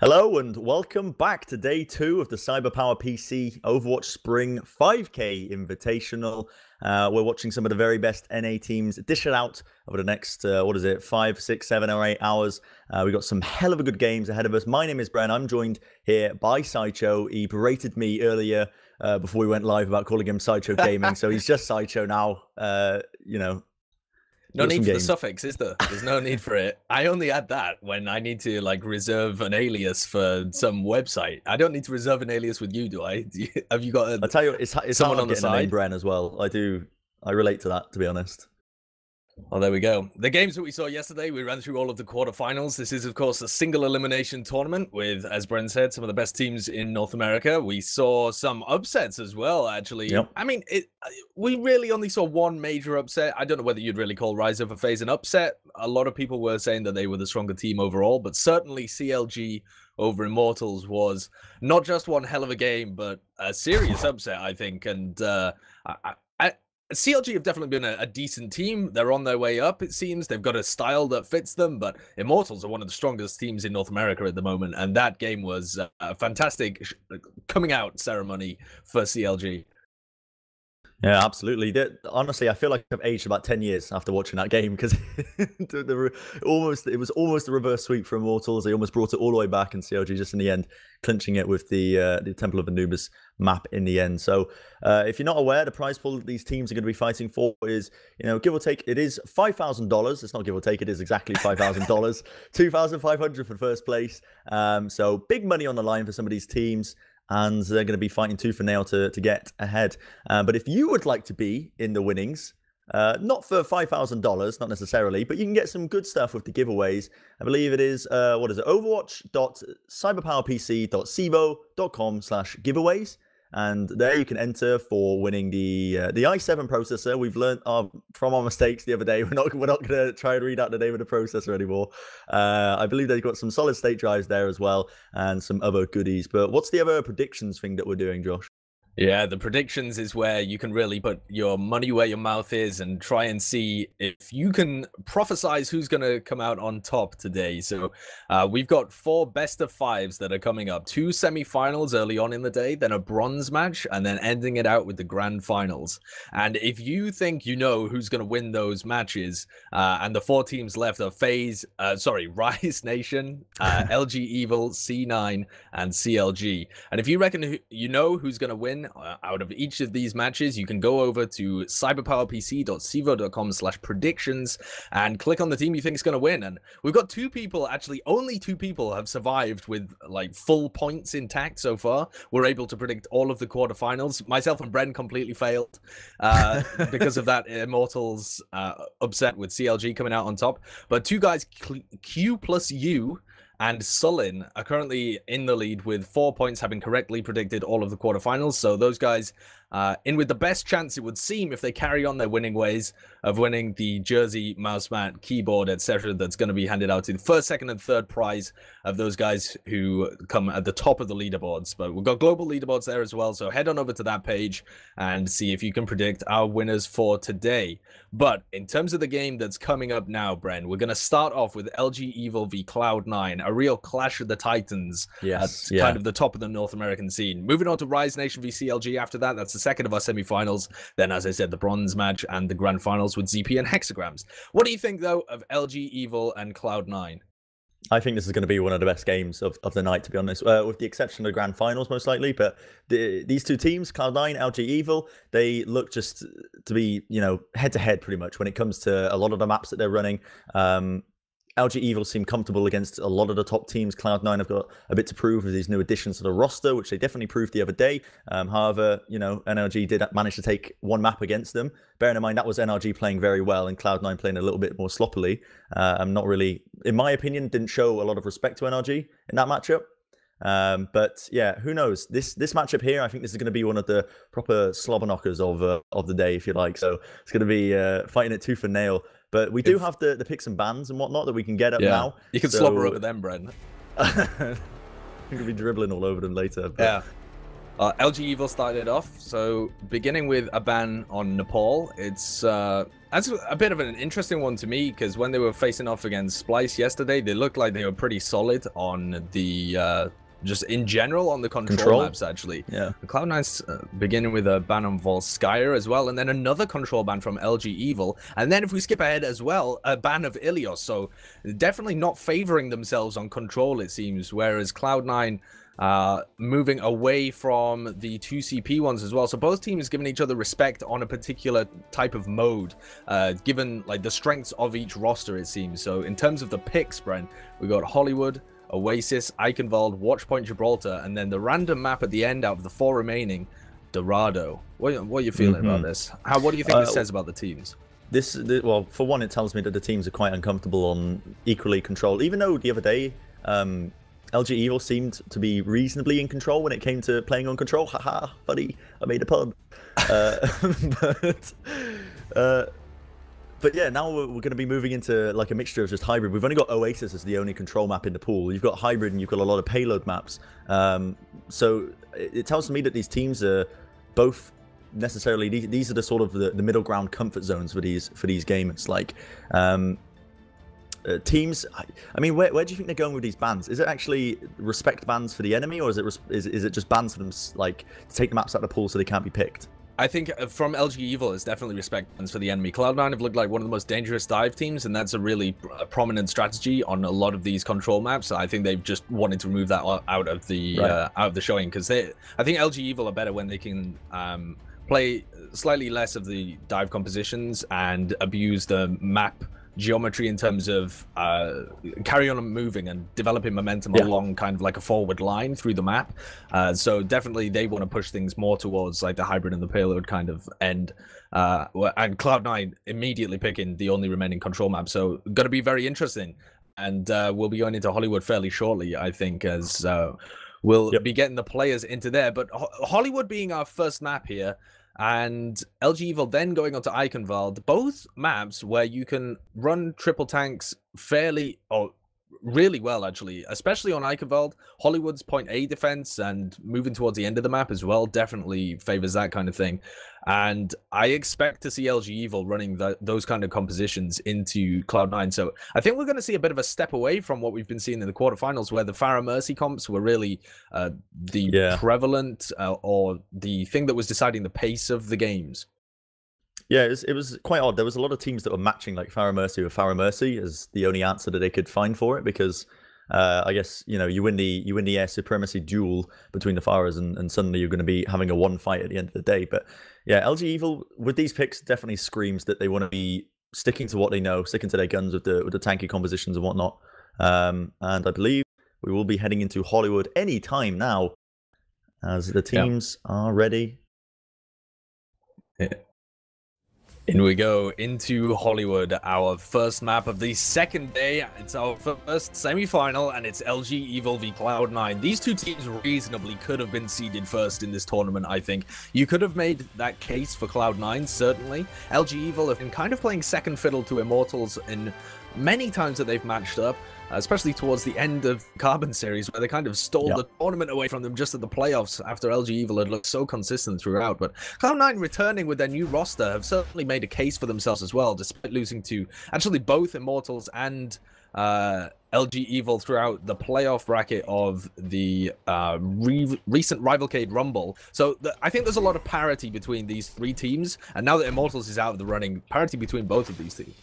Hello and welcome back to day 2 of the CyberPowerPC Overwatch Spring 5K Invitational. We're watching some of the very best NA teams dish it out over the next, 5, 6, 7 or 8 hours. We've got some hell of a good games ahead of us. My name is Bren. I'm joined here by Sideshow. He berated me earlier before we went live about calling him Sideshow Gaming, so he's just Sideshow now, No need for the suffix, is there? There's no need for it. I only add that when I need to reserve an alias for some website. I don't need to reserve an alias with you, do I? Have you got? I tell you, it's someone hard on the getting a name side. Bren as well. I relate to that, to be honest. Well, there we go. The games that we saw yesterday, we ran through all of the quarterfinals. This is, of course, a single elimination tournament with, as Bren said, some of the best teams in North America. We saw some upsets as well, actually. Yep. I mean, we really only saw one major upset. I don't know whether you'd really call Rise Over FaZe an upset. A lot of people were saying that they were the stronger team overall, but certainly CLG over Immortals was not just one hell of a game, but a serious upset, I think. And CLG have definitely been a decent team. They're on their way up, it seems. They've got a style that fits them, but Immortals are one of the strongest teams in North America at the moment, and that game was a fantastic coming out ceremony for CLG. Yeah, absolutely. Honestly, I feel like I've aged about 10 years after watching that game because it was almost a reverse sweep for Immortals. They almost brought it all the way back, and CLG just in the end clinching it with the Temple of Anubis map in the end. So if you're not aware, the prize pool that these teams are going to be fighting for is, give or take, it is $5,000. It's not give or take, it is exactly $5,000. $2,500 for first place. So big money on the line for some of these teams, and they're going to be fighting tooth and nail to get ahead. But if you would like to be in the winnings, not for $5,000, not necessarily, but you can get some good stuff with the giveaways. I believe it is, overwatch.cyberpowerpc.civo.com/giveaways. And there you can enter for winning the i7 processor. We've learned from our mistakes the other day. We're not going to try and read out the name of the processor anymore. I believe they've got some solid state drives there as well and some other goodies. But what's the other predictions thing that we're doing, Josh? Yeah, the predictions is where you can really put your money where your mouth is and try and see if you can prophesize who's going to come out on top today. So we've got 4 best of 5s that are coming up. 2 semifinals early on in the day, then a bronze match, and then ending it out with the grand finals. And if you think you know who's going to win those matches, and the 4 teams left are Rise Nation, LG Evil, C9, and CLG. And if you reckon you know who's going to win out of each of these matches, you can go over to cyberpowerpc.civo.com/predictions and click on the team you think is going to win. And we've got 2 people, actually only 2 people have survived with full points intact so far. We're able to predict all of the quarterfinals. Myself and Bren completely failed because of that Immortals upset with CLG coming out on top. But 2 guys, Q plus U and Sullen, are currently in the lead with 4 points, having correctly predicted all of the quarterfinals. So those guys in with the best chance, it would seem, if they carry on their winning ways, of winning the jersey, mouse mat, keyboard, etc. that's going to be handed out to the first, second, and third prize of those guys who come at the top of the leaderboards. But we've got global leaderboards there as well, so head on over to that page and see if you can predict our winners for today. But in terms of the game that's coming up now, Bren, we're going to start off with LG Evil v Cloud9, a real clash of the titans. Yes, kind of the top of the North American scene. Moving on to Rise Nation v CLG after that. That's the second of our semifinals. Then, as I said, the bronze match and the grand finals with ZP and Hexagrams. What do you think, though, of LG Evil and Cloud9? I think this is going to be one of the best games of the night, to be honest, with the exception of the grand finals, most likely. But these 2 teams, Cloud9, LG Evil, they look just to be, head-to-head pretty much when it comes to a lot of the maps that they're running. LG Evil seem comfortable against a lot of the top teams. Cloud9 have got a bit to prove with these new additions to the roster, which they definitely proved the other day. However, NRG did manage to take 1 map against them. Bearing in mind, that was NRG playing very well and Cloud9 playing a little bit more sloppily. Not really, in my opinion, didn't show a lot of respect to NRG in that matchup. But yeah, who knows? This matchup here, I think this is going to be one of the proper slobber knockers of the day, if you like. So it's going to be fighting it tooth and nail. But we do have the picks and bans and whatnot that we can get up now. You can slobber over them, Bren. I'm going to be dribbling all over them later. But, yeah. LG Evil started off, so beginning with a ban on Nepal. That's a bit of an interesting one to me, because when they were facing off against Splice yesterday, they looked like they were pretty solid on the just in general on the control maps, actually. Yeah. Cloud9's beginning with a ban on Volskaya as well, and then another control ban from LG Evil. And then if we skip ahead as well, a ban of Ilios. So definitely not favoring themselves on control, it seems, whereas Cloud9 moving away from the 2CP ones as well. So both teams giving each other respect on a particular type of mode, given like the strengths of each roster, it seems. So in terms of the picks, Bren, we got Hollywood, Oasis, Eichenwald, Watchpoint Gibraltar, and then the random map at the end out of the 4 remaining, Dorado. What are you feeling about this? What do you think this says about the teams? Well, for one, it tells me that the teams are quite uncomfortable on equally control. Even though the other day, LG Evil seemed to be reasonably in control when it came to playing on control. Haha, buddy, I made a pun. But yeah, now we're going to be moving into like a mixture of just hybrid. We've only got Oasis as the only control map in the pool. You've got hybrid and you've got a lot of payload maps. So it tells me that these teams are both necessarily, these are the sort of the middle ground comfort zones for these gamers. Like teams, I mean, where do you think they're going with these bans? Is it actually respect bans for the enemy, or is it just bans for them, like to take the maps out of the pool so they can't be picked? I think from LG Evil, it's definitely respect bans for the enemy. Cloud9 have looked like one of the most dangerous dive teams, and that's a really prominent strategy on a lot of these control maps. I think they've just wanted to remove that out of the showing, because I think LG Evil are better when they can play slightly less of the dive compositions and abuse the map geometry in terms of carry on moving and developing momentum along kind of like a forward line through the map. So definitely they want to push things more towards like the hybrid and the payload kind of end. And Cloud9 immediately picking the only remaining control map. So going to be very interesting. And we'll be going into Hollywood fairly shortly, I think, as we'll be getting the players into there. But Hollywood being our first map here, and LG Evil then going on to Eichenwald, both maps where you can run triple tanks really well, actually, especially on Eichenwald. Hollywood's point A defense and moving towards the end of the map as well definitely favors that kind of thing. And I expect to see LG Evil running those kind of compositions into Cloud9. So I think we're going to see a bit of a step away from what we've been seeing in the quarterfinals, where the Pharah Mercy comps were really the prevalent or the thing that was deciding the pace of the games. Yeah, it was quite odd. There was a lot of teams that were matching like Pharah Mercy with Pharah Mercy as the only answer that they could find for it, because I guess, you know, you win the air supremacy duel between the Pharahs, and suddenly you're going to be having a one fight at the end of the day. But yeah, LG Evil with these picks definitely screams that they want to be sticking to what they know, sticking to their guns with the tanky compositions and whatnot. And I believe we will be heading into Hollywood any time now, as the teams are ready. Yeah. In we go into Hollywood, our first map of the second day. It's our first semi-final, and it's LG Evil v Cloud9. These two teams reasonably could have been seeded first in this tournament, I think. You could have made that case for Cloud9, certainly. LG Evil have been kind of playing second fiddle to Immortals in many times that they've matched up, especially towards the end of Carbon series, where they kind of stole the tournament away from them just at the playoffs after LG Evil had looked so consistent throughout. But Cloud9 returning with their new roster have certainly made a case for themselves as well, despite losing to actually both Immortals and LG Evil throughout the playoff bracket of the recent Rivalcade Rumble. So I think there's a lot of parity between these three teams, and now that Immortals is out of the running, parity between both of these teams.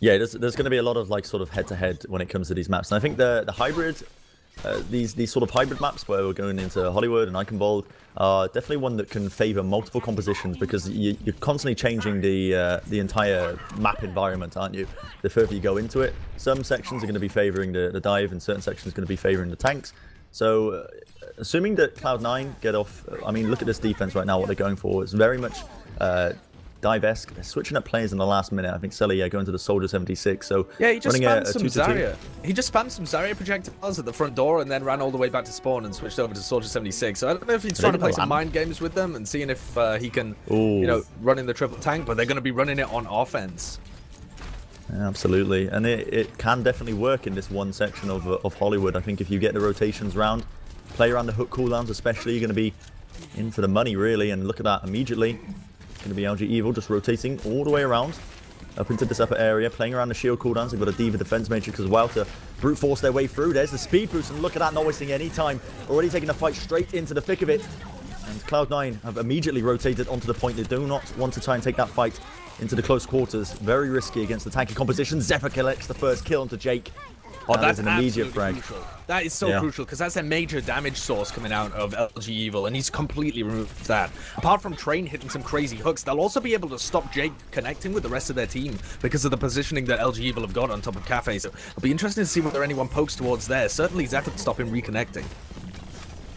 Yeah, there's going to be a lot of like sort of head-to-head when it comes to these maps, and I think the hybrid, these sort of hybrid maps where we're going into Hollywood and Eichenwald are definitely one that can favor multiple compositions, because you're constantly changing the entire map environment, aren't you? The further you go into it, some sections are going to be favoring the dive, and certain sections are going to be favoring the tanks. So assuming that Cloud9 get off, I mean, look at this defense right now. What they're going for is very much dive-esque. They're switching up players in the last minute. I think Selly going to the Soldier 76. So yeah, he just spammed some Zarya. He just spammed some Zarya projectiles at the front door and then ran all the way back to spawn and switched over to Soldier 76. So I don't know if he's trying to play some mind games with them and seeing if he can, you know, run in the triple tank, but they're going to be running it on offense. Absolutely, and it can definitely work in this one section of Hollywood. I think if you get the rotations round, play around the hook cooldowns especially. You're going to be in for the money, really. And look at that, immediately. It's going to be LG Evil just rotating all the way around. Up into this upper area, playing around the shield cooldowns. They've got a D.Va defense matrix as well to brute force their way through. There's the speed boost, and look at that, not wasting any time. Already taking the fight straight into the thick of it. And Cloud9 have immediately rotated onto the point. They do not want to try and take that fight into the close quarters. Very risky against the tanky composition. Zephyr collects the first kill onto Jake. Oh, that's an immediate frag. Crucial. That is so crucial, because that's a major damage source coming out of LG Evil, and he's completely removed that. Apart from Train hitting some crazy hooks, they'll also be able to stop Jake connecting with the rest of their team because of the positioning that LG Evil have got on top of Cafe. So it'll be interesting to see whether anyone pokes towards there. Certainly Zephyr to stop him reconnecting.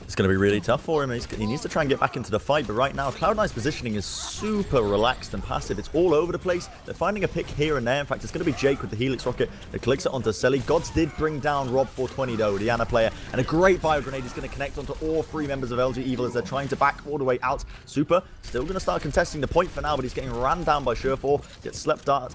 It's going to be really tough for him. He needs to try and get back into the fight, but right now, Cloud9's positioning is super relaxed and passive. It's all over the place. They're finding a pick here and there. In fact, it's going to be Jake with the Helix Rocket that clicks it onto Selly. Gods did bring down Rob420, though, the Ana player, and a great Bio Grenade is going to connect onto all three members of LG Evil as they're trying to back all the way out. Super still going to start contesting the point for now, but he's getting ran down by Surefour. Gets slept up.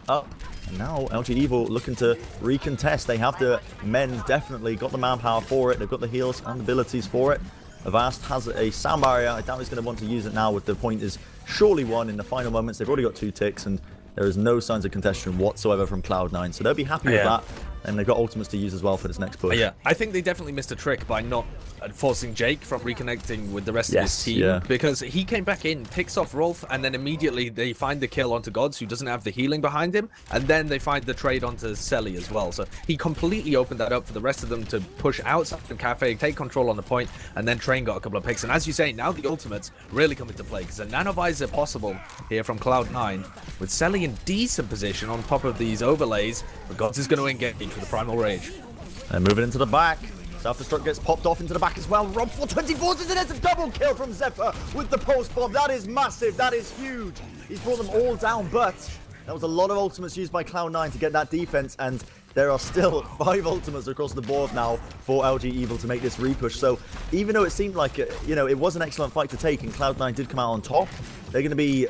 And now LG Evil looking to recontest. They have the men, definitely got the manpower for it. They've got the heals and abilities for it. Avast has a sound barrier. I doubt he's going to want to use it now with the point is surely won in the final moments. They've already got 2 ticks and there is no signs of contention whatsoever from Cloud9. So they'll be happy with that. And they've got ultimates to use as well for this next push. Yeah, I think they definitely missed a trick by not forcing Jake from reconnecting with the rest of his team. Because he came back in, picks off Rolf, and then immediately they find the kill onto Gods, who doesn't have the healing behind him. And then they find the trade onto Selly as well. So he completely opened that up for the rest of them to push outside the Cafe, take control on the point, and then Train got a couple of picks. And as you say, now the ultimates really come into play. Because a nanovisor possible here from Cloud9, with Selly in decent position on top of these overlays. But Gods is going to engage with the Primal Rage. And moving into the back. Self-destruct gets popped off into the back as well. Rob420 forces it. It's a double kill from Zephyr with the post bomb. That is massive. That is huge. He's brought them all down, but that was a lot of ultimates used by Cloud9 to get that defense, and there are still 5 ultimates across the board now for LG Evil to make this repush. So even though it seemed like, it was an excellent fight to take and Cloud9 did come out on top, they're going to be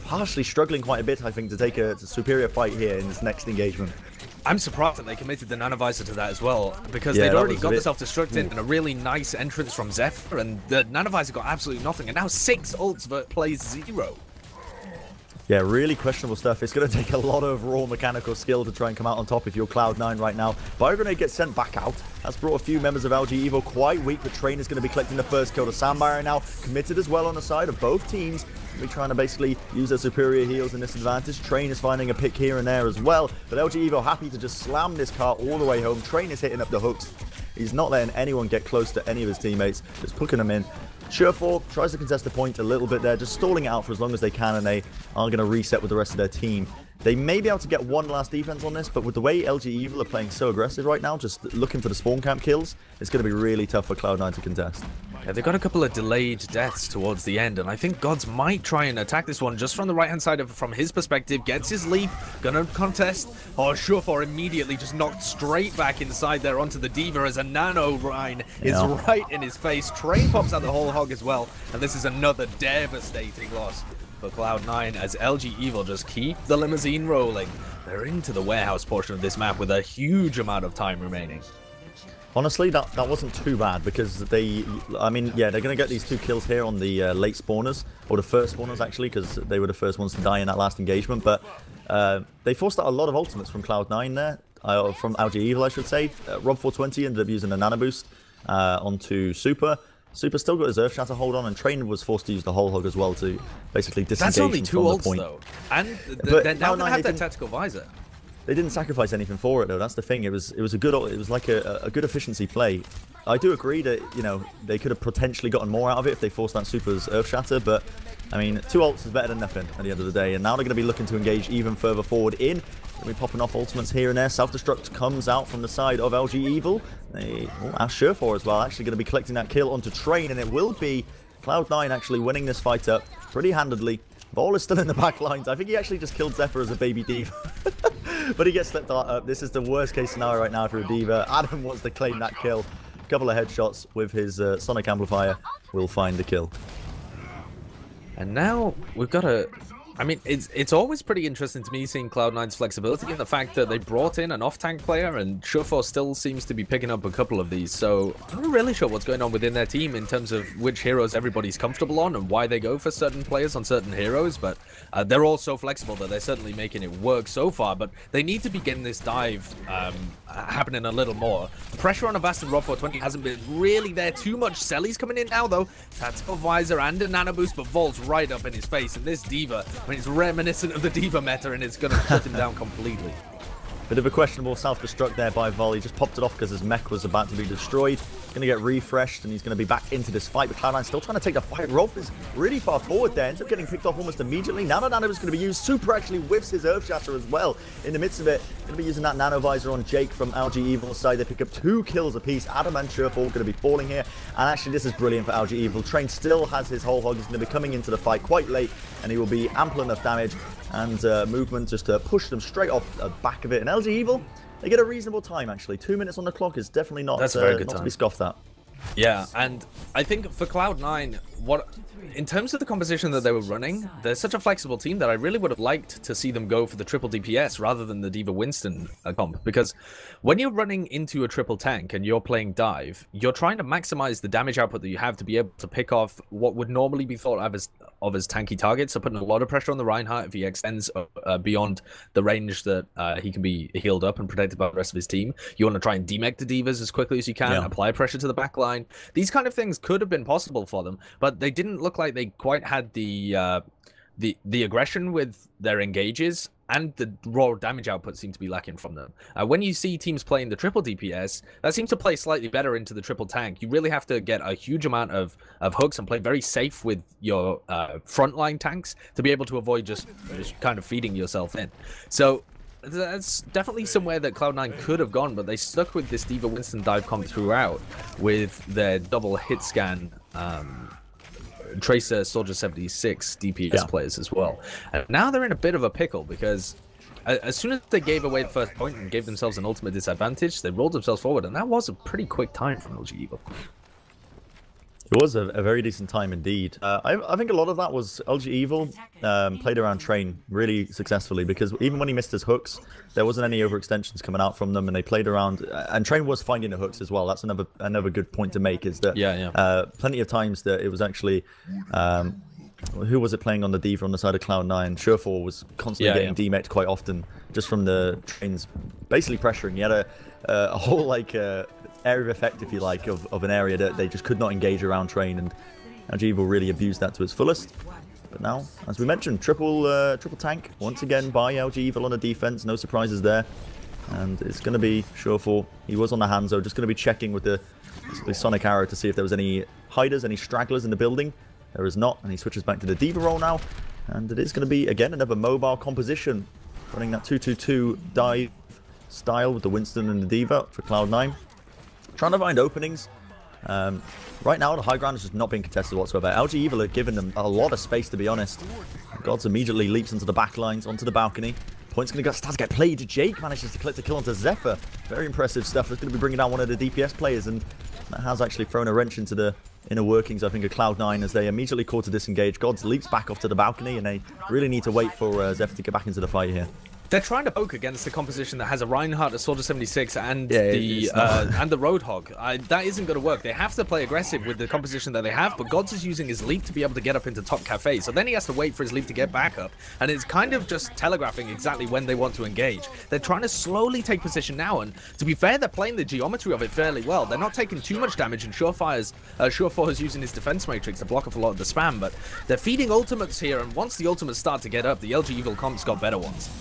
partially struggling quite a bit, I think, to take a superior fight here in this next engagement. I'm surprised that they committed the nanovisor to that as well, because they'd already got the self-destruct in and a really nice entrance from Zephyr, and the nanovisor got absolutely nothing, and now 6 ults but plays 0. Yeah, really questionable stuff. It's going to take a lot of raw mechanical skill to try and come out on top if you're Cloud9 right now. Bio Grenade gets sent back out. That's brought a few members of LG Evil quite weak, but Train is going to be collecting the first kill. The Sound Barrier now committed as well on the side of both teams. We're trying to basically use their superior heals in this advantage. Train is finding a pick here and there as well, but LG Evil happy to just slam this car all the way home. Train is hitting up the hooks. He's not letting anyone get close to any of his teammates, just hooking them in. Surefour tries to contest the point a little bit there, just stalling it out for as long as they can, and they are going to reset with the rest of their team. They may be able to get one last defense on this, but with the way LG Evil are playing so aggressive right now, just looking for the spawn camp kills, it's going to be really tough for Cloud9 to contest. Yeah, they've got a couple of delayed deaths towards the end, and I think Gods might try and attack this one just from the right-hand side from his perspective. Gets his leap, gonna contest. Oh, Surefour immediately just knocked straight back inside there onto the D.Va as a nano Rhine is right in his face. Train pops out the whole hog as well, and this is another devastating loss for Cloud9 as LG Evil just keep the limousine rolling. They're into the warehouse portion of this map with a huge amount of time remaining. Honestly, that wasn't too bad because they're going to get these 2 kills here on the late spawners, or the first spawners actually, because they were the first ones to die in that last engagement, but they forced out a lot of ultimates from Cloud9 there, from LG Evil I should say. Rob420 ended up using a nano boost onto Super. Super still got his Earth Shatter hold on, and Train was forced to use the whole hog as well to basically disengage. That's only 2 ults point. Though, and they're now going to have their tactical visor. They didn't sacrifice anything for it though. That's the thing. It was a good efficiency play. I do agree that they could have potentially gotten more out of it if they forced that Super's Earth Shatter, but I mean 2 ults is better than nothing at the end of the day. And now they're going to be looking to engage even further forward in. They'll be popping off ultimates here and there. Self-destruct comes out from the side of LG Evil. Surefour as well, actually going to be collecting that kill onto Train, and it will be Cloud9 actually winning this fight up pretty handedly. Ball is still in the back lines. I think he actually just killed Zephyr as a baby D.Va. But he gets slipped up. This is the worst case scenario right now for a D.Va. Adam wants to claim that kill. A couple of headshots with his Sonic Amplifier will find the kill. And now we've got a I mean, it's always pretty interesting to me seeing Cloud9's flexibility and the fact that they brought in an off-tank player, and Surefour still seems to be picking up a couple of these. So I'm not really sure what's going on within their team in terms of which heroes everybody's comfortable on and why they go for certain players on certain heroes. But they're all so flexible that they're certainly making it work so far. But they need to be getting this dive happening a little more. Pressure on Avast and Rob 420 hasn't been really there too much. Selly's coming in now, though. Tactical Visor and a Nano Boost, but Volt's right up in his face. And this D.Va, I mean, it's reminiscent of the D.Va meta, and it's going to shut him down completely. Bit of a questionable self-destruct there by Vol. He just popped it off because his mech was about to be destroyed. Going to get refreshed, and he's going to be back into this fight. But Cloud9 still trying to take the fight. Rolf is really far forward there. Ends up getting picked off almost immediately. Nano is going to be used. Super actually whiffs his Earth Shatter as well in the midst of it. Going to be using that Nano Visor on Jake from LG Evil's side. They pick up 2 kills apiece. Adam and Surefour going to be falling here. And actually, this is brilliant for LG Evil. Train still has his whole hog. He's going to be coming into the fight quite late, and he will be ample enough damage and movement just to push them straight off the back of it. And LG Evil, they get a reasonable time, actually. 2 minutes on the clock is definitely not, That's a very good not time to be scoffed at. Yeah, and I think for Cloud9, in terms of the composition that they were running, they're such a flexible team that I really would have liked to see them go for the triple DPS rather than the D.Va Winston comp. Because when you're running into a triple tank and you're playing dive, you're trying to maximize the damage output that you have to be able to pick off what would normally be thought of as tanky targets. So putting a lot of pressure on the Reinhardt if he extends beyond the range that he can be healed up and protected by the rest of his team. You want to try and demech the D.Vas as quickly as you can, apply pressure to the back line. These kind of things could have been possible for them, but they didn't look like they quite had the aggression with their engages, and the raw damage output seemed to be lacking from them. When you see teams playing the triple DPS, that seems to play slightly better into the triple tank. You really have to get a huge amount of hooks and play very safe with your frontline tanks to be able to avoid just kind of feeding yourself in. So that's definitely somewhere that Cloud9 could have gone, but they stuck with this D.Va Winston dive comp throughout with their double hit scan Tracer Soldier 76 DPS players as well. And now they're in a bit of a pickle because as soon as they gave away the first point and gave themselves an ultimate disadvantage, they rolled themselves forward, and that was a pretty quick time from LG Evil. It was a very decent time indeed. I think a lot of that was LG Evil played around Train really successfully, because even when he missed his hooks, there wasn't any overextensions coming out from them, and they played around. And Train was finding the hooks as well. That's another good point to make, is that plenty of times that it was actually who was it playing on the D.Va on the side of Cloud9? Surefour was constantly getting demeched quite often just from the Train's basically pressuring. He had a whole like area of effect, if you like, of an area that they just could not engage around Train, and LG Evil really abused that to its fullest. But now, as we mentioned, triple tank once again by LG Evil on the defense. No surprises there, and it's going to be Surefour. He was on the Hanzo, just going to be checking with the Sonic Arrow to see if there was any hiders, any stragglers in the building. There is not, and he switches back to the D.Va role now, and it is going to be again another mobile composition, running that 2-2-2 dive style with the Winston and the D.Va for Cloud9. Trying to find openings. Right now, the high ground is just not being contested whatsoever. LG Evil are giving them a lot of space, to be honest. Gods immediately leaps into the back lines, onto the balcony. Point's going to start to get played. Jake manages to collect a kill onto Zephyr. Very impressive stuff. That's going to be bringing down one of the DPS players, and that has actually thrown a wrench into the inner workings, I think, of Cloud9 as they immediately call to disengage. Gods leaps back off to the balcony, and they really need to wait for Zephyr to get back into the fight here. They're trying to poke against the composition that has a Reinhardt, a Soldier 76, and the Roadhog. That isn't going to work. They have to play aggressive with the composition that they have, but Gods is using his leap to be able to get up into top cafe. So then he has to wait for his leap to get back up, and it's kind of just telegraphing exactly when they want to engage. They're trying to slowly take position now, and to be fair, they're playing the geometry of it fairly well. They're not taking too much damage, and Surefour is using his defense matrix to block off a lot of the spam, but they're feeding ultimates here, and once the ultimates start to get up, the LG Evil comp's got better ones.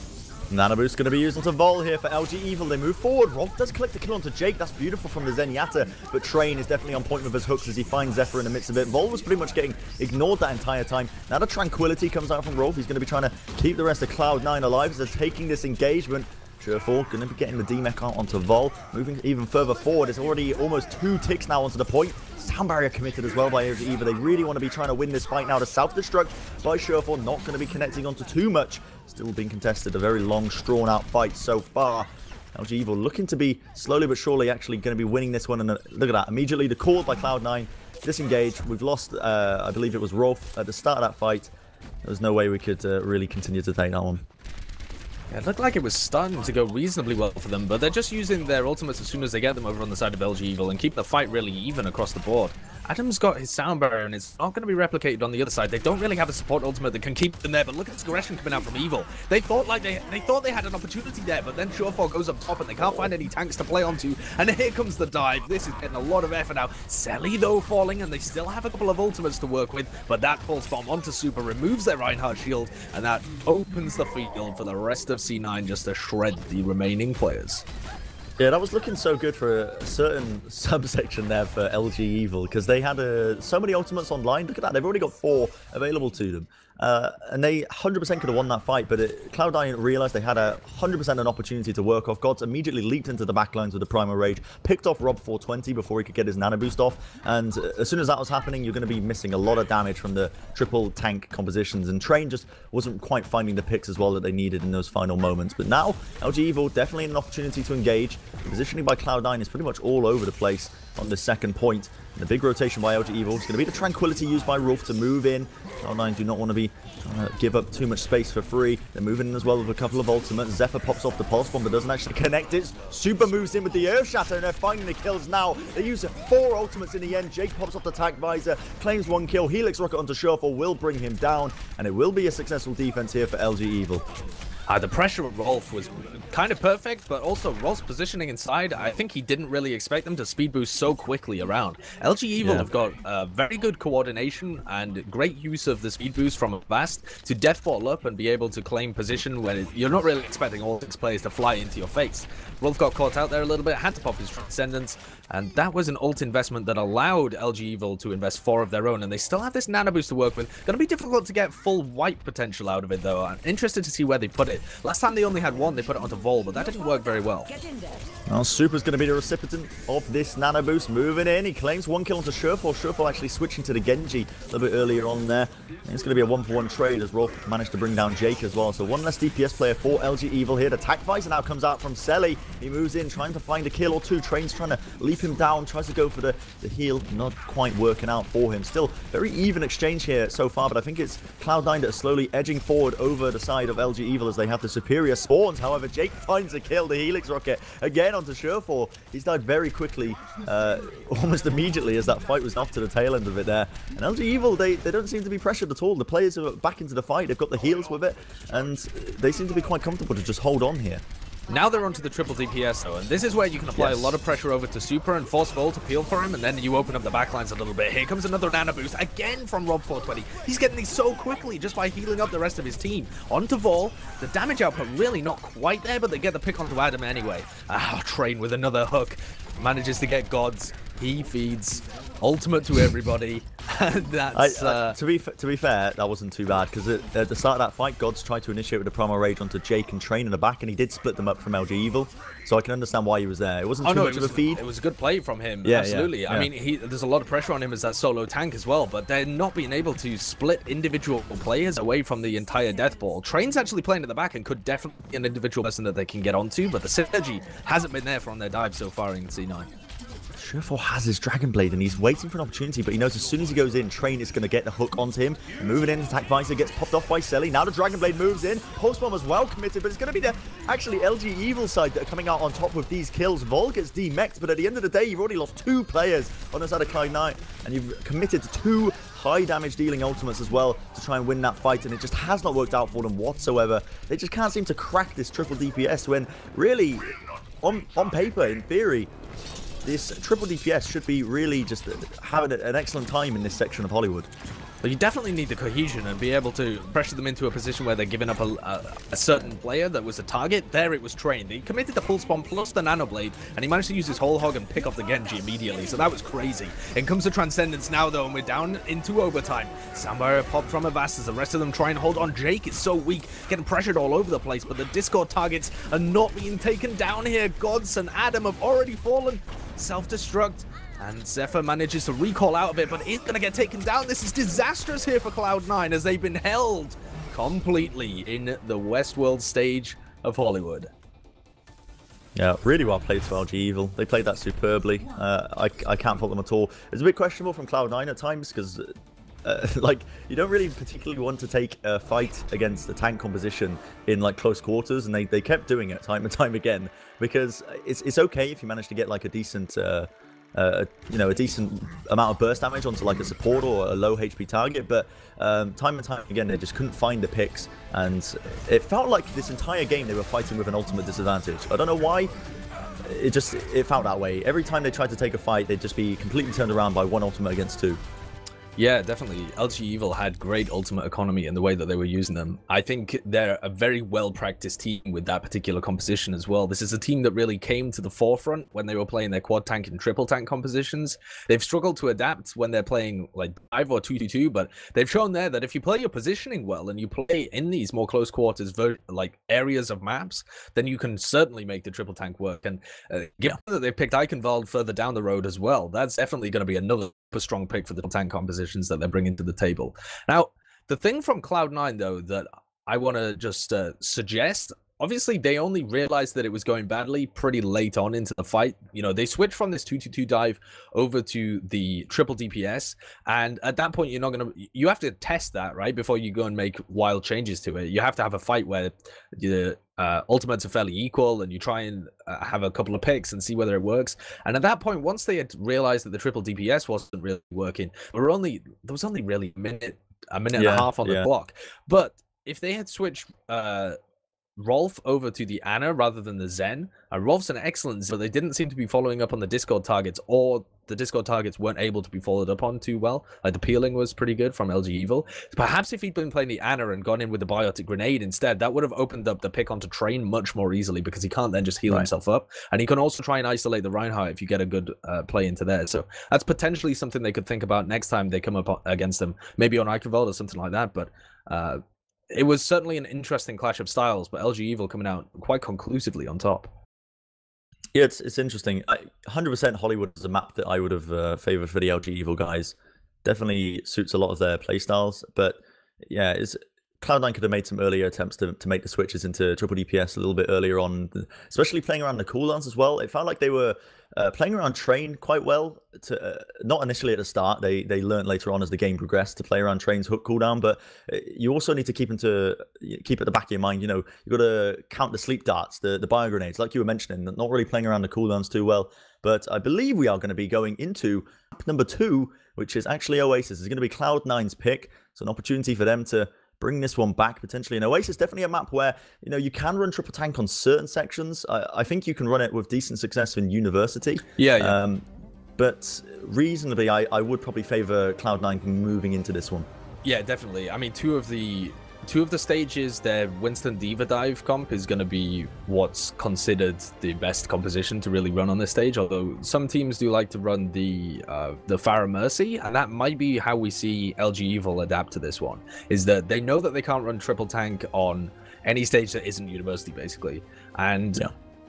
Nano Boost going to be used onto Vol here for LG Evil. They move forward. Rolf does collect the kill onto Jake. That's beautiful from the Zenyatta. But Train is definitely on point with his hooks as he finds Zephyr in the midst of it. Vol was pretty much getting ignored that entire time. Now the Tranquility comes out from Rolf. He's going to be trying to keep the rest of Cloud9 alive as they're taking this engagement. Surefour going to be getting the D-Mech out onto Vol. Moving even further forward. It's already almost 2 ticks now onto the point. Sound barrier committed as well by LG Evil. They really want to be trying to win this fight now. The self-destruct by Surefour not going to be connecting onto too much. Still being contested. A very long, drawn-out fight so far. LG Evil looking to be slowly but surely actually going to be winning this one. And look at that. Immediately the call by Cloud9. Disengage. We've lost, I believe it was Rolf at the start of that fight. there was no way we could really continue to take that one. Yeah, it looked like it was starting to go reasonably well for them, but they're just using their ultimates as soon as they get them over on the side of LG Evil and keep the fight really even across the board. Adam's got his sound barrier, and it's not going to be replicated on the other side. They don't really have a support ultimate that can keep them there, but look at this aggression coming out from Evil. They thought they had an opportunity there, but then Surefall goes up top, and they can't find any tanks to play onto, and here comes the dive. This is getting a lot of effort now. Selly, though, falling, and they still have a couple of ultimates to work with, but that pulse bomb onto Super removes their Reinhardt shield, and that opens the field for the rest of C9 just to shred the remaining players. Yeah, that was looking so good for a certain subsection there for LG Evil, because they had so many ultimates online. Look at that, they've already got 4 available to them. And they 100% could have won that fight, but Cloud9 realized they had 100% an opportunity to work off. Gods immediately leaped into the backlines with the Primal Rage, picked off Rob 420 before he could get his nano boost off, and as soon as that was happening, you're going to be missing a lot of damage from the triple tank compositions, and Train just wasn't quite finding the picks as well that they needed in those final moments. But now, LG Evil definitely an opportunity to engage. The positioning by Cloud9 is pretty much all over the place on this second point. And the big rotation by LG Evil is going to be the Tranquility used by Rolf to move in. Cloud9 do not want to be give up too much space for free. They're moving in as well with a couple of ultimates. Zephyr pops off the pulse bomb but doesn't actually connect it. Super moves in with the Earth Shatter, and they're finding the kills now. They use 4 ultimates in the end. Jake pops off the Tac Visor, claims 1 kill. Helix Rocket onto Surefall will bring him down, and it will be a successful defense here for LG Evil. The pressure of Rolf was kind of perfect, but also Rolf's positioning inside, I think he didn't really expect them to speed boost so quickly around. LG Evil have got very good coordination and great use of the speed boost from Avast to deathball up and be able to claim position when you're not really expecting all 6 players to fly into your face. Rolf got caught out there a little bit, had to pop his Transcendence, and that was an ult investment that allowed LG Evil to invest 4 of their own, and they still have this nano boost to work with. Going to be difficult to get full wipe potential out of it, though. I'm interested to see where they put it. Last time they only had 1, they put it onto Vol, but that didn't work very well. Well, Super's going to be the recipient of this nano boost. Moving in, he claims 1 kill onto Surefall. Surefall actually switching to the Genji a little bit earlier on there. And it's going to be a 1-for-1 trade as Rolf managed to bring down Jake as well. So 1 less DPS player for LG Evil here. The Tac Visor now comes out from Selly. He moves in, trying to find a kill or 2. Train's trying to leap him down, tries to go for the heal. Not quite working out for him. Still, very even exchange here so far, but I think it's Cloud9 that are slowly edging forward over the side of LG Evil as they have the superior spawns. However, Jake finds a kill. The Helix Rocket again onto Surefall. He's died very quickly, almost immediately as that fight was off to the tail end of it there. And LG Evil, they don't seem to be pressured at all. The players are back into the fight. They've got the heals with it, and they seem to be quite comfortable to just hold on here. Now they're onto the triple DPS, though, and this is where you can apply a lot of pressure over to Super and force Vol to peel for him, and then you open up the backlines a little bit. Here comes another nano boost, again from Rob 420. He's getting these so quickly just by healing up the rest of his team. Onto Vol, the damage output really not quite there, but they get the pick onto Adam anyway. Train with another hook. Manages to get Gods. He feeds ultimate to everybody. That's to be fair, that wasn't too bad, because at the start of that fight, Gods tried to initiate with the Primal Rage onto Jake and Train in the back, and he did split them up from LG Evil, so I can understand why he was there. It wasn't too much of a feed. It was a good play from him, absolutely. I mean, there's a lot of pressure on him as that solo tank as well, but they're not being able to split individual players away from the entire death ball. Train's actually playing at the back and could definitely be an individual person that they can get onto, but the synergy hasn't been there from their dive so far in C9. Surefall has his Dragon Blade and he's waiting for an opportunity, but he knows as soon as he goes in, Train is going to get the hook onto him. Moving in, Tac Visor gets popped off by Selly. Now the Dragon Blade moves in. Pulse Bomb as well committed, but it's going to be the actually LG Evil side that are coming out on top with these kills. Vol gets demexed, but at the end of the day, you've already lost 2 players on the side of Cloud9, and you've committed 2 high damage dealing ultimates as well to try and win that fight, and it just has not worked out for them whatsoever. They just can't seem to crack this triple DPS when really, on paper, in theory, this triple DPS should be really just having an excellent time in this section of Hollywood. But you definitely need the cohesion and be able to pressure them into a position where they're giving up a certain player that was a target. There it was Train. He committed the Pulse Bomb plus the Nano Blade, and he managed to use his whole hog and pick off the Genji immediately, so that was crazy. In comes the Transcendence now, though, and we're down into overtime. Soundbarrier popped from Avast as the rest of them try and hold on. Jake is so weak, getting pressured all over the place, but the Discord targets are not being taken down here. Gods and Adam have already fallen. Self-destruct. And Zephyr manages to recall out of it, but is going to get taken down. This is disastrous here for Cloud9 as they've been held completely in the Westworld stage of Hollywood. Yeah, really well played for LG Evil. They played that superbly. I can't fault them at all. It's a bit questionable from Cloud9 at times because like, you don't really particularly want to take a fight against the tank composition in like close quarters, and they kept doing it time and time again, because it's okay if you manage to get like a decent you know, a decent amount of burst damage onto like a support or a low HP target, but time and time again they just couldn't find the picks, and it felt like this entire game they were fighting with an ultimate disadvantage. I don't know why. It felt that way. Every time they tried to take a fight, they'd just be completely turned around by one ultimate against two. Yeah, definitely. LG Evil had great ultimate economy in the way that they were using them. I think they're a very well-practiced team with that particular composition as well. This is a team that really came to the forefront when they were playing their quad tank and triple tank compositions. They've struggled to adapt when they're playing like 5 or 2-2-2, but they've shown there that if you play your positioning well and you play in these more close quarters like areas of maps, then you can certainly make the triple tank work. And given that they've picked Eichenwald further down the road as well, that's definitely going to be another super strong pick for the tank compositions that they're bringing to the table. Now, the thing from Cloud9 though that I want to just suggest, obviously they only realized that it was going badly pretty late on into the fight. You know, they switched from this 2-2-2 dive over to the triple DPS, and at that point you have to test that, right, before you go and make wild changes to it. You have to have a fight where the ultimates are fairly equal, and you try and have a couple of picks and see whether it works. And at that point, once they had realized that the triple DPS wasn't really working, there was only really a minute and a half on the clock. But if they had switched Rolf over to the Ana rather than the Zen, Rolf's an excellent Zen, but they didn't seem to be following up on the Discord targets, or the Discord targets weren't able to be followed up on too well. Like the peeling was pretty good from LG Evil. Perhaps if he'd been playing the Ana and gone in with the biotic grenade instead, that would have opened up the pick onto Train much more easily, because he can't then just heal himself up, and he can also try and isolate the Reinhardt if you get a good play into there. So that's potentially something they could think about next time they come up against them, maybe on Eichenwald or something like that. But it was certainly an interesting clash of styles, but LG Evil coming out quite conclusively on top. Yeah, it's interesting. 100% Hollywood is a map that I would have favored for the LG Evil guys. Definitely suits a lot of their playstyles, but yeah, Cloud9 could have made some earlier attempts to make the switches into triple DPS a little bit earlier on, especially playing around the cooldowns as well. It felt like they were playing around Train quite well. Not initially at the start, they learned later on as the game progressed to play around Train's hook cooldown, but you also need to keep at the back of your mind, you know, you've got to count the sleep darts, the bio grenades, like you were mentioning, not really playing around the cooldowns too well. But I believe we are going to be going into number 2, which is actually Oasis. It's going to be Cloud9's pick. It's an opportunity for them to bring this one back potentially. And Oasis definitely a map where, you know, you can run triple tank on certain sections. I think you can run it with decent success in University. Yeah. But reasonably, I would probably favor Cloud9 moving into this one. Yeah, definitely. I mean, two of the stages, their Winston Diva dive comp is going to be what's considered the best composition to really run on this stage, although some teams do like to run the Pharah Mercy, and that might be how we see LG Evil adapt to this one, is that they know that they can't run triple tank on any stage that isn't University, basically. And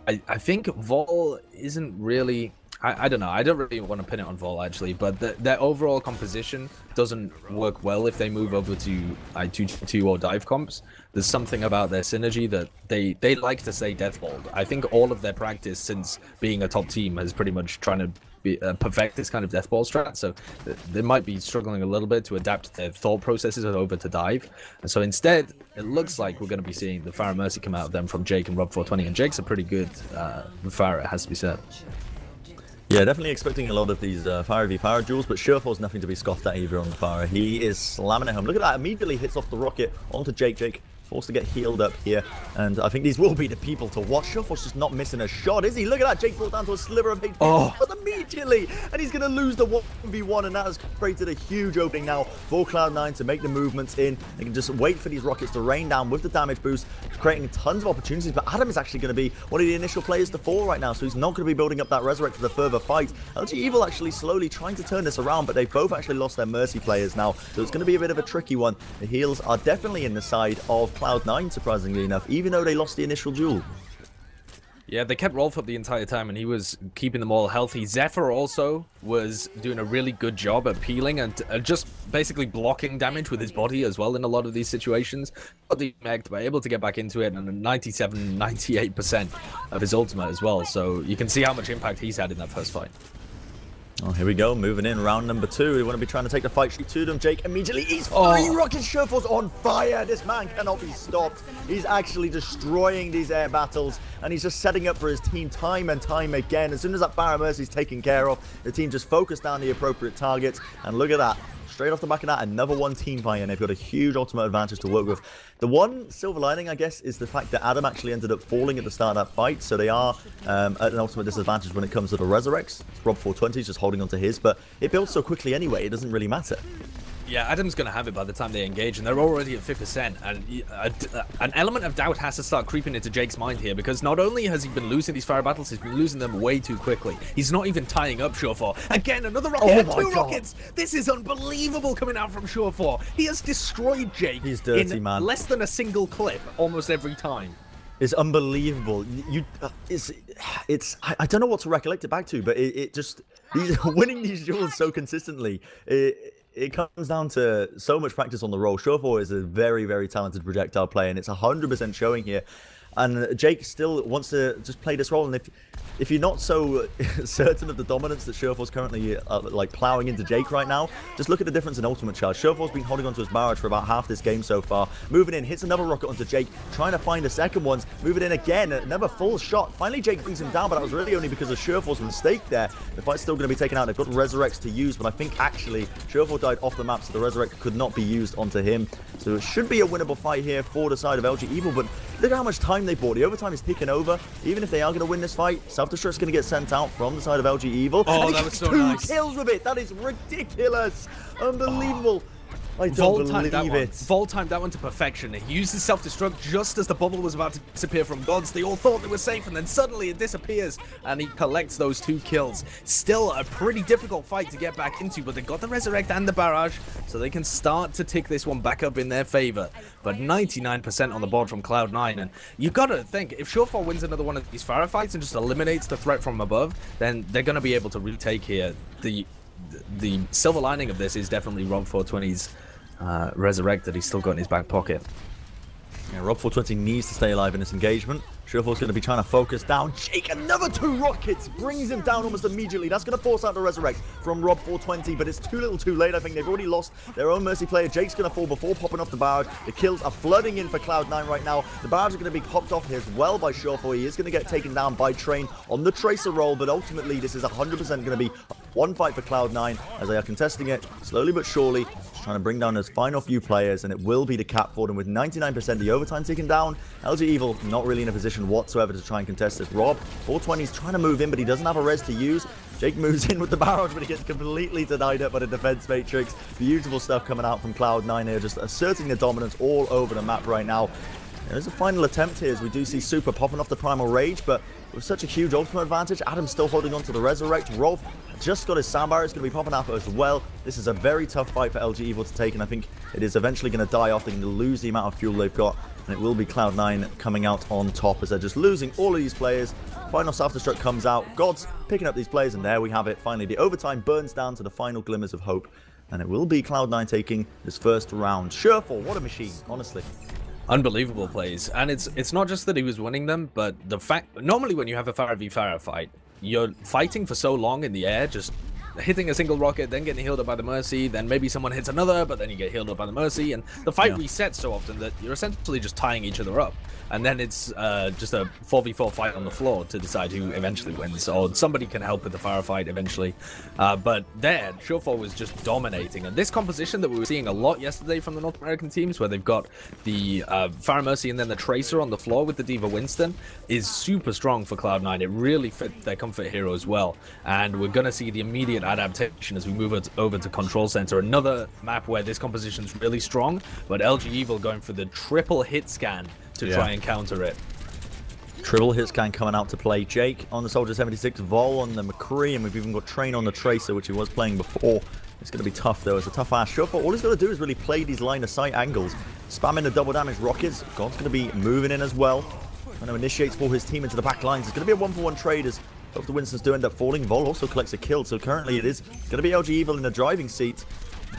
I think Vol isn't really... I don't know. I don't really want to pin it on Vol, actually, but their overall composition doesn't work well if they move over to 2-2 or dive comps. There's something about their synergy that they like to say Deathbolt. I think all of their practice since being a top team has pretty much trying to perfect this kind of Deathball strat, so they might be struggling a little bit to adapt their thought processes over to dive. And so instead, it looks like we're going to be seeing the Pharah Mercy come out of them from Jake and Rob420, and Jake's a pretty good Pharah, it has to be said. Yeah, definitely expecting a lot of these Pharah v Pharah duels, but Surefour's nothing to be scoffed at either on the Pharah. He is slamming it home. Look at that, immediately hits off the rocket onto Jake. Jake forced to get healed up here, and I think these will be the people to watch. Surefour's just not missing a shot, is he? Look at that, Jake brought down to a sliver of HP immediately, and he's going to lose the 1v1, and that has created a huge opening now for Cloud9 to make the movements in. They can just wait for these rockets to rain down with the damage boost, creating tons of opportunities, but Adam is actually going to be one of the initial players to fall right now, so he's not going to be building up that Resurrect for the further fight. LG Evil actually slowly trying to turn this around, but they've both actually lost their Mercy players now, so it's going to be a bit of a tricky one. The heals are definitely in the side of Cloud9, surprisingly enough, even though they lost the initial duel. Yeah, they kept Rolf up the entire time, and he was keeping them all healthy. Zephyr also was doing a really good job at peeling and just basically blocking damage with his body as well in a lot of these situations. Got the mech, but able to get back into it, and 97-98% of his ultimate as well. So you can see how much impact he's had in that first fight. Oh, here we go, moving in round number 2. We want to be trying to take the fight straight to them. Jake immediately, he's 3 rockets. Shuffle's on fire. This man cannot be stopped. He's actually destroying these air battles, and he's just setting up for his team time and time again. As soon as that Barra Mercy's taken care of, the team just focused down the appropriate targets, and look at that. Straight off the back of that, another one team fight, and they've got a huge ultimate advantage to work with. The one silver lining, I guess, is the fact that Adam actually ended up falling at the start of that fight, so they are at an ultimate disadvantage when it comes to the Resurrects. Rob 420 is just holding on to his, but it builds so quickly anyway, it doesn't really matter. Yeah, Adam's going to have it by the time they engage, and they're already at 5%. And an element of doubt has to start creeping into Jake's mind here, because not only has he been losing these fire battles, he's been losing them way too quickly. He's not even tying up Surefour. Again, another rocket, two rockets! This is unbelievable coming out from Surefour. He has destroyed Jake in less than a single clip almost every time. It's unbelievable. I don't know what to recollect it back to, but it just, winning these duels so consistently, it comes down to so much practice on the roll. Surefour is a very, very talented projectile player, and it's 100% showing here. And Jake still wants to just play this role. And if you're not so certain of the dominance that Surefour's currently like plowing into Jake right now, just look at the difference in ultimate charge. Surefour's been holding onto his barrage for about half this game so far. Moving in, hits another rocket onto Jake, trying to find the second ones. Moving in again, another full shot. Finally, Jake brings him down, but that was really only because of Surefour's mistake there. The fight's still going to be taken out. They've got Resurrects to use, but I think actually Surefour died off the map, so the Resurrect could not be used onto him. So it should be a winnable fight here for the side of LG Evil, but look at how much time they bought. The overtime is ticking over. Even if they are going to win this fight, Self-Destruct's going to get sent out from the side of LG Evil. Oh, and that was so nice. 2 kills with it. That is ridiculous. Unbelievable. I don't believe it. Vol timed that one to perfection. He used his self-destruct just as the bubble was about to disappear from Gods. They all thought they were safe, and then suddenly it disappears, and he collects those 2 kills. Still a pretty difficult fight to get back into, but they got the Resurrect and the Barrage, so they can start to tick this one back up in their favor. But 99% on the board from Cloud9, and you've got to think, if Surefour wins another one of these firefights and just eliminates the threat from above, then they're going to be able to retake here. The silver lining of this is definitely Rob 420's Resurrect that he's still got in his back pocket. Yeah, Rob 420 needs to stay alive in this engagement. Surefour's going to be trying to focus down Jake. Another 2 rockets brings him down almost immediately. That's going to force out the Resurrect from Rob 420, but it's too little too late. I think they've already lost their own Mercy player. Jake's going to fall before popping off the barrage. The kills are flooding in for Cloud9 right now. The barrage is going to be popped off as well by Surefour. He is going to get taken down by Train on the Tracer roll, but ultimately this is 100% going to be one fight for Cloud9 as they are contesting it slowly but surely. Just trying to bring down those final few players, and it will be the cap for them with 99%. The overtime ticking down. LG Evil not really in a position whatsoever to try and contest this. Rob 420 is trying to move in, but he doesn't have a res to use. Jake moves in with the barrage, but he gets completely denied up by the defense matrix. Beautiful stuff coming out from Cloud9 here, just asserting their dominance all over the map right now. There's a final attempt here as we do see Super popping off the Primal Rage, but with such a huge ultimate advantage, Adam's still holding on to the Resurrect. Rolf just got his sound barrier. It's going to be popping up as well. This is a very tough fight for LG Evil to take, and I think it is eventually going to die off. They're going to lose the amount of fuel they've got, and it will be Cloud9 coming out on top as they're just losing all of these players. Final self-destruct comes out. Gods picking up these players, and there we have it. Finally, the overtime burns down to the final glimmers of hope, and it will be Cloud9 taking this first round. Surefour, what a machine, honestly. Unbelievable plays, and it's not just that he was winning them, but the fact normally when you have a fire v fire fight, you're fighting for so long in the air, just hitting a single rocket, then getting healed up by the Mercy, then maybe someone hits another, but then you get healed up by the Mercy, and the fight resets so often that you're essentially just tying each other up. And then it's just a 4v4 fight on the floor to decide who eventually wins, or somebody can help with the firefight eventually. But there, Surefour was just dominating. And this composition that we were seeing a lot yesterday from the North American teams, where they've got the Fire Mercy and then the Tracer on the floor with the D.Va Winston, is super strong for Cloud9. It really fit their comfort hero as well. And we're going to see the immediate adaptation as we move it over to Control Center. Another map where this composition is really strong, but LG Evil going for the triple hit scan to try and counter it. Triple hit scan coming out to play. Jake on the Soldier 76, Vol on the McCree, and we've even got Train on the Tracer, which he was playing before. It's going to be tough, though. It's a tough ass. Surefour, all he's got to do is really play these line of sight angles, spamming the double damage rockets. God's going to be moving in as well. Trying to initiate for his team into the back lines. It's going to be a 1-for-1 trade as both the Winstons do end up falling. Vol also collects a kill, so currently it is going to be LG Evil in the driving seat.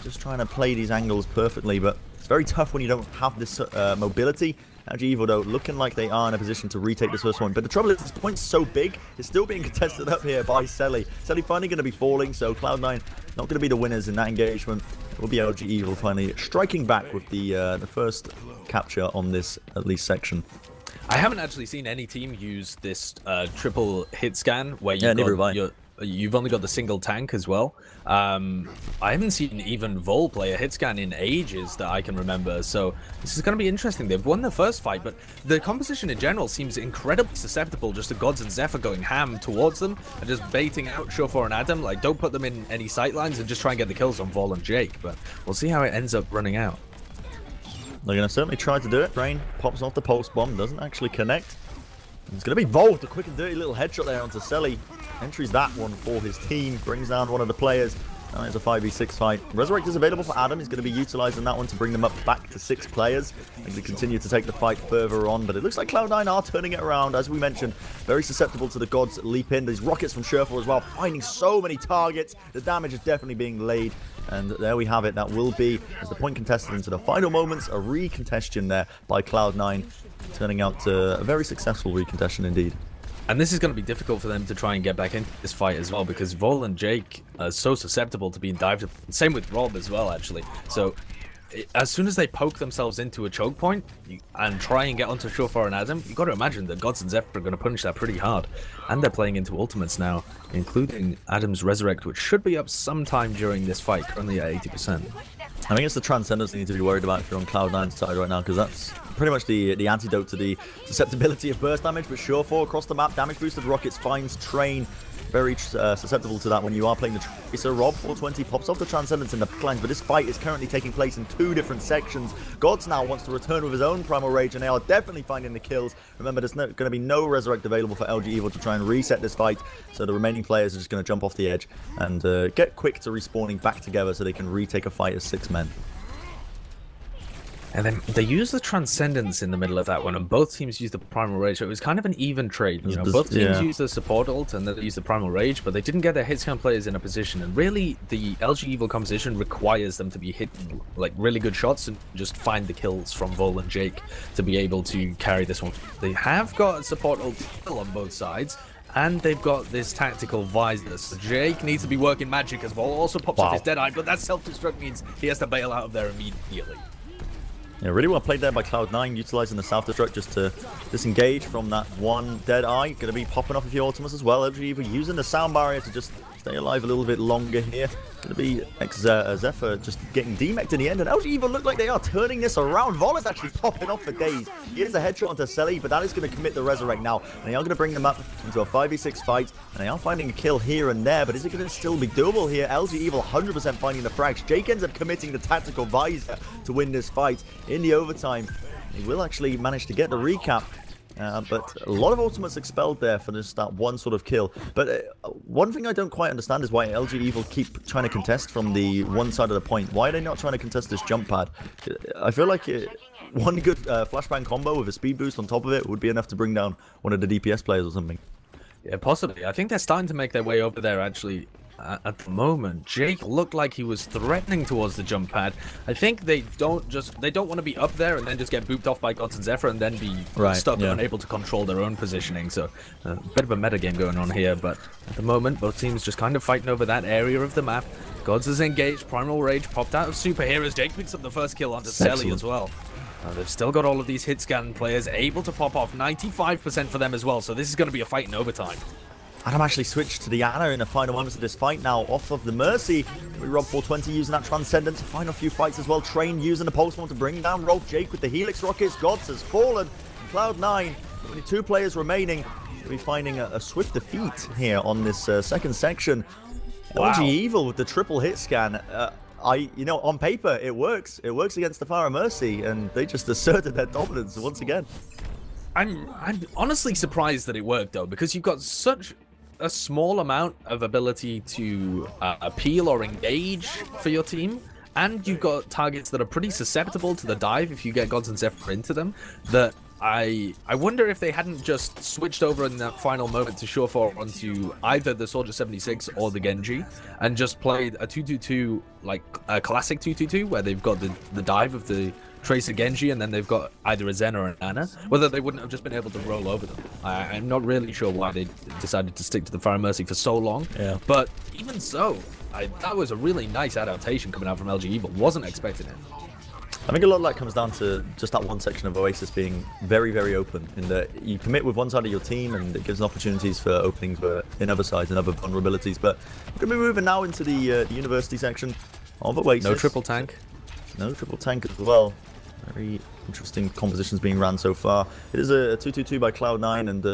Just trying to play these angles perfectly, but it's very tough when you don't have this mobility LG Evo, though, looking like they are in a position to retake this first one. But the trouble is, this point's so big, it's still being contested up here by Selly. Selly finally going to be falling, so Cloud9 not going to be the winners in that engagement. It will be LG Evo finally striking back with the first capture on this, at least, section. I haven't actually seen any team use this triple hit scan where you've only got the single tank as well. I haven't seen even Vol play a hit scan in ages that I can remember, so this is going to be interesting. They've won the first fight, but the composition in general seems incredibly susceptible just to Gods and Zephyr going ham towards them and just baiting out Shofor and Adam. Like, don't put them in any sight lines and just try and get the kills on Vol and Jake, but we'll see how it ends up running out. They're going to certainly try to do it. Bren pops off the pulse bomb, doesn't actually connect. It's going to be Vol with a quick and dirty little headshot there onto Selly. Entries that one for his team, brings down one of the players. Now it's a 5v6 fight. Resurrect is available for Adam. He's going to be utilizing that one to bring them up back to 6 players. As they continue to take the fight further on, but it looks like Cloud9 are turning it around. As we mentioned, very susceptible to the Gods leap in. These rockets from Sherfall as well, finding so many targets. The damage is definitely being laid. And there we have it. That will be, as the point contested into the final moments, a recontestion there by Cloud9. Turning out to a very successful recontestion indeed. And this is going to be difficult for them to try and get back into this fight as well, because Vol and Jake are so susceptible to being dived. Same with Rob as well, actually. So as soon as they poke themselves into a choke point and try and get onto Shofor and Adam, you've got to imagine that Gods and Zephyr are going to punish that pretty hard. And they're playing into ultimates now, including Adam's Resurrect, which should be up sometime during this fight, currently at 80%. I think it's the Transcendence you need to be worried about if you're on Cloud9's side right now, because that's pretty much the antidote to the susceptibility of burst damage. But Shofor across the map, damage boosted rockets finds Train. Very susceptible to that when you are playing the Tracer. Rob 420 pops off the Transcendence in the backlines, but this fight is currently taking place in 2 different sections. Gods now wants to return with his own Primal Rage, and they are definitely finding the kills. Remember, there's going to be no Resurrect available for LG Evo to try and reset this fight, so the remaining players are just going to jump off the edge and get quick to respawning back together so they can retake a fight as 6 men. And then they use the Transcendence in the middle of that one, and both teams use the Primal Rage. So it was kind of an even trade. You know, both teams used the support ult and they used the Primal Rage, but they didn't get their hitscan players in a position. And really, the LG Evo composition requires them to be hitting like really good shots and just find the kills from Vol and Jake to be able to carry this one. They have got a support ult on both sides, and they've got this tactical visor. So Jake needs to be working magic as Vol also pops off his Deadeye, but that self-destruct means he has to bail out of there immediately. Yeah, really well played there by Cloud9, utilizing the self-destruct just to disengage from that one Deadeye. Going to be popping off a few ultimates as well. LG Evo using the sound barrier to just stay alive a little bit longer here. Going to be Zephyr just getting demeched in the end. And LG Evo look like they are turning this around. Vol is actually popping off for days. Here's a headshot onto Selly, but that is going to commit the Resurrect now. And they are going to bring them up into a 5v6 fight. And they are finding a kill here and there, but is it going to still be doable here? LG Evo 100% finding the frags. Jake ends up committing the tactical visor to win this fight. In the overtime, he will actually manage to get the recap. But a lot of ultimates expelled there for just that one sort of kill. But one thing I don't quite understand is why LG Evo keep trying to contest from the one side of the point. Why are they not trying to contest this jump pad? I feel like one good flashbang combo with a speed boost on top of it would be enough to bring down one of the DPS players or something. Yeah, possibly. I think they're starting to make their way over there, actually. At the moment, Jake looked like he was threatening towards the jump pad. I think they don't want to be up there and then just get booped off by Gods and Zephyr and then be stuck and unable to control their own positioning. So a bit of a meta game going on here, but at the moment both teams just kind of fighting over that area of the map. Gods is engaged, Primal Rage popped out of superheroes. Jake picks up the first kill onto Selly as well. They've still got all of these hit scan players able to pop off, 95% for them as well, so this is going to be a fight in overtime. Adam actually switched to the Ana in the final moments of this fight now, off of the Mercy. We Rob 420 using that Transcendent to find a few fights as well. Train using the Pulse Bomb to bring down Rob. Jake with the Helix Rockets. Gods has fallen. Cloud9, only 2 players remaining. We'll be finding a swift defeat here on this second section. Wow. LG Evo with the triple hit scan. You know, on paper, it works. It works against the Fire Mercy, and they just asserted their dominance once again. I'm honestly surprised that it worked, though, because you've got such a small amount of ability to appeal or engage for your team, and you've got targets that are pretty susceptible to the dive if you get Gods and Zephyr into them, that I wonder if they hadn't just switched over in that final moment to Shofor onto either the Soldier 76 or the Genji and just played a 2-2-2, like a classic 2-2-2, where they've got the dive of the Tracer Genji, and then they've got either a Zen or an Ana, whether they wouldn't have just been able to roll over them. I'm not really sure why they decided to stick to the Fire Mercy for so long, but even so, that was a really nice adaptation coming out from LG Evil. Wasn't expecting it. I think a lot of that comes down to just that one section of Oasis being very, very open, in that you commit with one side of your team and it gives opportunities for openings in other sides and other vulnerabilities. But we're going to be moving now into the university section of Oasis. No triple tank. No triple tank as well. Very interesting compositions being ran so far. It is a 2-2-2 by Cloud9, and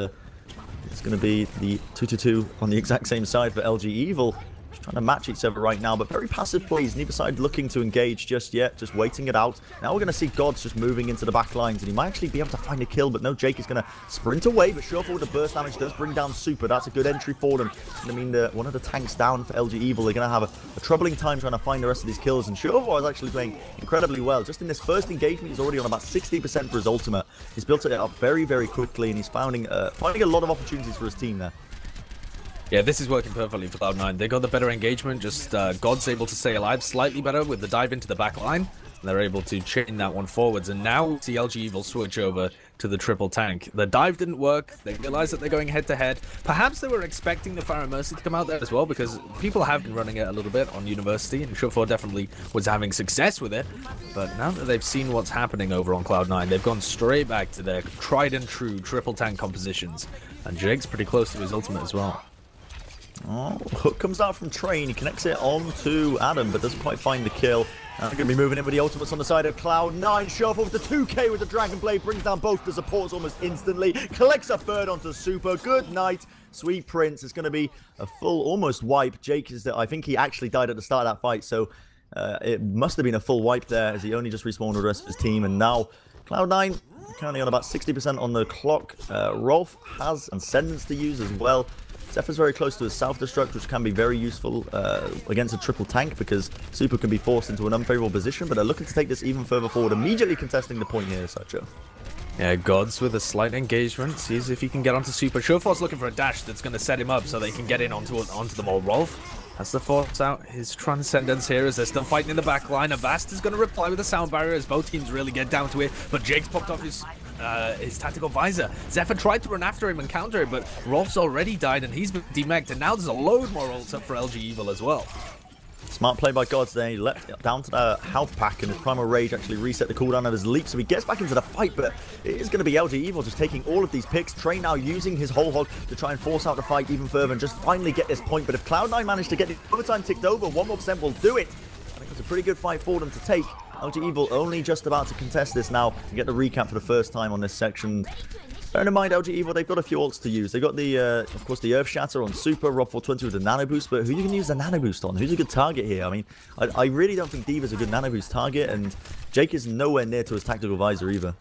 it's going to be the 2-2-2 on the exact same side for LG Evil. Trying to match each other right now, but very passive plays. Neither side looking to engage just yet, just waiting it out. Now we're going to see Gods just moving into the back lines, and he might actually be able to find a kill, but no, Jake is going to sprint away, but Shuffle with the burst damage does bring down Super. That's a good entry for them. It's going to mean that one of the tanks down for LG Evil. They're going to have a troubling time trying to find the rest of these kills, and Shuffle is actually playing incredibly well. Just in this first engagement, he's already on about 60% for his ultimate. He's built it up very, very quickly, and he's finding a lot of opportunities for his team there. Yeah, this is working perfectly for Cloud9. They got the better engagement, just God's able to stay alive slightly better with the dive into the back line. And they're able to chain that one forwards. And now we see LG Evil switch over to the triple tank. The dive didn't work. They realized that they're going head-to-head. Perhaps they were expecting the Fire Mercy to come out there as well, because people have been running it a little bit on University, and Shuffle definitely was having success with it. But now that they've seen what's happening over on Cloud9, they've gone straight back to their tried and true triple tank compositions. And Jake's pretty close to his ultimate as well. Oh, hook comes out from Train. He connects it on to Adam, but doesn't quite find the kill. Now they're going to be moving in with the ultimates on the side of Cloud9. Shuffle with the 2K with the Dragon Blade. Brings down both the supports almost instantly. Collects a third onto Super. Good night, Sweet Prince. It's going to be a full almost wipe. Jake is I think he actually died at the start of that fight, so it must have been a full wipe there, as he only just respawned with the rest of his team. And now Cloud9 currently on about 60% on the clock. Rolf has Ascendance to use as well. Zephyr's very close to his self-destruct, which can be very useful against a triple tank, because Super can be forced into an unfavorable position, but they're looking to take this even further forward, immediately contesting the point here, Sideshow. Yeah, Gods with a slight engagement, sees if he can get onto Super. Showforce looking for a dash that's going to set him up so they can get in onto the more Rolf. Has to force out his Transcendence here as they're still fighting in the back line. Avast is going to reply with a sound barrier as both teams really get down to it, but Jake's popped off his tactical visor. Zephyr tried to run after him and counter it, but Rolf's already died and he's been demeched, and now there's a load more ults up for LG Evil as well. Smart play by Gods there. He leapt down to the health pack, and his Primal Rage actually reset the cooldown of his leap, so he gets back into the fight, but it is going to be LG Evil just taking all of these picks. Train now using his whole hog to try and force out the fight even further and just finally get this point, but if Cloud9 managed to get the overtime ticked over, 1 more % will do it. I think it's a pretty good fight for them to take. LG Evil only just about to contest this now and get the recap for the first time on this section. Bearing in mind, LG Evil, they've got a few ults to use. They've got the, of course, the Earth Shatter on Super, Rob 420 with the Nano Boost, but who you can use the Nano Boost on? Who's a good target here? I mean, I really don't think Diva's a good Nano Boost target, and Jake is nowhere near to his tactical visor either.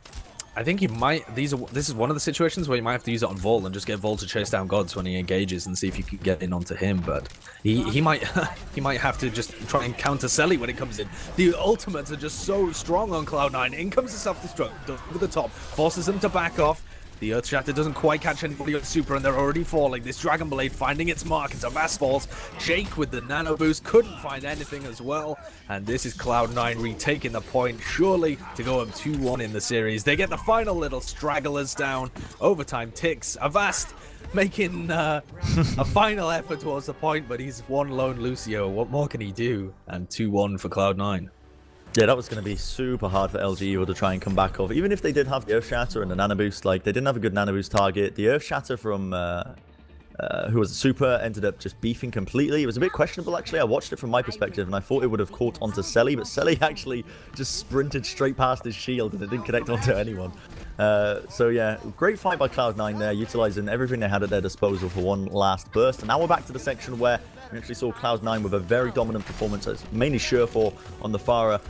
I think he might. This is one of the situations where you might have to use it on Vol and just get Vol to chase down Gods when he engages and see if you can get in onto him. But he might he might have to just try and counter Selly when it comes in. The ultimates are just so strong on Cloud9. In comes the self-destruct over the top, forces them to back off. The Earth Shatter doesn't quite catch anybody on Super, and they're already falling. This Dragon Blade finding its mark as Avast falls. Jake with the Nano Boost couldn't find anything as well. And this is Cloud9 retaking the point, surely to go up 2-1 in the series. They get the final little stragglers down. Overtime ticks. Avast making a final effort towards the point, but he's one lone Lucio. What more can he do? And 2-1 for Cloud9. Yeah, that was going to be super hard for LG Evil to try and come back off. Even if they did have the Earth Shatter and the Nano Boost, like, they didn't have a good Nano Boost target. The Earth Shatter from, who was a Super, ended up just beefing completely. It was a bit questionable, actually. I watched it from my perspective, and I thought it would have caught onto Selly, but Selly actually just sprinted straight past his shield, and it didn't connect onto anyone. So yeah, great fight by Cloud9 there, utilizing everything they had at their disposal for one last burst. And now we're back to the section where we actually saw Cloud9 with a very dominant performance. It's mainly Surefour on the Pharah.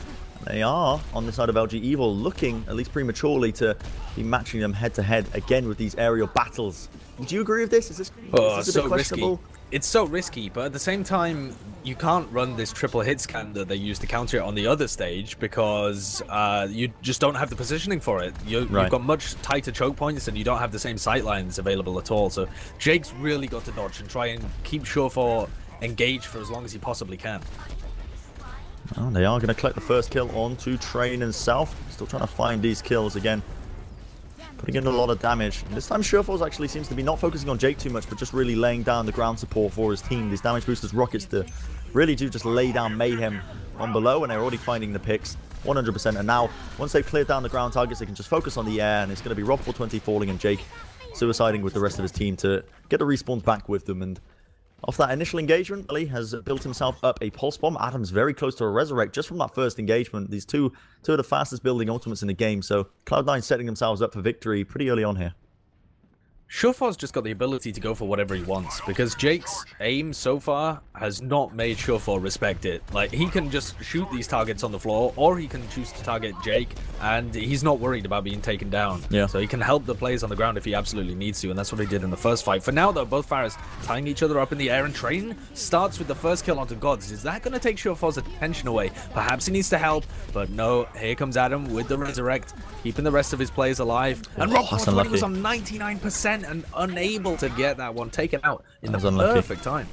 They are, on the side of LG Evil, looking, at least prematurely, to be matching them head-to-head again with these aerial battles. Would you agree with this? Is this a bit so questionable? Risky. It's so risky, but at the same time, you can't run this triple hit scan that they use to counter it on the other stage, because you just don't have the positioning for it. You've got much tighter choke points, and you don't have the same sight lines available at all. So Jake's really got to dodge and try and keep Surefour engaged for as long as he possibly can. Oh, they are going to collect the first kill onto Train and South. Still trying to find these kills again. Putting in a lot of damage. And this time Sureforce actually seems to be not focusing on Jake too much, but just really laying down the ground support for his team. These damage boosters, rockets, really do just lay down mayhem on below, and they're already finding the picks 100%. And now, once they've cleared down the ground targets, they can just focus on the air, and it's going to be Rob420 falling and Jake suiciding with the rest of his team to get the respawns back with them. And off that initial engagement, Ali has built himself up a pulse bomb. Adam's very close to a resurrect just from that first engagement. These two of the fastest building ultimates in the game, so Cloud9 setting themselves up for victory pretty early on here. Surefor's just got the ability to go for whatever he wants, because Jake's aim so far has not made Surefor respect it. Like, he can just shoot these targets on the floor, or he can choose to target Jake, and he's not worried about being taken down. Yeah. So he can help the players on the ground if he absolutely needs to, and that's what he did in the first fight. For now, though, both Pharahs tying each other up in the air, and Train starts with the first kill onto Gods. Is that going to take Surefor's attention away? Perhaps he needs to help, but no, here comes Adam with the resurrect, keeping the rest of his players alive. And Rob420 was on 99%. And unable to get that one taken out in the perfect time.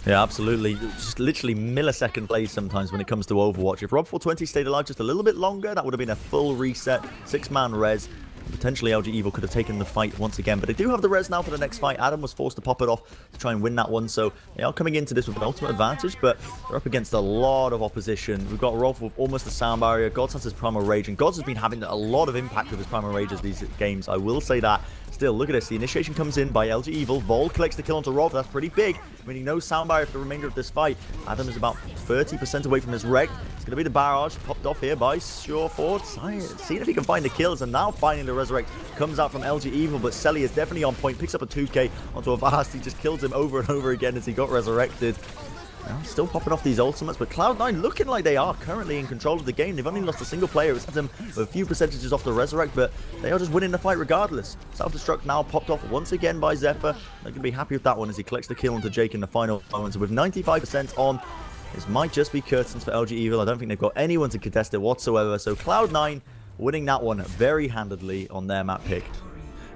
Yeah, absolutely. Just literally millisecond plays sometimes when it comes to Overwatch. If Rob420 stayed alive just a little bit longer, that would have been a full reset, 6-man res. Potentially LG Evil could have taken the fight once again, but they do have the res now for the next fight. Adam was forced to pop it off to try and win that one, so they are coming into this with an ultimate advantage, but they're up against a lot of opposition. We've got Rolf with almost a sound barrier. Gods has his Primal Rage, and Gods has been having a lot of impact with his Primal Rages these games, I will say that. Still, look at this. The initiation comes in by LG Evil. Vol collects the kill onto Rolf. That's pretty big, meaning no sound barrier for the remainder of this fight. Adam is about 30% away from his wreck. It's going to be the barrage popped off here by Sureforce. Seeing if he can find the kills, and now finding the resurrect comes out from LG Evil, but Selly is definitely on point. Picks up a 2k onto a Vast. He just kills him over and over again as he got resurrected. Now, still popping off these ultimates, but Cloud9 looking like they are currently in control of the game. They've only lost a single player. It's had them with a few percentages off the resurrect, but they are just winning the fight regardless. Self-destruct now popped off once again by Zephyr. They're going to be happy with that one as he collects the kill onto Jake in the final moments. With 95% on, this might just be curtains for LG Evil. I don't think they've got anyone to contest it whatsoever, so Cloud9 winning that one very handedly on their map pick.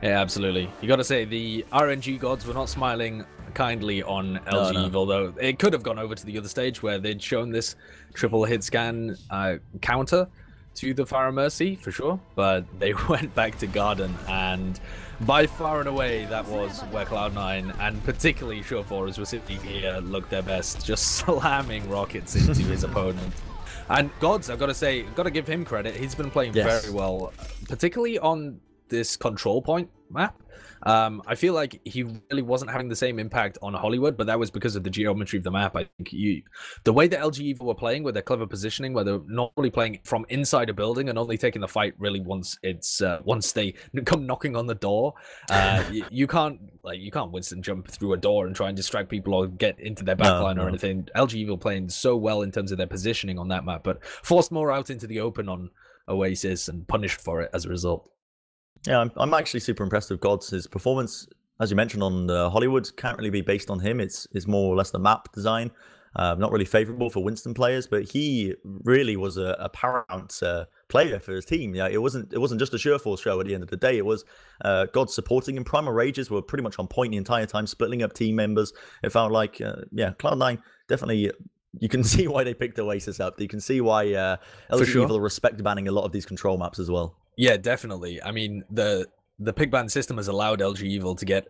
Yeah, absolutely. You got to say, the RNG gods were not smiling kindly on LG Evil, though. It could have gone over to the other stage where they'd shown this triple hit scan counter to the Pharah Mercy, for sure, but they went back to Garden, and by far and away, that was where Cloud9, and particularly Sureforce, were sitting here, looked their best, just slamming rockets into his opponent. And Gods, I've got to say, got to give him credit. He's been playing very well, particularly on this control point map. I feel like he really wasn't having the same impact on Hollywood, but that was because of the geometry of the map. I think the way that LG Evil were playing with their clever positioning, where they're not really playing from inside a building and only taking the fight really once they come knocking on the door. You can't Winston jump through a door and try and distract people or get into their backline or anything. LG Evil playing so well in terms of their positioning on that map, but forced more out into the open on Oasis and punished for it as a result. Yeah, I'm actually super impressed with Gods. His performance, as you mentioned, on Hollywood can't really be based on him. It's more or less the map design. Not really favorable for Winston players, but he really was a paramount player for his team. Yeah, it wasn't just a Sureforce show at the end of the day. It was Gods supporting him. Primal Rages were pretty much on point the entire time, splitting up team members. It felt like, yeah, Cloud9 definitely. You can see why they picked Oasis up. You can see why LG Evil respect banning a lot of these control maps as well. Yeah, definitely. I mean, the pick ban system has allowed LG Evil to get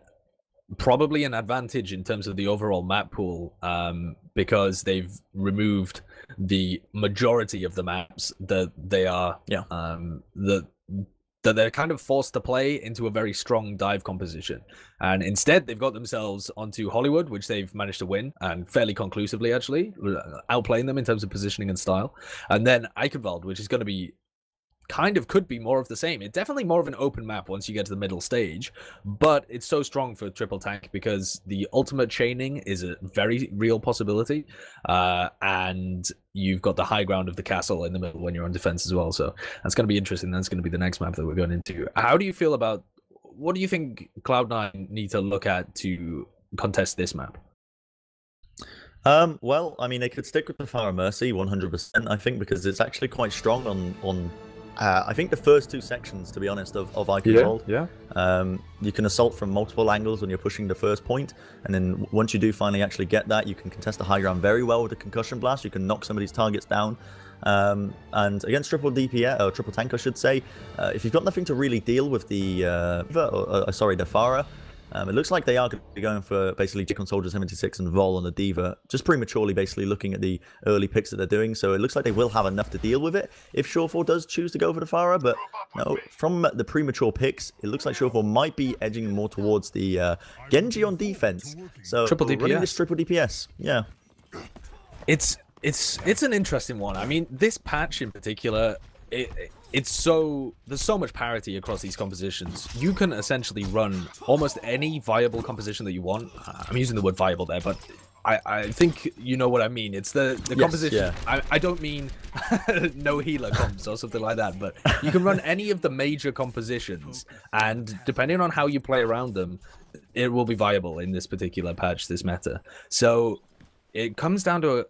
probably an advantage in terms of the overall map pool, because they've removed the majority of the maps that they are that they're kind of forced to play into a very strong dive composition, and instead they've got themselves onto Hollywood, which they've managed to win, and fairly conclusively, actually outplaying them in terms of positioning and style, and then Eichenwald, which is going to be could be more of the same. It's definitely more of an open map once you get to the middle stage, but it's so strong for triple tank because the ultimate chaining is a very real possibility, and you've got the high ground of the castle in the middle when you're on defense as well. So that's going to be interesting. That's going to be the next map that we're going into. How do you feel about, what do you think Cloud9 need to look at to contest this map? Well, I mean, they could stick with the Pharah Mercy 100%, I think, because it's actually quite strong on I think the first 2 sections, to be honest, of IQ Vault. Yeah. You can assault from multiple angles when you're pushing the first point, and then once you do finally actually get that, you can contest the high ground very well with a concussion blast. You can knock some of these targets down. And against triple DPS, or triple tank, I should say, if you've got nothing to really deal with the the Pharah, it looks like they are going to be going for basically Jicon Soldier 76 and Vol on the Diva, just prematurely basically looking at the early picks that they're doing. So it looks like they will have enough to deal with it if Surefour does choose to go for the Pharah. But no, from the premature picks, it looks like Surefour might be edging more towards the Genji on defense. So triple DPS. Running this triple DPS, yeah. It's an interesting one. I mean, this patch in particular, there's so much parity across these compositions. You can essentially run almost any viable composition that you want. I'm using the word viable there, but I think you know what I mean. It's the composition. Yeah. I don't mean no healer comps or something like that, but you can run any of the major compositions, and depending on how you play around them, it will be viable in this particular patch, this meta. So it comes down to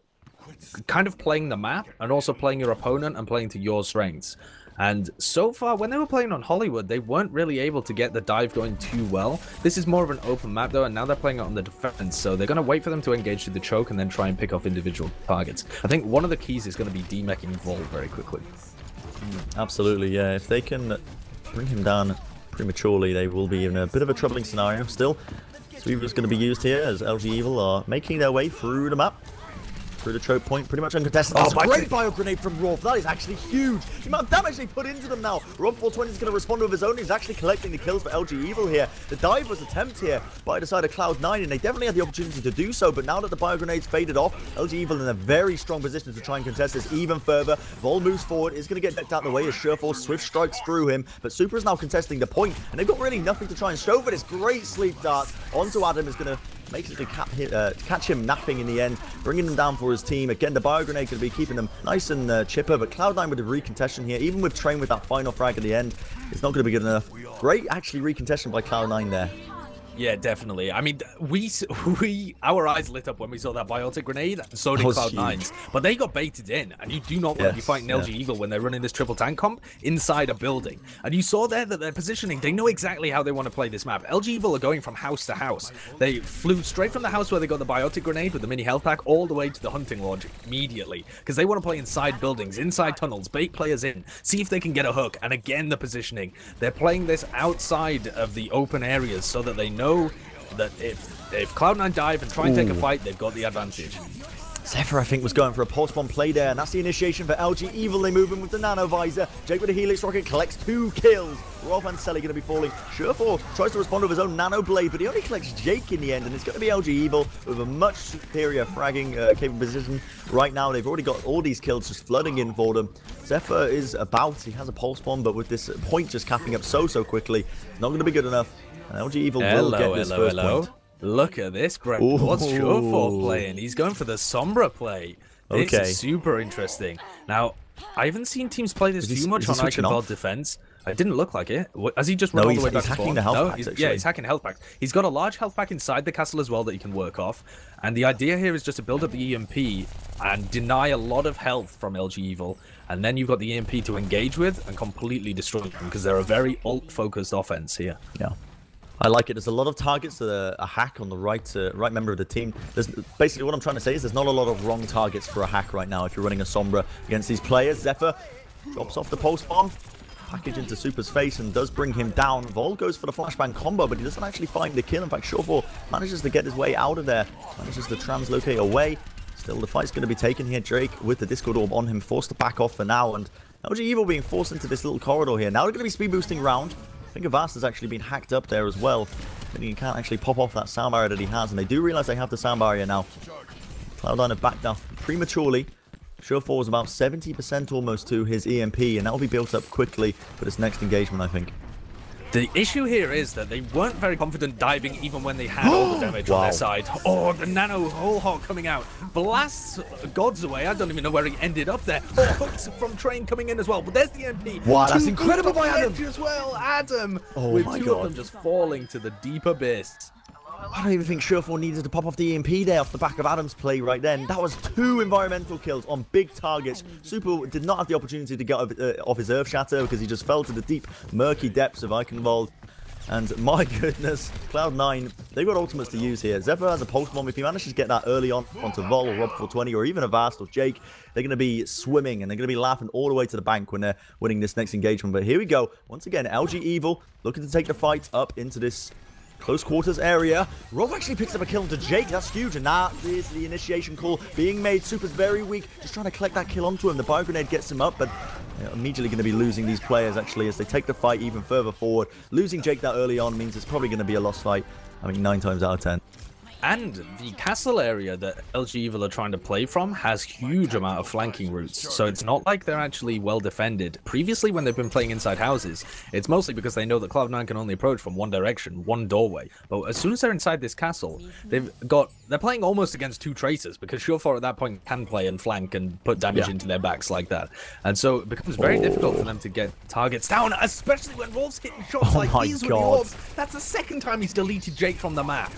kind of playing the map and also playing your opponent and playing to your strengths. And so far, when they were playing on Hollywood, they weren't really able to get the dive going too well. This is more of an open map, though, and now they're playing it on the defense, so they're going to wait for them to engage through the choke and then try and pick off individual targets. I think one of the keys is going to be demeching Vol very quickly. Absolutely, yeah. If they can bring him down prematurely, they will be in a bit of a troubling scenario still. Sweeper's going to be used here as LG Evil are making their way through the map. Through the choke point, pretty much uncontested. That's a great bio grenade from Rolf. That is actually huge. The amount of damage they put into them now. Rob420 is going to respond with his own. He's actually collecting the kills for LG Evil here. The dive was attempt here by the side of Cloud9, and they definitely had the opportunity to do so. But now that the bio grenades faded off, LG Evil in a very strong position to try and contest this even further. Vol moves forward, is going to get decked out of the way as Surefour swift strikes through him. But Super is now contesting the point, and they've got really nothing to try and show for this. Great sleep dart onto Adam is going to basically catch him napping in the end, bringing him down for his team. Again, the bio grenade going to be keeping them nice and chipper, but Cloud9 with the recontestation here, even with Train with that final frag at the end, it's not going to be good enough. Great, actually, recontestation by Cloud9 there. Yeah, definitely. I mean, our eyes lit up when we saw that biotic grenade, and so did Cloud9's. But they got baited in, and you do not want to be fighting LG Evil when they're running this triple tank comp inside a building. And you saw there that their positioning, they know exactly how they want to play this map. LG Evil are going from house to house. They flew straight from the house where they got the biotic grenade with the mini health pack all the way to the hunting lodge immediately, because they want to play inside buildings, inside tunnels, bait players in, see if they can get a hook. And again, the positioning. They're playing this outside of the open areas so that they know that if Cloud9 dive and try and take a fight, they've got the advantage. Zephyr, I think, was going for a pulse bomb play there, and that's the initiation for LG Evil. They move in with the nano visor. Jake with a Helix rocket collects 2 kills. Rolf and Selly going to be falling. Surefour tries to respond with his own nano blade, but he only collects Jake in the end, and it's going to be LG Evil with a much superior fragging capable position. Right now, they've already got all these kills just flooding in for them. Zephyr is about, he has a pulse bomb, but with this point just capping up so quickly, it's not going to be good enough. And LG Evil will get this first point. Look at this, Bren. What's Surefour playing? He's going for the Sombra play. This is super interesting. Now, I haven't seen teams play this too much on Iconval defense. It didn't look like it. Has he just run all the way back to spawn? The health packs, yeah, he's hacking health packs. He's got a large health pack inside the castle as well that he can work off. And the idea here is just to build up the EMP and deny a lot of health from LG Evil. And then you've got the EMP to engage with and completely destroy them, because they're a very ult-focused offense here. Yeah. I like it. There's a lot of targets to a hack on the right member of the team. There's basically what I'm trying to say is there's not a lot of wrong targets for a hack right now if you're running a Sombra against these players. Zephyr drops off the pulse bomb, package into Super's face, and does bring him down. Vol goes for the flashbang combo, but he doesn't actually find the kill. In fact, Surefour manages to get his way out of there, manages to translocate away. Still, the fight's going to be taken here. Drake with the Discord Orb on him, forced to back off for now, and LG Evil being forced into this little corridor here. Now they're going to be speed boosting round. I think Avast has actually been hacked up there as well. Meaning he can't actually pop off that sound barrier that he has, and they do realize they have the sound barrier now. Cloud9 have backed off prematurely. Surefour is about 70% almost to his EMP, and that will be built up quickly for this next engagement, I think. The issue here is that they weren't very confident diving even when they had all the damage on their side. Oh, the nano whole hawk coming out. Blasts gods away. I don't even know where he ended up there. Oh, hooks from Train coming in as well. But there's the MP. Wow, that's incredible by Adam. As well, Adam. Oh with my two God. of them just falling to the deep abyss. I don't even think Surefour needed to pop off the EMP there off the back of Adam's play right then. That was 2 environmental kills on big targets. Super did not have the opportunity to get off his Earth Shatter because he just fell to the deep, murky depths of Eichenwald. And my goodness, Cloud9, they've got ultimates to use here. Zephyr has a pulse bomb. If he manages to get that early on onto Vol or Rob420 or even Avast or Jake, they're going to be swimming and they're going to be laughing all the way to the bank when they're winning this next engagement. But here we go. Once again, LG Evil looking to take the fight up into this close quarters area. Rov actually picks up a kill onto Jake. That's huge. And that is the initiation call being made. Super's very weak. Just trying to collect that kill onto him. The bio grenade gets him up, but immediately going to be losing these players actually as they take the fight even further forward. Losing Jake that early on means it's probably going to be a lost fight. I mean, 9 times out of 10. And the castle area that LG Evil are trying to play from has huge amount of flanking routes, so it's not like they're actually well defended. Previously, when they've been playing inside houses, it's mostly because they know that Cloud9 can only approach from one direction, one doorway. But as soon as they're inside this castle, they're playing almost against 2 tracers, because Surefour at that point can play and flank and put damage into their backs like that. And so it becomes very difficult for them to get targets down, especially when Wolf's hitting shots like these with the orbs. That's the 2nd time he's deleted Jake from the map.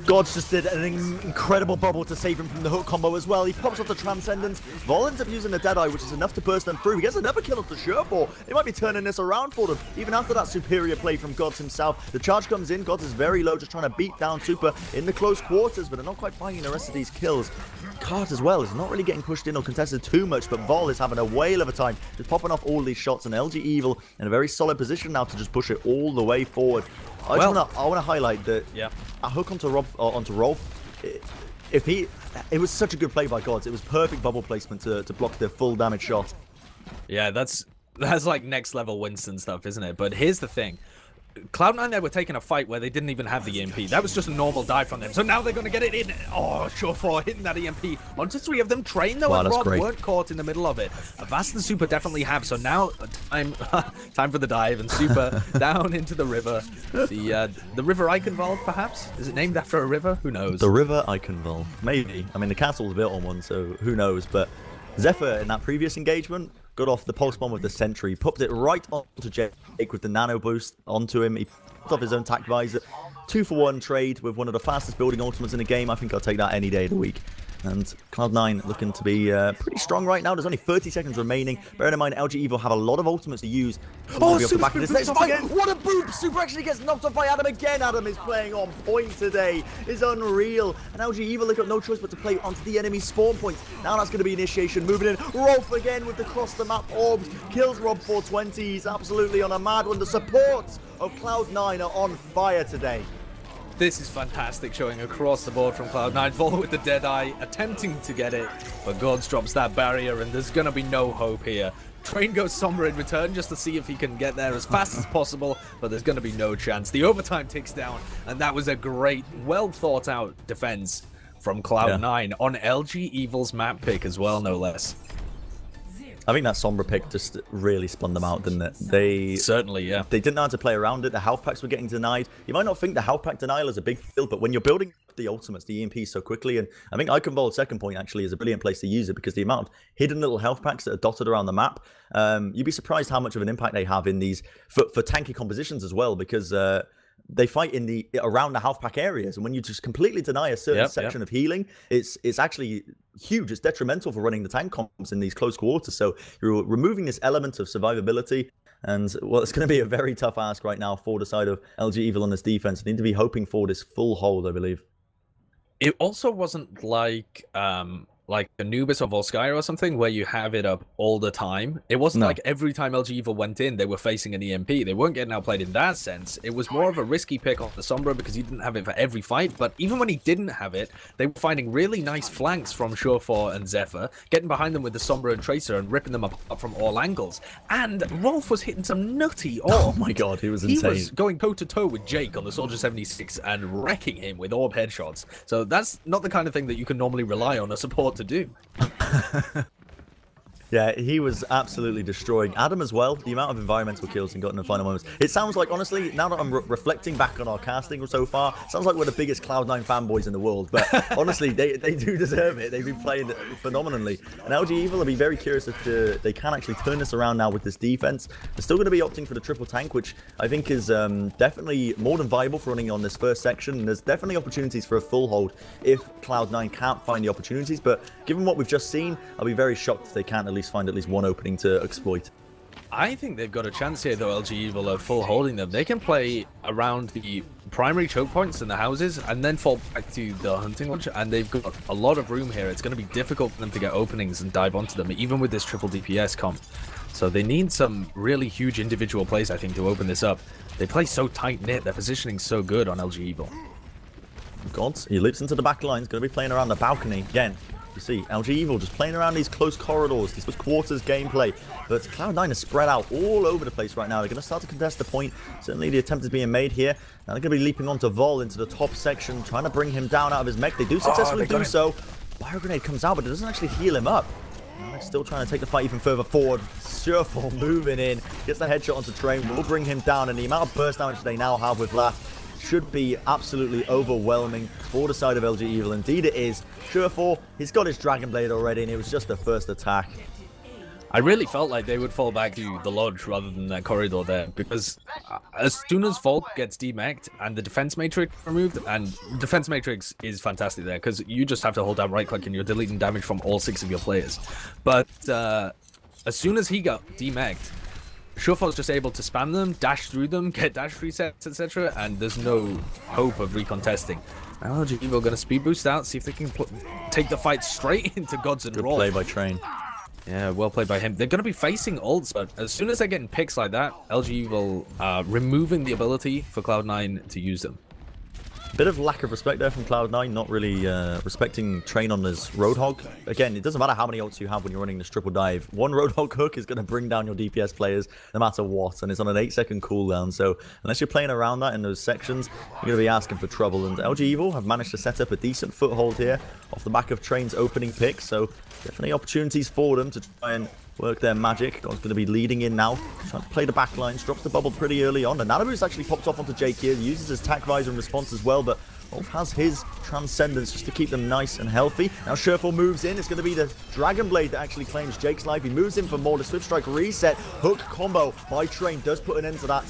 Gods just did an incredible bubble to save him from the hook combo as well. He pops off the Transcendence. Vol ends up using the Deadeye, which is enough to burst them through. He gets another kill off the Surefour. They might be turning this around for them. Even after that superior play from Gods himself. The charge comes in. Gods is very low, just trying to beat down Super in the close quarters, but they're not quite finding the rest of these kills. Cart as well is not really getting pushed in or contested too much, but Vol is having a whale of a time just popping off all these shots, and LG Evil in a very solid position now to just push it all the way forward. I want to highlight that a hook onto Rolf, it was such a good play by Gods. It was perfect bubble placement to block the full damage shot. Yeah, that's like next level Winston stuff, isn't it? But here's the thing. Cloud9 there were taking a fight where they didn't even have the EMP. That was just a normal dive from them. So now they're going to get it in. Oh, Surefour hitting that EMP onto 3 of them. Train though, and Rob weren't caught in the middle of it. Avast and Super definitely have. So now time for the dive, and Super down into the river. The river Eichenwald, perhaps? Is it named after a river? Who knows? The river Eichenwald. Maybe. I mean, the castle's built on one, so who knows? But Zephyr in that previous engagement got off the pulse bomb with the sentry, popped it right onto Jake with the nano boost onto him. He popped off his own tac visor. 2-for-1 trade with one of the fastest building ultimates in the game. I think I'll take that any day of the week. And Cloud9 looking to be pretty strong right now. There's only 30 seconds remaining. Bearing in mind, LG Evil have a lot of ultimates to use. Oh, off the back of this next fight. What a boop! Super actually gets knocked off by Adam again. Adam is playing on point today. It's unreal. And LG Evil, they've got no choice but to play onto the enemy spawn points. Now that's going to be initiation. Moving in. Rolf again with the cross-the-map orbs. Kills Rob420. He's absolutely on a mad one. The supports of Cloud9 are on fire today. This is fantastic, showing across the board from Cloud9. Vol with the Deadeye, attempting to get it, but Gods drops that barrier, and there's going to be no hope here. Train goes somewhere in return just to see if he can get there as fast as possible, but there's going to be no chance. The overtime ticks down, and that was a great, well-thought-out defense from Cloud9 on LG Evil's map pick as well, no less. I think that Sombra pick just really spun them out, didn't it? They didn't know how to play around it. The health packs were getting denied. You might not think the health pack denial is a big deal, but when you're building the ultimates, the EMP so quickly, and I think Eichenwald's second point actually is a brilliant place to use it, because the amount of hidden little health packs that are dotted around the map, you'd be surprised how much of an impact they have in these for tanky compositions as well, because they fight in around the health pack areas, and when you just completely deny a certain section of healing, it's actually huge. It's detrimental for running the tank comps in these close quarters. So you're removing this element of survivability, and well, it's going to be a very tough ask right now for the side of LG Evil on this defense. They need to be hoping for this full hold, I believe. It also wasn't like Anubis or Volskaya or something, where you have it up all the time. It wasn't like every time LG Evil went in, they were facing an EMP. They weren't getting outplayed in that sense. It was more of a risky pick off the Sombra because he didn't have it for every fight. But even when he didn't have it, they were finding really nice flanks from Surefour and Zephyr, getting behind them with the Sombra and Tracer and ripping them apart from all angles. And Rolf was hitting some nutty orb. Oh my god, he was insane. He was going toe-to-toe with Jake on the Soldier 76 and wrecking him with orb headshots. So that's not the kind of thing that you can normally rely on a support to do. Yeah, he was absolutely destroying Adam as well. The amount of environmental kills he got in the final moments. It sounds like, honestly, now that I'm reflecting back on our casting so far, it sounds like we're the biggest Cloud9 fanboys in the world. But honestly, they do deserve it. They've been playing phenomenally. And LG Evil will be very curious if they can actually turn this around now with this defense. They're still going to be opting for the triple tank, which I think is definitely more than viable for running on this first section. And there's definitely opportunities for a full hold if Cloud9 can't find the opportunities. But given what we've just seen, I'll be very shocked if they can't at least find at least one opening to exploit. I think they've got a chance here, though. LG Evil are full holding them. They can play around the primary choke points in the houses and then fall back to the hunting lodge, and they've got a lot of room here. It's going to be difficult for them to get openings and dive onto them, even with this triple DPS comp. So they need some really huge individual plays, I think, to open this up. They play so tight-knit. Their positioning's so good on LG Evil. God, he leaps into the back line. He's going to be playing around the balcony again. You see, LG Evil just playing around these close corridors. This was quarters gameplay, but Cloud9 is spread out all over the place right now. They're going to start to contest the point. Certainly the attempt is being made here. Now they're going to be leaping onto Vol into the top section, trying to bring him down out of his mech. They do successfully do so. Bio Grenade comes out, but it doesn't actually heal him up. Now they're still trying to take the fight even further forward. Surefall moving in, gets the headshot onto Train, will bring him down, and the amount of burst damage they now have with Laugh should be absolutely overwhelming for the side of LG Evil. Indeed it is. Surefall, he's got his Dragon Blade already, and it was just the first attack. I really felt like they would fall back to the lodge rather than that corridor there, because as soon as Volt gets demeched and the defense matrix removed, and defense matrix is fantastic there, because you just have to hold down right click and you're deleting damage from all 6 of your players. But as soon as he got demeched, Surefall's just able to spam them, dash through them, get dash resets, etc., and there's no hope of recontesting. Now LG Evil going to speed boost out, see if they can take the fight straight into Gods and Roll. Good play by Train. Yeah, well played by him. They're going to be facing ults, but as soon as they're getting picks like that, LG Evil removing the ability for Cloud9 to use them. Bit of lack of respect there from Cloud9, not really respecting Train on his Roadhog. Again, it doesn't matter how many ults you have when you're running this triple dive. One Roadhog hook is going to bring down your DPS players no matter what, and it's on an 8-second cooldown. So unless you're playing around that in those sections, you're going to be asking for trouble. And LG Evil have managed to set up a decent foothold here off the back of Train's opening pick. So definitely opportunities for them to try and work their magic. God's going to be leading in now, trying to play the back lines, drops the bubble pretty early on. And Nanaboost actually pops off onto Jake here, uses his attack visor in response as well, but Wolf has his Transcendence just to keep them nice and healthy. Now Surefall moves in. It's going to be the Dragon Blade that actually claims Jake's life. He moves in for more. The Swift Strike reset. Hook combo by Train does put an end to that.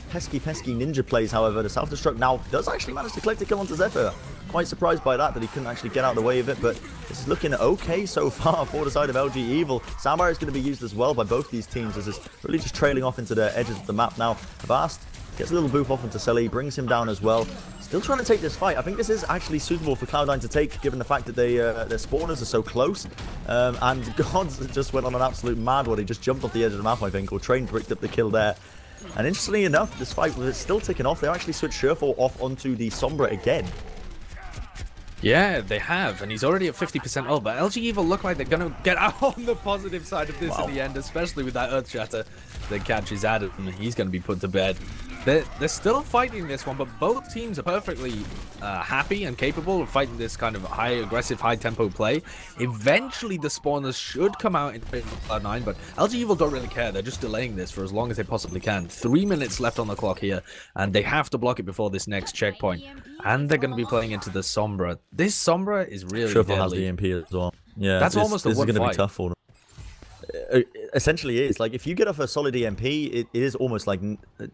Pesky ninja plays, however. The self-destruct now does actually manage to collect a kill onto Zephyr. Quite surprised by that he couldn't actually get out of the way of it, but this is looking okay so far for the side of LG Evil. Soundbar is going to be used as well by both these teams, as it's really just trailing off into the edges of the map now. Avast gets a little boop off into Selly, brings him down as well. Still trying to take this fight. I think this is actually suitable for Cloud9 to take, given the fact that their spawners are so close. And Gods just went on an absolute mad one. He just jumped off the edge of the map, I think, or Train picked up the kill there. And interestingly enough, this fight was still ticking off. They actually switched Surefall off onto the Sombra again. Yeah, they have, and he's already at 50% ult, but LG Evil look like they're going to get out on the positive side of this in the end, especially with that Earth Shatter that catches Adam. He's going to be put to bed. They're still fighting this one, but both teams are perfectly happy and capable of fighting this kind of high aggressive, high tempo play. Eventually, the spawners should come out in favor of Cloud9, but LG Evil don't really care. They're just delaying this for as long as they possibly can. 3 minutes left on the clock here, and they have to block it before this next checkpoint. And they're going to be playing into the Sombra. This Sombra is really deadly. Has the EMP as well. Yeah, that's almost a one fight. This is going to be tough for them. Essentially is like, if you get off a solid EMP, it is almost like,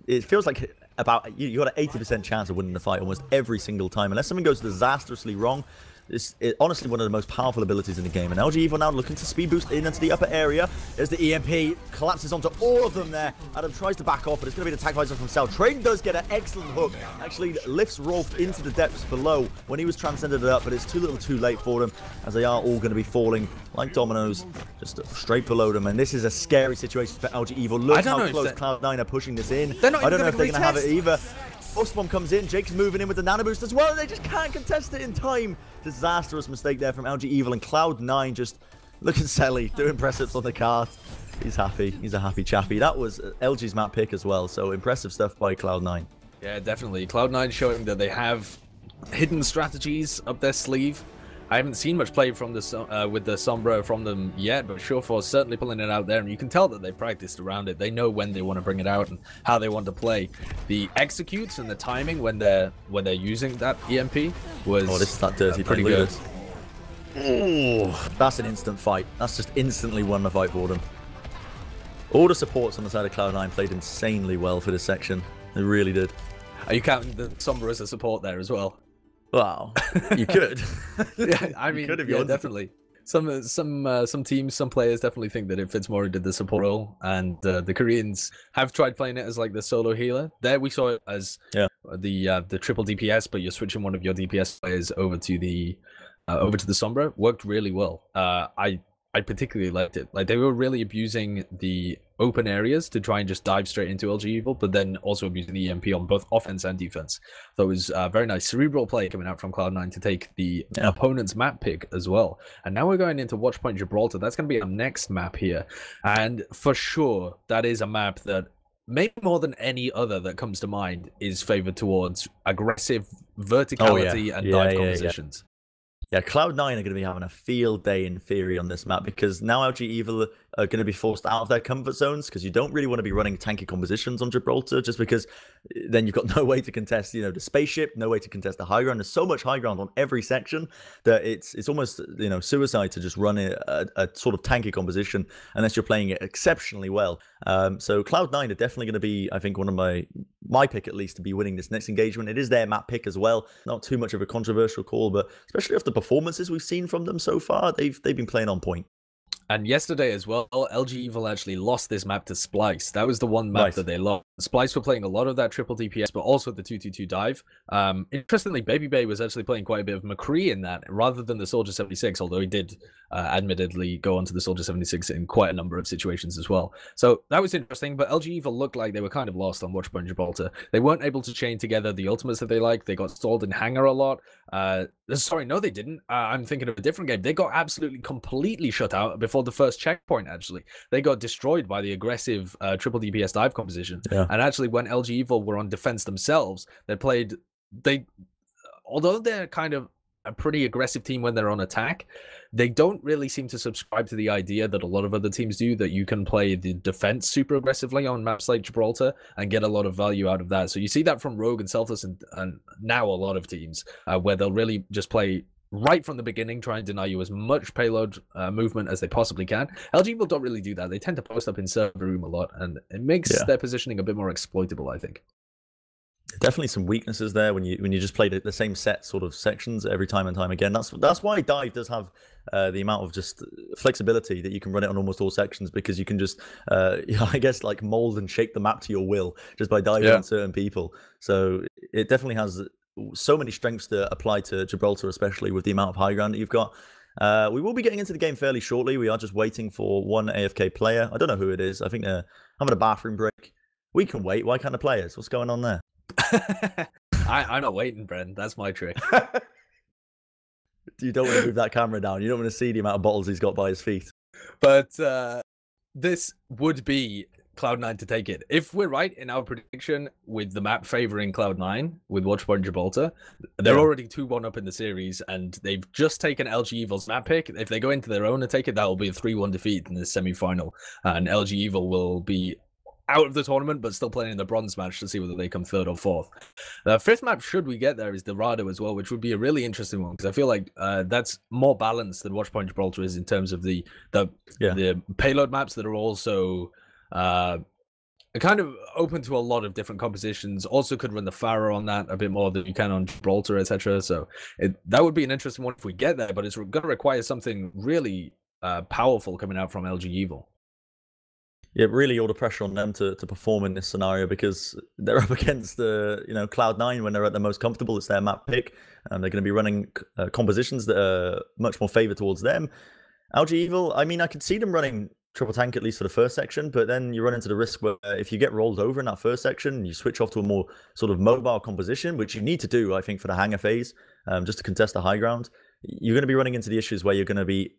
it feels like about you got an 80% chance of winning the fight almost every single time, unless something goes disastrously wrong. It's honestly one of the most powerful abilities in the game. And LG Evil now looking to speed boost in into the upper area. There's the EMP, collapses onto all of them there. Adam tries to back off, but it's going to be the attack visor from Cell. Train does get an excellent hook. Actually lifts Rolf into the depths below when he was transcended it up, but it's too little too late for them, as they are all going to be falling like dominoes just straight below them. And this is a scary situation for LG Evil. Look how close Cloud9 are pushing this in. I don't know if they're going to have it either. Force Bomb comes in, Jake's moving in with the Nano Boost as well, and they just can't contest it in time. Disastrous mistake there from LG Evil, and Cloud9 just look at Selly doing press-ups on the cart. He's happy. He's a happy chappy. That was LG's map pick as well, so impressive stuff by Cloud9. Yeah, definitely. Cloud9 showing that they have hidden strategies up their sleeve. I haven't seen much play from the with the Sombra from them yet, but Sureforce certainly pulling it out there, and you can tell that they practiced around it. They know when they want to bring it out and how they want to play. The executes and the timing when they're using that EMP was this is that dirty pretty good. Oh, that's an instant fight. That's just instantly won the fight for them. All the supports on the side of Cloud9 played insanely well for this section. They really did. Are you counting the Sombra as a support there as well? Wow, you could. Yeah, I mean, yeah, definitely. Some teams, some players definitely think that it fits more into the support role, and the Koreans have tried playing it as like the solo healer. There we saw it as the triple DPS, but you're switching one of your DPS players over to the Sombra. Worked really well. I particularly liked it. Like, they were really abusing the open areas to try and just dive straight into LG Evil, but then also abusing the EMP on both offense and defense. So it was very nice. Cerebral play coming out from Cloud9 to take the opponent's map pick as well. And now we're going into Watchpoint Gibraltar. That's going to be our next map here. And for sure, that is a map that maybe more than any other that comes to mind is favored towards aggressive verticality and dive compositions. Yeah, Cloud9 are going to be having a field day in theory on this map, because now LG Evil are going to be forced out of their comfort zones, because you don't really want to be running tanky compositions on Gibraltar, just because then you've got no way to contest, the spaceship, no way to contest the high ground. There's so much high ground on every section that it's almost, suicide to just run a sort of tanky composition unless you're playing it exceptionally well. So Cloud9 are definitely going to be, I think, one of my pick at least to be winning this next engagement. It is their map pick as well. Not too much of a controversial call, but especially after the performances we've seen from them so far, they've been playing on point. And yesterday as well, LG Evil actually lost this map to Splice. That was the one map that they lost. Splice were playing a lot of that triple DPS, but also the 222 dive. Interestingly, Baby Bay was actually playing quite a bit of McCree in that, rather than the Soldier 76, although he did admittedly go onto the Soldier 76 in quite a number of situations as well. So that was interesting, but LG Evil looked like they were kind of lost on Watchpoint Gibraltar. They weren't able to chain together the ultimates that they liked. They got stalled in Hangar a lot. Sorry, no, they didn't. I'm thinking of a different game. They got absolutely completely shut out before the first checkpoint, actually. They got destroyed by the aggressive triple DPS dive composition. Yeah. And actually, when LG Evil were on defense themselves, although they're kind of a pretty aggressive team when they're on attack, they don't really seem to subscribe to the idea that a lot of other teams do, that you can play the defense super aggressively on maps like Gibraltar and get a lot of value out of that. So you see that from Rogue and Selfless and now a lot of teams where they'll really just play right from the beginning, try and deny you as much payload movement as they possibly can. LG Evil don't really do that. They tend to post up in server room a lot, and it makes their positioning a bit more exploitable, I think. Definitely some weaknesses there when you just play the same set sort of sections every time and time again. That's why Dive does have the amount of just flexibility that you can run it on almost all sections, because you can just I guess like mold and shape the map to your will just by diving on certain people. So it definitely has so many strengths to apply to Gibraltar, especially with the amount of high ground that you've got. We will be getting into the game fairly shortly. We are just waiting for one AFK player. I don't know who it is. I think they're having a bathroom break. We can wait. Why can't the players? What's going on there? I'm not waiting, Bren. That's my trick. You don't want to move that camera down. You don't want to see the amount of bottles he's got by his feet. But this would be Cloud9 to take it. If we're right in our prediction with the map favoring Cloud9 with Watchpoint Gibraltar, they're already 2-1 up in the series, and they've just taken LG Evil's map pick. If they go into their own and take it, that will be a 3-1 defeat in the semi-final, and LG Evil will be out of the tournament, but still playing in the bronze match to see whether they come third or fourth. The fifth map, should we get there, is Dorado as well, which would be a really interesting one, because I feel like that's more balanced than Watchpoint Gibraltar is in terms of the payload maps that are also kind of open to a lot of different compositions. Also could run the Pharaoh on that a bit more than you can on Gibraltar, etc. So that would be an interesting one if we get there, but it's going to require something really powerful coming out from LG Evil. Yeah, really all the pressure on them to perform in this scenario, because they're up against the Cloud9 when they're at their most comfortable. It's their map pick, and they're going to be running compositions that are much more favored towards them. LG Evil, I mean, I could see them running triple tank at least for the first section, but then you run into the risk where if you get rolled over in that first section, you switch off to a more sort of mobile composition, which you need to do, I think, for the hangar phase, just to contest the high ground. You're going to be running into the issues where you're going to be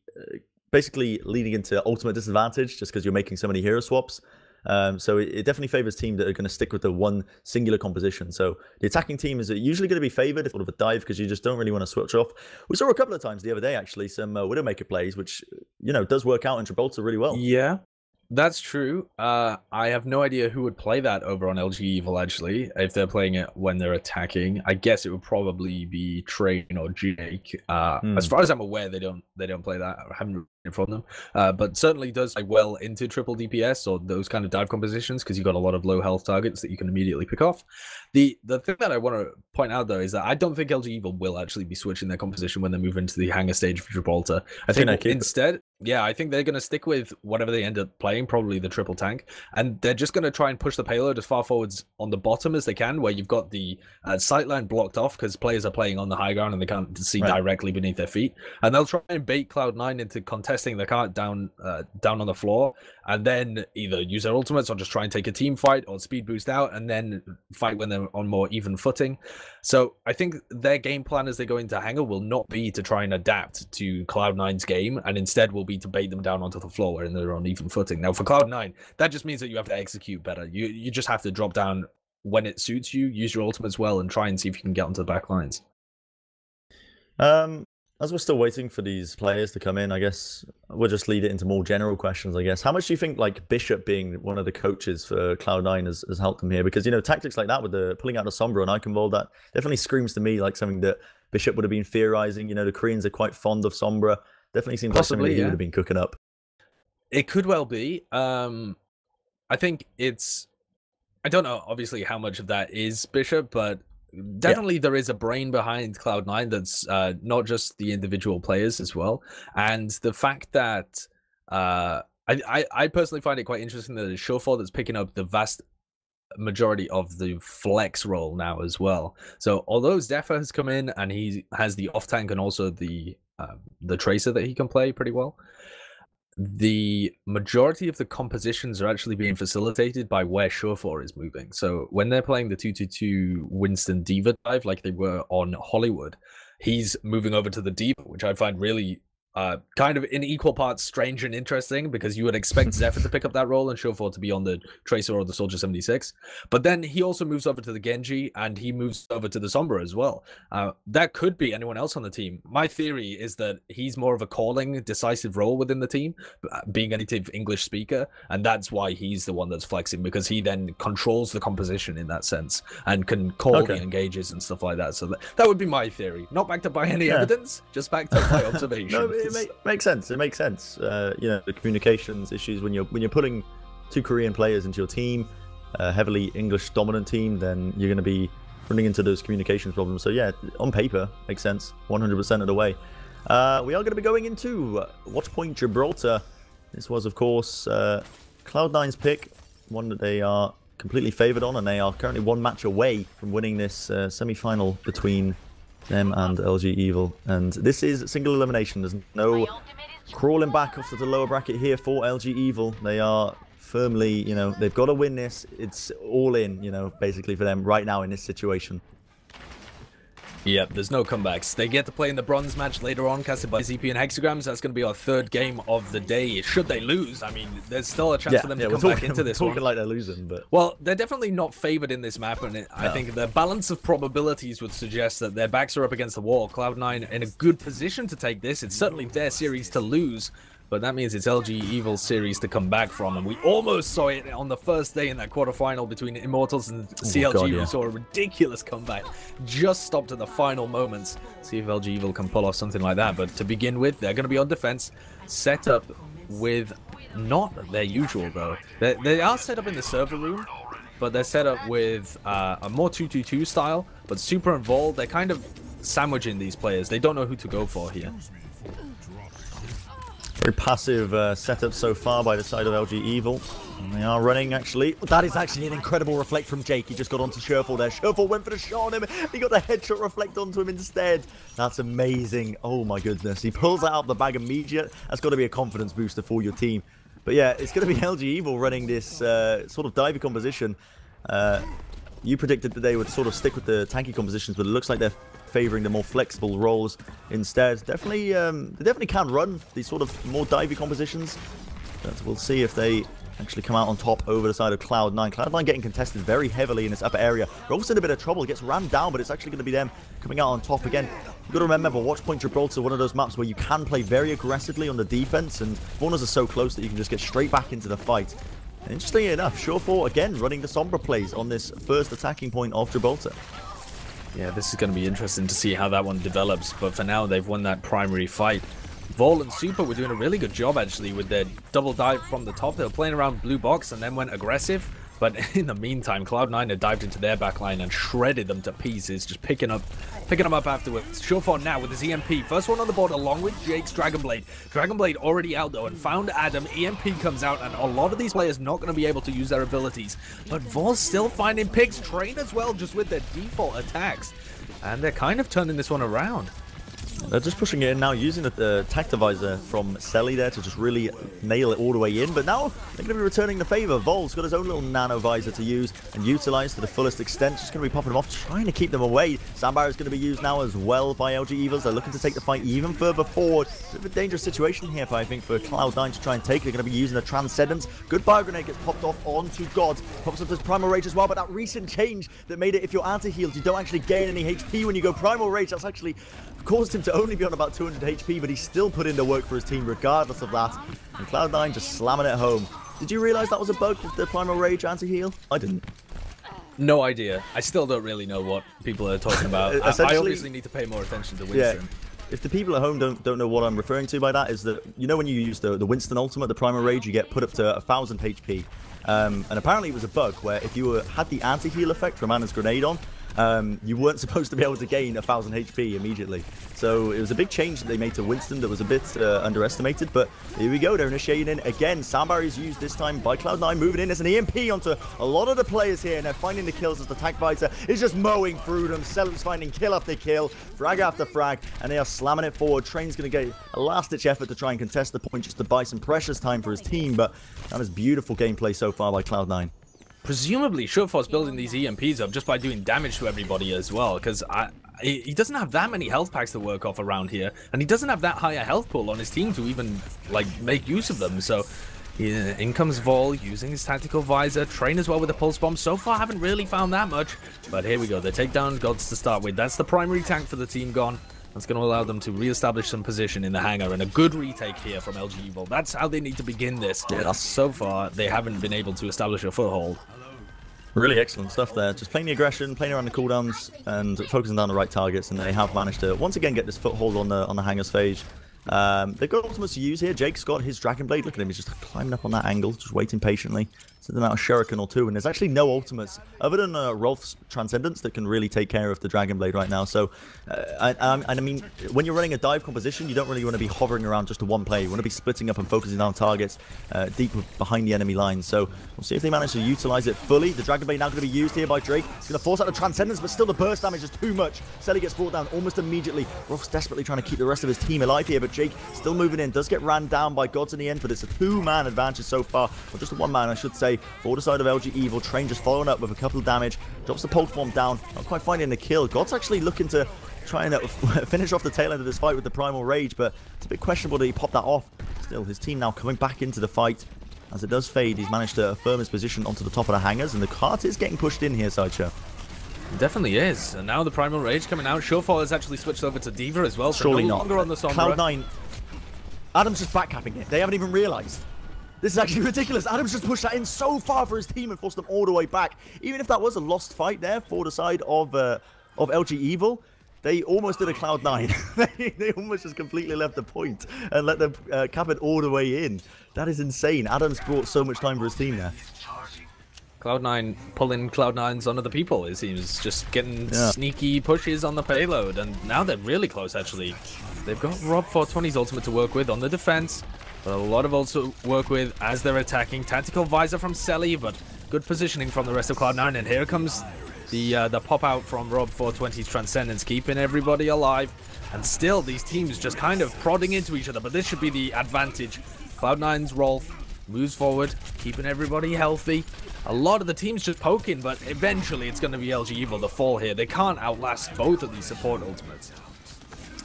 basically leading into ultimate disadvantage just because you're making so many hero swaps. So it definitely favors teams that are going to stick with the one singular composition. So the attacking team is usually going to be favored if sort of a dive, because you just don't really want to switch off. We saw a couple of times the other day, actually, some Widowmaker plays, which, does work out in Gibraltar really well. Yeah. That's true. I have no idea who would play that over on LG Evil, actually, if they're playing it when they're attacking. I guess it would probably be Train or Jake. As far as I'm aware, they don't play that. I haven't read it from them. But certainly does like well into triple DPS or those kind of dive compositions, because you've got a lot of low health targets that you can immediately pick off. The thing that I want to point out, though, is that I don't think LG Evil will actually be switching their composition when they move into the hangar stage of Gibraltar. I think instead... Yeah, I think they're going to stick with whatever they end up playing, probably the triple tank, and they're just going to try and push the payload as far forwards on the bottom as they can, where you've got the sightline blocked off because players are playing on the high ground and they can't see directly beneath their feet, and they'll try and bait Cloud9 into contesting the cart down on the floor, and then either use their ultimates or just try and take a team fight or speed boost out and then fight when they're on more even footing. So I think their game plan as they go into hangar will not be to try and adapt to Cloud9's game, and instead will be to bait them down onto the floor where they're on even footing. Now, for Cloud9, that just means that you have to execute better. You just have to drop down when it suits you, use your ultimates well, and try and see if you can get onto the back lines. As we're still waiting for these players to come in, I guess we'll just lead it into more general questions, I guess. How much do you think, like, Bishop being one of the coaches for Cloud9 has helped them here? Because, tactics like that with the pulling out the Sombra and Eichenwald, that definitely screams to me like something that Bishop would have been theorizing. The Koreans are quite fond of Sombra. Definitely seems like something that he would have been cooking up. It could well be. I think it's... I don't know, obviously, how much of that is Bishop, but definitely there is a brain behind Cloud9 that's not just the individual players as well. And the fact that... I personally find it quite interesting that it's Shofor that's picking up the vast majority of the flex role now as well. So although Zephyr has come in and he has the off tank and also the tracer that he can play pretty well, the majority of the compositions are actually being facilitated by where Shofor is moving. So when they're playing the 2-2-2 Winston Diva dive like they were on Hollywood, he's moving over to the Diva, which I find really kind of in equal parts strange and interesting, because you would expect Zephyr to pick up that role and Shofor to be on the Tracer or the Soldier 76. But then he also moves over to the Genji and he moves over to the Sombra as well. That could be anyone else on the team. My theory is that he's more of a calling, decisive role within the team, being a native English speaker, and that's why he's the one that's flexing, because he then controls the composition in that sense and can call the engages and stuff like that. So that would be my theory. Not backed up by any evidence, just backed up by observation. It makes sense. It makes sense. The communications issues when you're putting two Korean players into your team, a heavily English dominant team, then you're going to be running into those communications problems. So yeah, on paper, makes sense 100% of the way. We are going to be going into Watchpoint Gibraltar. This was, of course, Cloud9's pick, one that they are completely favored on, and they are currently one match away from winning this semi-final between them and LG Evil. And this is single elimination. There's no crawling back off to the lower bracket here for LG Evil. They are firmly, they've got to win this. It's all in, basically for them right now in this situation. Yep, there's no comebacks. They get to play in the bronze match later on, casted by ZP and Hexagrams. That's going to be our third game of the day. Should they lose, I mean, there's still a chance for them to come back into this one. Talking like they're losing, but... Well, they're definitely not favored in this map, and I think the balance of probabilities would suggest that their backs are up against the wall. Cloud9 in a good position to take this. It's certainly their series to lose, but that means it's LG Evil's series to come back from, and we almost saw it on the first day in that quarterfinal between Immortals and CLG. We saw a ridiculous comeback, just stopped at the final moments. See if LG Evil can pull off something like that, but to begin with, they're going to be on defense, set up with not their usual, though. They are set up in the server room, but they're set up with a more 2-2-2 style, but super involved. They're kind of sandwiching these players. They don't know who to go for here. Very passive setup so far by the side of LG Evil. And they are running, actually. That is actually an incredible reflect from Jake. He just got onto Shofor there. Shofor went for the shot on him. He got the headshot reflect onto him instead. That's amazing. Oh, my goodness. He pulls that out of the bag immediate. That's got to be a confidence booster for your team. But yeah, it's going to be LG Evil running this sort of divey composition. You predicted that they would sort of stick with the tanky compositions, but it looks like they're favoring the more flexible roles instead. Definitely, they definitely can run these sort of more divey compositions, but we'll see if they actually come out on top over the side of Cloud9. Cloud9 getting contested very heavily in this upper area. Rolf's in a bit of trouble, gets rammed down, but it's actually going to be them coming out on top again. You've got to remember, Watch Point Gibraltar, one of those maps where you can play very aggressively on the defense, and corners are so close that you can just get straight back into the fight. And interestingly enough, Surefour again running the Sombra plays on this first attacking point of Gibraltar. Yeah, this is going to be interesting to see how that one develops, but for now they've won that primary fight. Vol and Super were doing a really good job actually with their double dive from the top. They were playing around blue box and then went aggressive. But in the meantime, Cloud9 had dived into their backline and shredded them to pieces, just picking them up afterwards. Surefour now with his EMP. First one on the board along with Jake's Dragonblade. Dragonblade already out though and found Adam. EMP comes out and a lot of these players not going to be able to use their abilities. But Vol's still finding picks. Train as well, just with their default attacks. And they're kind of turning this one around. They're just pushing it in now, using the Tactivisor from Selly there to just really nail it all the way in. But now they're going to be returning the favour. Vol's got his own little nano visor to use and utilise to the fullest extent. Just going to be popping them off, trying to keep them away. Sandbar is going to be used now as well by LG Evils. They're looking to take the fight even further forward. Bit of a dangerous situation here, I think, for Cloud9 to try and take. They're going to be using the Transcendence. Good Bio Grenade gets popped off onto God. Pops up his Primal Rage as well, but that recent change that made it, if you're anti-healed, you don't actually gain any HP when you go Primal Rage. That's actually caused him to only be on about 200 HP, but he still put in the work for his team regardless of that. And Cloud9 just slamming it home. Did you realise that was a bug with the Primal Rage anti-heal? I didn't. No idea. I still don't really know what people are talking about. I obviously need to pay more attention to Winston. Yeah. If the people at home don't know what I'm referring to by that, is that, you know, when you use the Winston ultimate, the Primal Rage, you get put up to 1000 HP. And apparently it was a bug where if you had the anti-heal effect from Anna's grenade on, you weren't supposed to be able to gain 1000 HP immediately. So it was a big change that they made to Winston that was a bit underestimated, but here we go, they're initiating in again. Soundbar is used this time by Cloud9, moving in as an EMP onto a lot of the players here, and they're finding the kills as the Tactivisor is just mowing through them. Selim's finding kill after kill, frag after frag, and they are slamming it forward. Train's going to get a last-ditch effort to try and contest the point just to buy some precious time for his team, but that is beautiful gameplay so far by Cloud9. Presumably, Surefour's building these EMPs up just by doing damage to everybody as well, because he doesn't have that many health packs to work off around here, and he doesn't have that higher health pool on his team to even, like, make use of them. So, in comes Vol using his tactical visor. Train as well with a pulse bomb. So far, haven't really found that much, but here we go. They take down Gods to start with. That's the primary tank for the team gone. That's going to allow them to re-establish some position in the hangar, and a good retake here from LG Evil. That's how they need to begin this. Yeah, so far, they haven't been able to establish a foothold. Really excellent stuff there. Just playing the aggression, playing around the cooldowns, and focusing down the right targets, and they have managed to once again get this foothold on the hangar stage. They've got ultimates to use here. Jake's got his Dragonblade. Look at him, he's just climbing up on that angle, just waiting patiently. Send them out a Shuriken or two, and there's actually no ultimates other than Rolf's Transcendence that can really take care of the Dragonblade right now. So, I mean, when you're running a dive composition, you don't really want to be hovering around just to one player. You want to be splitting up and focusing on targets deep behind the enemy lines. So, we'll see if they manage to utilize it fully. The Dragonblade now going to be used here by Drake. It's going to force out the Transcendence, but still the burst damage is too much. Selly gets brought down almost immediately. Rolf's desperately trying to keep the rest of his team alive here, but Jake still moving in. Does get ran down by Gods in the end, but it's a two-man advantage so far. Or just a one-man, I should say, for the side of LG Evil. Train just following up with a couple of damage. Drops the pulse bomb down. Not quite finding the kill. God's actually looking to try and finish off the tail end of this fight with the Primal Rage, but it's a bit questionable that he popped that off. Still, his team now coming back into the fight. As it does fade, he's managed to affirm his position onto the top of the hangars, and the cart is getting pushed in here, Sideshow. It definitely is. And now the Primal Rage coming out. Surefour has actually switched over to D.Va as well. So Surely no not. longer on the Sombra. Cloud9. Adam's just backcapping it. They haven't even realized. This is actually ridiculous. Adam's just pushed that in so far for his team and forced them all the way back. Even if that was a lost fight there for the side of LG Evil, they almost did a Cloud9. they almost just completely left the point and let them cap it all the way in. That is insane. Adam's brought so much time for his team there. Cloud9 pulling Cloud9's on other people, it seems. Just getting sneaky pushes on the payload. And now they're really close, actually. They've got Rob 420's ultimate to work with on the defense. But a lot of ults to work with as they're attacking. Tactical visor from Selly, but good positioning from the rest of Cloud9. And here comes the pop out from Rob 420's Transcendence, keeping everybody alive. And still, these teams just kind of prodding into each other. But this should be the advantage. Cloud9's Rolf moves forward, keeping everybody healthy. A lot of the teams just poking, but eventually it's going to be LG Evil to fall here. They can't outlast both of these support ultimates.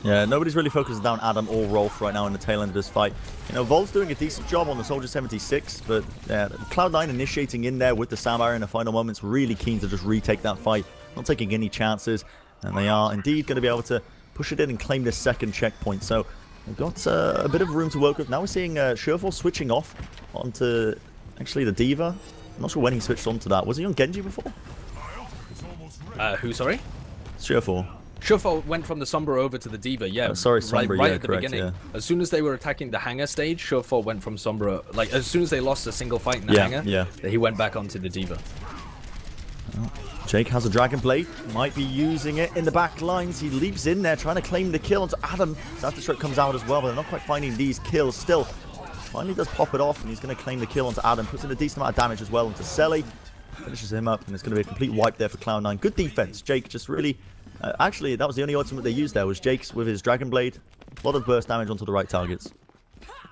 Yeah, nobody's really focusing down Adam or Rolf right now in the tail end of this fight. You know, Vol's doing a decent job on the Soldier 76, but Cloud9 initiating in there with the Samurai in the final moments, really keen to just retake that fight, not taking any chances, and they are indeed going to be able to push it in and claim this second checkpoint. So we've got a bit of room to work with. Now we're seeing Surefour switching off onto actually the D.Va. I'm not sure when he switched onto that. Was he on Genji before? Who, sorry? Surefour. Surefour went from the Sombra over to the D.Va, yeah. Sorry, Sombra, right yeah, at the correct, beginning. yeah. As soon as they were attacking the hangar stage, Surefour went from Sombra, like, as soon as they lost a single fight in the hangar, he went back onto the D.Va. Oh, Jake has a Dragon Blade, might be using it in the back lines. He leaps in there, trying to claim the kill onto Adam. Afterstroke comes out as well, but they're not quite finding these kills. Still, finally does pop it off, and he's going to claim the kill onto Adam. Puts in a decent amount of damage as well onto Selly. Finishes him up, and it's going to be a complete wipe there for Cloud9. Good defense. Jake just really... actually, that was the only ultimate they used there, was Jake's with his Dragon Blade. A lot of burst damage onto the right targets.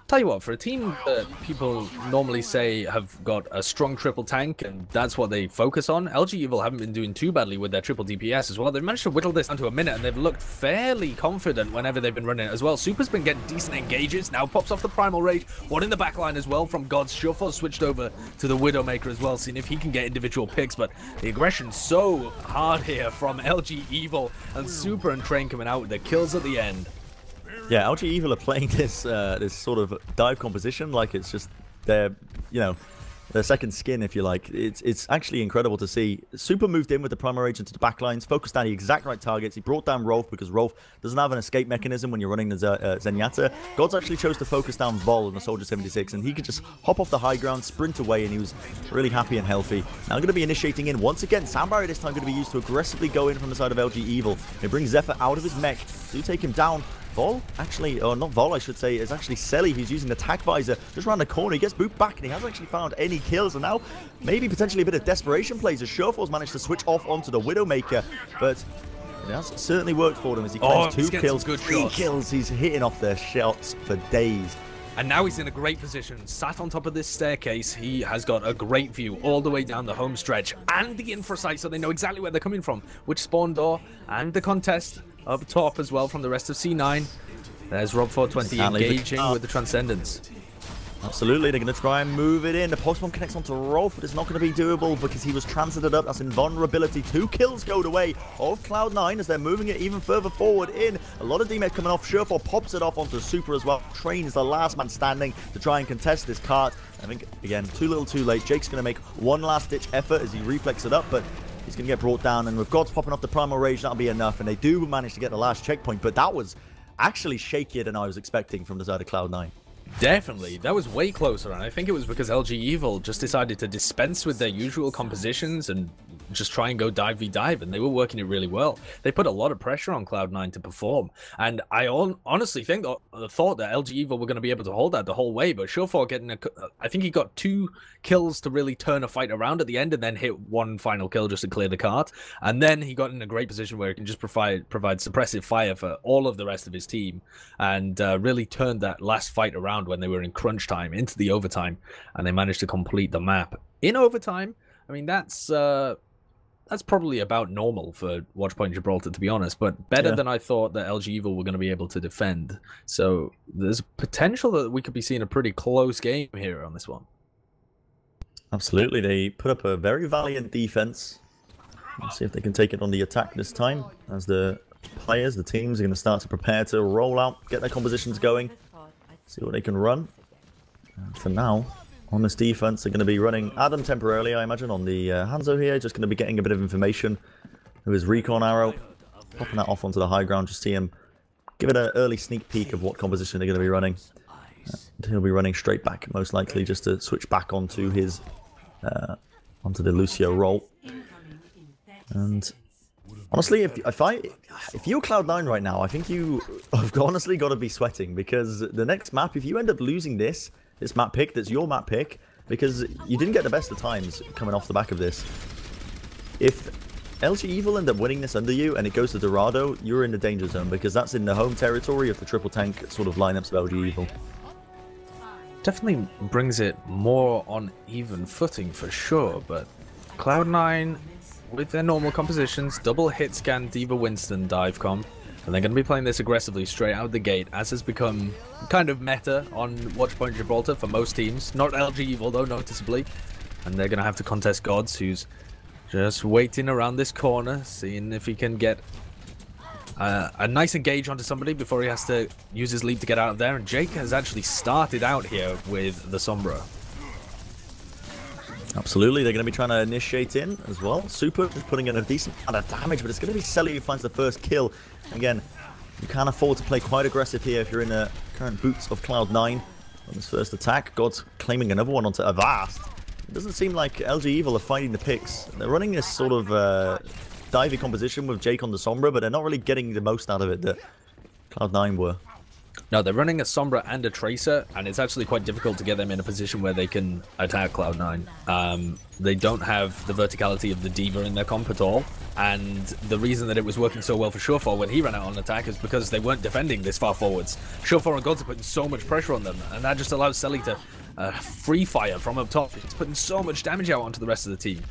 Tell you what, for a team that people normally say have got a strong triple tank, and that's what they focus on, LG Evil haven't been doing too badly with their triple DPS as well. They've managed to whittle this down to a minute, and they've looked fairly confident whenever they've been running it as well. Super's been getting decent engages, now pops off the Primal Rage, one in the backline as well from Gods. Surefour switched over to the Widowmaker as well, seeing if he can get individual picks, but the aggression's so hard here from LG Evil, and Super and Train coming out with the kills at the end. Yeah, LG Evil are playing this this sort of dive composition like it's just their, you know, their second skin, if you like. It's actually incredible to see. Super moved in with the Primal Rage into the backlines, focused on the exact right targets. He brought down Rolf because Rolf doesn't have an escape mechanism when you're running the Zenyatta. Gods actually chose to focus down Vol on the Soldier 76, and he could just hop off the high ground, sprint away, and he was really happy and healthy. Now going to be initiating in once again. Sound Barrier this time going to be used to aggressively go in from the side of LG Evil. It brings Zephyr out of his mech. Do take him down. Vol, actually, or not Vol, I should say, is actually Selly, who's using the Tag Visor just around the corner. He gets booped back, and he hasn't actually found any kills. And now, maybe potentially a bit of desperation plays as Surefour's managed to switch off onto the Widowmaker. But it has certainly worked for them as he claims 2 kills, 3 kills. He's hitting off their shots for days. And now he's in a great position. Sat on top of this staircase, he has got a great view all the way down the home stretch and the infra site, so they know exactly where they're coming from, which spawn door, and the contest up top as well from the rest of C9. There's Rob420 engaging with the Transcendence. Absolutely, they're going to try and move it in. The post-bomb connects onto Rolf, but it's not going to be doable because he was transited up. That's invulnerability. 2 kills go away of Cloud9 as they're moving it even further forward in. A lot of damage coming off. Surefour pops it off onto Super as well. Train is the last man standing to try and contest this cart. I think, again, too little too late. Jake's going to make one last-ditch effort as he reflexes it up, but he's going to get brought down. And with Gods popping off the Primal Rage, that'll be enough. And they do manage to get the last checkpoint, but that was actually shakier than I was expecting from the side of Cloud9. Definitely, that was way closer, and I think it was because LG Evil just decided to dispense with their usual compositions and just try and go dive v dive, and they were working it really well. They put a lot of pressure on Cloud9 to perform, and I honestly think thought that LG Evil were going to be able to hold that the whole way, but Surefour getting I think he got 2 kills to really turn a fight around at the end, and then hit 1 final kill just to clear the cart, and then he got in a great position where he can just provide suppressive fire for all of the rest of his team, and really turned that last fight around when they were in crunch time into the overtime, and they managed to complete the map in overtime. I mean, that's probably about normal for Watchpoint Gibraltar, to be honest, but better than I thought that LG Evil were going to be able to defend. So there's potential that we could be seeing a pretty close game here on this one. Absolutely, they put up a very valiant defense. Let's see if they can take it on the attack this time, as the players, the teams, are going to start to prepare to roll out, get their compositions going, see what they can run. And for now, on this defense, they're going to be running Adam temporarily, I imagine, on the Hanzo here. Just going to be getting a bit of information with his recon arrow, popping that off onto the high ground, just see him give it an early sneak peek of what composition they're going to be running. He'll be running straight back, most likely, just to switch back onto his onto the Lucio role. And honestly, if you're Cloud9 right now, I think you have honestly got to be sweating, because the next map, if you end up losing this map pick, that's your map pick, because you didn't get the best of times coming off the back of this. If LG Evil end up winning this under you and it goes to Dorado, you're in the danger zone, because that's in the home territory of the triple tank sort of lineups of LG Evil. Definitely brings it more on even footing for sure, but Cloud9 with their normal compositions, double hit scan D.Va Winston dive comp, And they're going to be playing this aggressively straight out the gate, as has become kind of meta on Watchpoint Gibraltar for most teams. Not LG Evil, though, noticeably. And they're going to have to contest Gods, who's just waiting around this corner, seeing if he can get a nice engage onto somebody before he has to use his leap to get out of there. And Jake has actually started out here with the Sombra. Absolutely, they're going to be trying to initiate in as well. Super just putting in a decent amount of damage, but it's going to be Selly who finds the first kill. Again, you can't afford to play quite aggressive here if you're in the current boots of Cloud9 on this first attack. God's claiming another one onto Avast. It doesn't seem like LG Evil are finding the picks. They're running this sort of divey composition with Jake on the Sombra, but they're not really getting the most out of it that Cloud9 were. No, they're running a Sombra and a Tracer, and it's actually quite difficult to get them in a position where they can attack Cloud9. They don't have the verticality of the D.Va in their comp at all, and the reason that it was working so well for Surefall when he ran out on attack is because they weren't defending this far forwards. Surefall and Gods are putting so much pressure on them, and that just allows Selly to free fire from up top. It's putting so much damage out onto the rest of the team.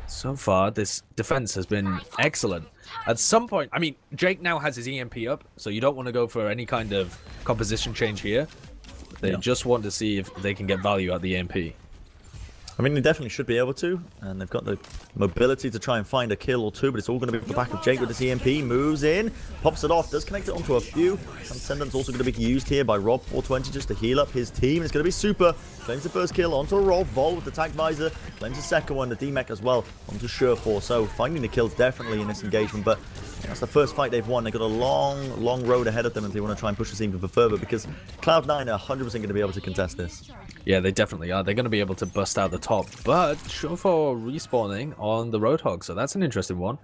So far, this defense has been excellent. At some point, I mean, Jake now has his EMP up, so you don't want to go for any kind of composition change here. They just want to see if they can get value out the EMP. I mean, they definitely should be able to, and they've got the mobility to try and find a kill or two, but it's all going to be off the back of Jake with his EMP, moves in, pops it off, does connect it onto a few. Transcendence also going to be used here by Rob 420 just to heal up his team. It's going to be Super, claims the first kill onto Rob, Vol with the tag visor, claims the second one, the D-Mech as well, onto Surefall. So finding the kills definitely in this engagement, but that's the first fight they've won. They've got a long road ahead of them if they want to try and push the team further, because Cloud9 are 100% going to be able to contest this. Yeah, they definitely are. They're going to be able to bust out the top, but Surefall respawning on the Roadhog, so that's an interesting one.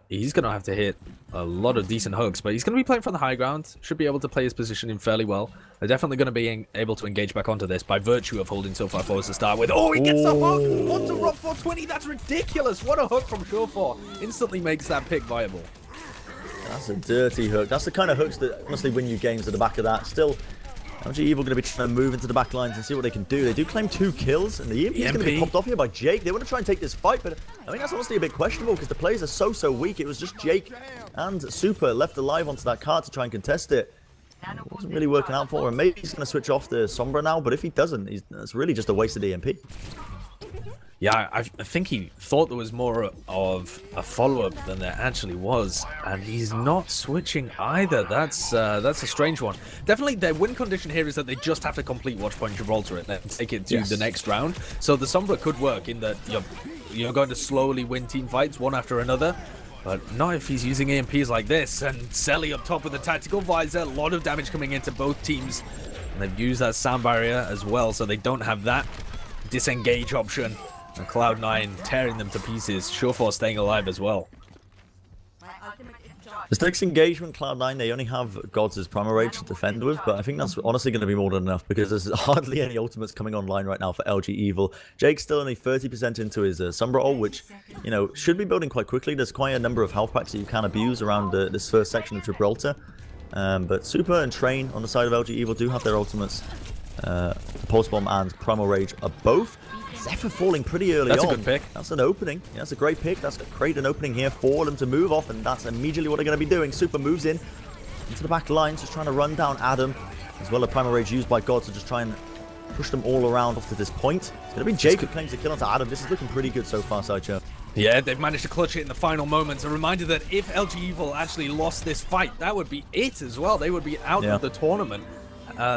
He's going to have to hit a lot of decent hooks, but he's going to be playing from the high ground. Should be able to play his position in fairly well. They're definitely going to be able to engage back onto this by virtue of holding so far forwards to start with. Oh, he gets the hook onto Rob 420. That's ridiculous. What a hook from Surefall. Instantly makes that pick viable. That's a dirty hook. That's the kind of hooks that honestly win you games at the back of that. Still, LG Evil going to be trying to move into the back lines and see what they can do. They do claim 2 kills, and the EMP is going to be popped off here by Jake. They want to try and take this fight, but I think that's honestly a bit questionable because the players are so weak. It was just Jake and Super left alive onto that card to try and contest it. It wasn't really working out for him. Maybe he's going to switch off the Sombra now, but if he doesn't, it's really just a wasted EMP. Yeah, I think he thought there was more of a follow-up than there actually was, and he's not switching either. That's a strange one. Definitely, their win condition here is that they just have to complete Watchpoint Gibraltar and then take it to the next round. So the Sombra could work in that you're going to slowly win team fights one after another, but not if he's using EMPs like this. And Selly up top with the tactical visor, a lot of damage coming into both teams, and they've used that sound barrier as well, so they don't have that disengage option. And Cloud9 tearing them to pieces. Surefall staying alive as well. This next engagement, Cloud9, they only have Gods as Primal Rage to defend with, but I think that's honestly going to be more than enough because there's hardly any ultimates coming online right now for LG Evil. Jake's still only 30% into his Sombra ult, which, you know, should be building quite quickly. There's quite a number of health packs that you can abuse around this first section of Gibraltar. But Super and Train on the side of LG Evil do have their ultimates. Pulse Bomb and Primal Rage are both. Zephyr falling pretty early on. That's a good pick. That's an opening. Yeah, that's a great pick. That's great an opening here for them to move off, and that's immediately what they're going to be doing. Super moves in into the back lines, just trying to run down Adam, as well as Primal Rage used by God to just try and push them all around off to this point. It's going to be Jake who claims the kill onto Adam. This is looking pretty good so far, Sideshow. Yeah, they've managed to clutch it in the final moments. A reminder that if LG Evil actually lost this fight, that would be it as well. They would be out of the tournament.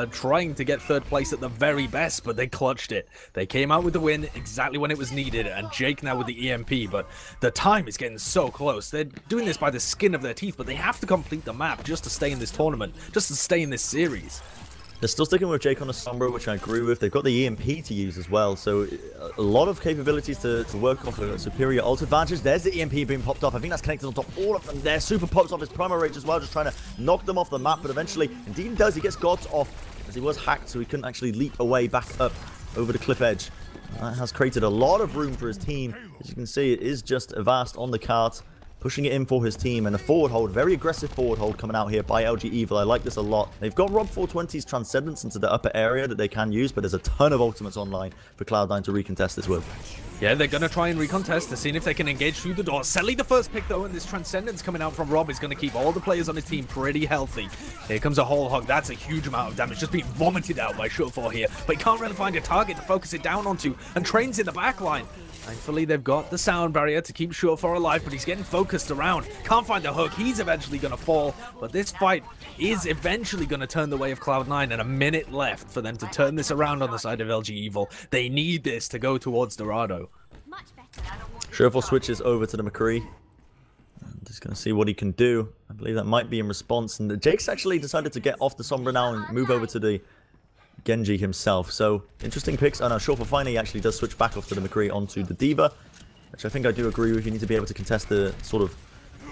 Trying to get third place at the very best, but they clutched it. They came out with the win exactly when it was needed, and Jake now with the EMP, but the time is getting so close. They're doing this by the skin of their teeth, but they have to complete the map just to stay in this tournament, just to stay in this series. They're still sticking with Jake on the Sombra, which I agree with. They've got the EMP to use as well, so a lot of capabilities to work off a superior ult advantage. There's the EMP being popped off. I think that's connected on top of all of them there. Super pops off his Primal Rage as well, just trying to knock them off the map, but eventually, indeed he does. He gets Gods off, as he was hacked, so he couldn't actually leap away back up over the cliff edge. That has created a lot of room for his team. As you can see, it is just Avast on the cart, pushing it in for his team. And a forward hold, very aggressive forward hold coming out here by LG Evil. I like this a lot. They've got Rob 420's Transcendence into the upper area that they can use, but there's a ton of ultimates online for Cloud9 to recontest this with. Yeah, they're going to try and recontest to see if they can engage through the door. Selly the first pick, though, and this Transcendence coming out from Rob is going to keep all the players on his team pretty healthy. Here comes a whole hog. That's a huge amount of damage just being vomited out by Shutfall here. But he can't really find a target to focus it down onto, and Train's in the back line. Thankfully, they've got the sound barrier to keep Shutfall alive, but he's getting focused around. Can't find the hook. He's eventually going to fall, but this fight is eventually going to turn the way of Cloud9, and a minute left for them to turn this around on the side of LG Evil. They need this to go towards Dorado. Shutfall switches over to the McCree. I'm just going to see what he can do. I believe that might be in response. And Jake's actually decided to get off the Sombra now and move over to the Genji himself. So, interesting picks. Oh no, Shutfall finally actually does switch back off to the McCree onto the D.Va, which I think I do agree with. You need to be able to contest the sort of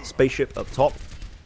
spaceship up top.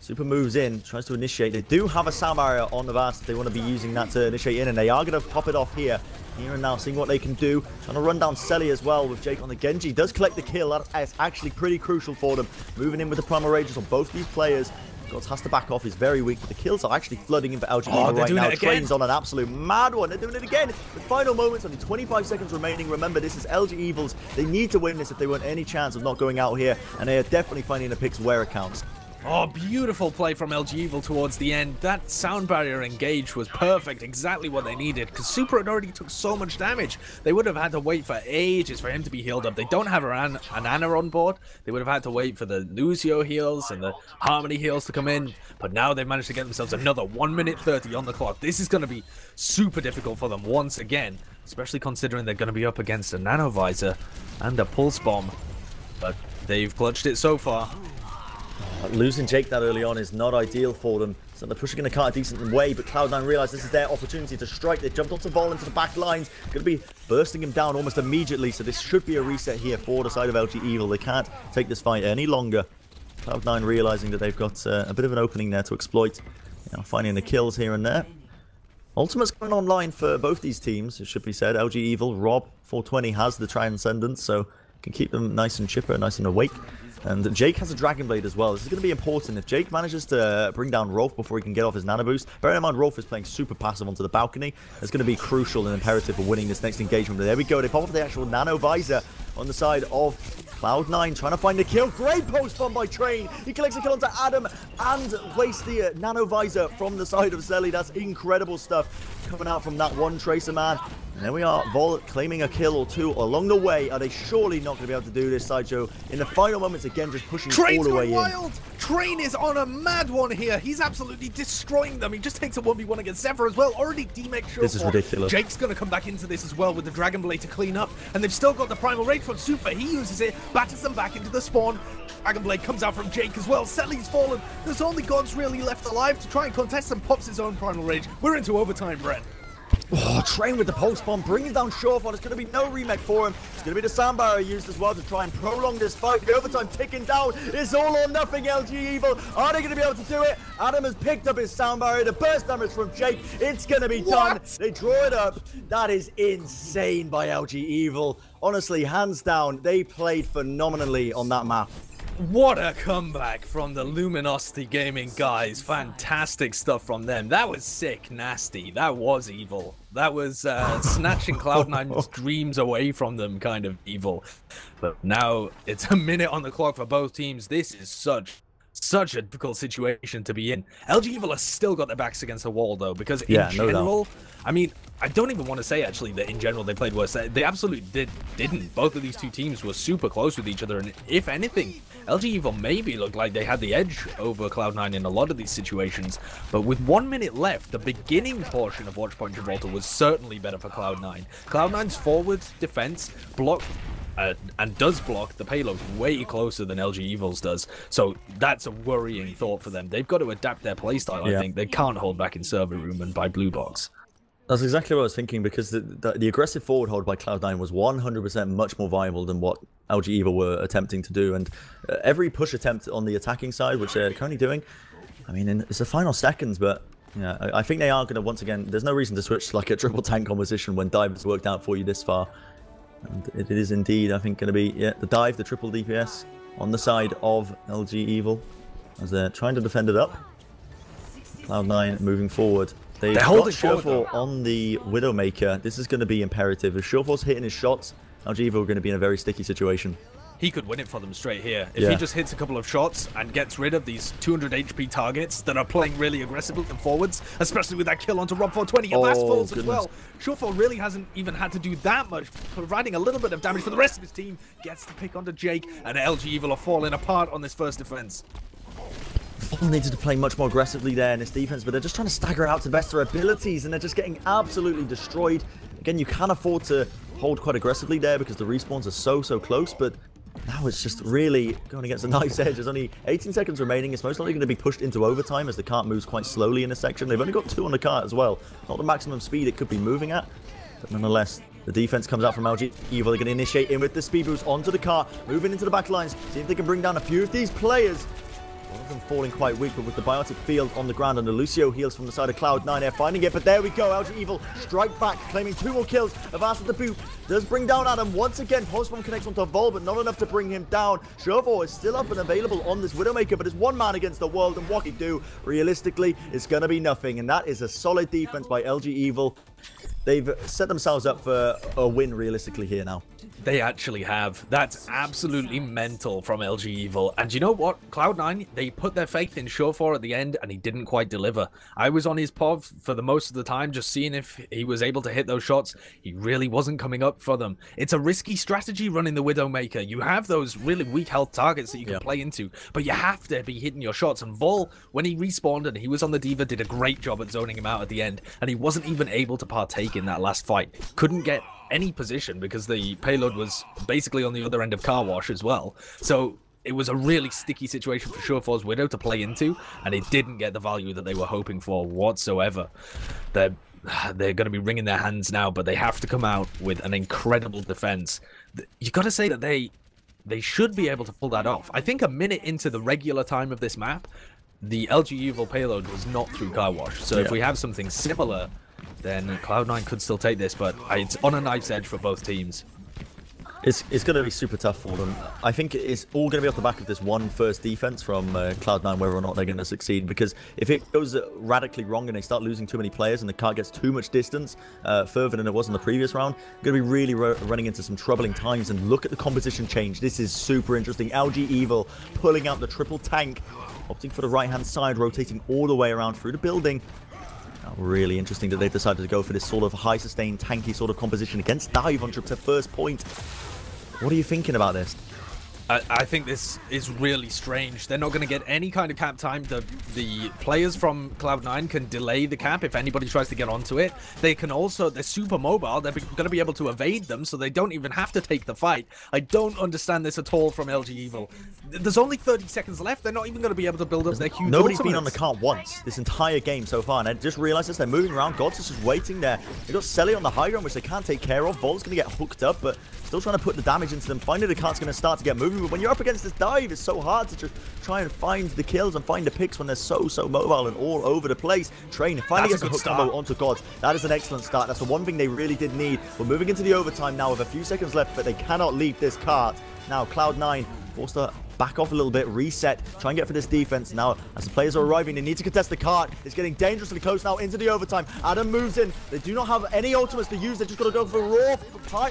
Super moves in, tries to initiate. They do have a sound barrier on the Vast. They want to be using that to initiate in, and they are going to pop it off here. Here and now, seeing what they can do. Trying to run down Selly as well with Jake on the Genji. Does collect the kill. That's actually pretty crucial for them. Moving in with the Primal Rages on both these players. Gods has to back off. He's very weak, but the kills are actually flooding in for LG Evil right now. Train's on an absolute mad one. They're doing it again. The final moments, only 25 seconds remaining. Remember, this is LG Evil's. They need to win this if they want any chance of not going out here, and they are definitely finding the picks where it counts. Oh, beautiful play from LG Evil towards the end. That sound barrier engage was perfect, exactly what they needed, because Super had already took so much damage. They would have had to wait for ages for him to be healed up. They don't have an Ana on board. They would have had to wait for the Lucio heals and the Harmony heals to come in, but now they've managed to get themselves another 1 minute 30 on the clock. This is going to be super difficult for them once again, especially considering they're going to be up against a Nano Visor and a Pulse Bomb, but they've clutched it so far. Losing Jake that early on is not ideal for them. So they're pushing in a kind of decent way, but Cloud9 realize this is their opportunity to strike. They jumped onto Vol into the back lines. Going to be bursting him down almost immediately, so this should be a reset here for the side of LG Evil. They can't take this fight any longer. Cloud9 realizing that they've got a bit of an opening there to exploit. Finding the kills here and there. Ultimate's going online for both these teams, it should be said. LG Evil, Rob 420 has the Transcendence, so can keep them nice and chipper, nice and awake. And Jake has a Dragon Blade as well. This is going to be important. If Jake manages to bring down Rolf before he can get off his Nano Boost, bear in mind Rolf is playing super passive onto the balcony. It's going to be crucial and imperative for winning this next engagement. But there we go. They pop off the actual Nano Visor on the side of Cloud9, trying to find the kill. Great post bomb by Train. He collects a kill onto Adam and wastes the Nano Visor from the side of Selly. That's incredible stuff coming out from that one Tracer man. And there we are, Vol claiming a kill or two along the way. Are they surely not going to be able to do this, Sideshow? In the final moments, again, just pushing all the way in. Train is on a mad one here. He's absolutely destroying them. He just takes a 1v1 against Zephyr as well. Already D-Mech Shutfall. This is ridiculous. Jake's going to come back into this as well with the Dragon Blade to clean up. And they've still got the Primal Rage from Super. He uses it, batters them back into the spawn. Dragon Blade comes out from Jake as well. Selly's fallen. There's only Gods really left alive to try and contest and pops his own Primal Rage. We're into overtime, Bren. Oh, Train with the pulse bomb, bringing down Shawfall. It's going to be no remake for him. It's going to be the sound barrier used as well to try and prolong this fight. The overtime ticking down. It's all or nothing, LG Evil. Are they going to be able to do it? Adam has picked up his sound barrier. The burst damage from Jake. It's going to be done. They draw it up. That is insane by LG Evil. Honestly, hands down, they played phenomenally on that map. What a comeback from the Luminosity Gaming guys. Fantastic stuff from them. That was sick, nasty. That was evil. That was snatching Cloud9's dreams away from them kind of evil. But now it's a minute on the clock for both teams. This is such a difficult situation to be in. LG Evil has still got their backs against the wall, though, because in general, I mean, I don't even want to say, actually, that in general they played worse. They absolutely didn't. Both of these two teams were super close with each other, and if anything, LG Evil maybe looked like they had the edge over Cloud9 in a lot of these situations. But with 1 minute left, the beginning portion of Watchpoint Gibraltar was certainly better for Cloud9. Cloud9's forward defense blocked and does block the payload way closer than LG Evil's does. So that's a worrying thought for them. They've got to adapt their playstyle, I think. They can't hold back in server room and by blue box. That's exactly what I was thinking, because the aggressive forward hold by Cloud9 was 100% much more viable than what LG Evil were attempting to do. And every push attempt on the attacking side, which they're currently doing, I mean, it's the final seconds, but yeah, I think they are going to, once again, there's no reason to switch to like a triple tank composition when dive has worked out for you this far. And it is indeed, I think, going to be, the dive, the triple DPS. on the side of LG Evil as they're trying to defend it up. Cloud9 moving forward. They've got Surefour on the Widowmaker. This is going to be imperative. If Surefour's hitting his shots, LG Evil are going to be in a very sticky situation. He could win it for them straight here. If he just hits a couple of shots and gets rid of these 200 HP targets that are playing really aggressively and forwards, especially with that kill onto Rob420 and last falls as well. Surefour really hasn't even had to do that much, providing a little bit of damage for the rest of his team. Gets the pick onto Jake, and LG Evil are falling apart on this first defense. Vol needed to play much more aggressively there in this defense, but they're just trying to stagger out to the best of their abilities, and they're just getting absolutely destroyed. Again, you can afford to hold quite aggressively there because the respawns are so close, but now it's just really going against a nice edge. There's only 18 seconds remaining. It's most likely going to be pushed into overtime as the cart moves quite slowly in this section. They've only got 2 on the cart as well. Not the maximum speed it could be moving at, but nonetheless, the defense comes out from LG Evil. They're going to initiate in with the speed boost onto the cart, moving into the back lines, see if they can bring down a few of these players. One of them falling quite weak, but with the biotic field on the ground, and the Lucio heals from the side of Cloud9. They're finding it, but there we go. LG Evil strike back, claiming 2 more kills. Avast with the boot does bring down Adam once again. Postbomb connects onto Vol, but not enough to bring him down. Surefour is still up and available on this Widowmaker, but it's one man against the world, and what he do, realistically, is going to be nothing. And that is a solid defense by LG Evil. They've set themselves up for a win realistically here now. They actually have. That's absolutely mental from LG Evil. And you know what? Cloud9, they put their faith in Surefour at the end, and he didn't quite deliver. I was on his POV for the most of the time, just seeing if he was able to hit those shots. He really wasn't coming up for them. It's a risky strategy running the Widowmaker. You have those really weak health targets that you can play into, but you have to be hitting your shots. And Vol, when he respawned and he was on the D.Va, did a great job at zoning him out at the end, and he wasn't even able to partake in that last fight. Couldn't get any position because the payload was basically on the other end of Car Wash as well. So it was a really sticky situation for Surefour's Widow to play into, and it didn't get the value that they were hoping for whatsoever. They're going to be wringing their hands now, but they have to come out with an incredible defense. You got to say that they should be able to pull that off. I think a minute into the regular time of this map, the LG Evil payload was not through Car Wash. So if we have something similar, then Cloud9 could still take this, but it's on a knife's edge for both teams. It's going to be super tough for them. I think it's all going to be off the back of this one first defense from Cloud9, whether or not they're going to succeed. Because if it goes radically wrong and they start losing too many players and the cart gets too much distance further than it was in the previous round, going to be really running into some troubling times. And look at the composition change. This is super interesting. LG Evil pulling out the triple tank, opting for the right-hand side, rotating all the way around through the building. Really interesting that they've decided to go for this sort of high sustained tanky sort of composition against Dive on trip to first point. What are you thinking about this? I think this is really strange. They're not going to get any kind of cap time. The players from Cloud9 can delay the cap if anybody tries to get onto it. They can also, they're super mobile. They're going to be able to evade them, so they don't even have to take the fight. I don't understand this at all from LG Evil. There's only 30 seconds left. They're not even going to be able to build up their huge Nobody's ultimates. been on the cart once this entire game so far, and I just realized this. They're moving around. Gods is just waiting there. They've got Selly on the high ground, which they can't take care of. Vol's going to get hooked up, but still trying to put the damage into them. Finally, the cart's going to start to get moving, but when you're up against this Dive, it's so hard to just try and find the kills and find the picks when they're so mobile and all over the place. Train finally gets a hook combo onto Gods. That is an excellent start. That's the one thing they really did need. We're moving into the overtime now with a few seconds left, but they cannot leave this cart. Now, Cloud9 forced to back off a little bit, reset, try and get for this defense. Now, as the players are arriving, they need to contest the cart. It's getting dangerously close now into the overtime. Adam moves in. They do not have any ultimates to use. They just got to go for raw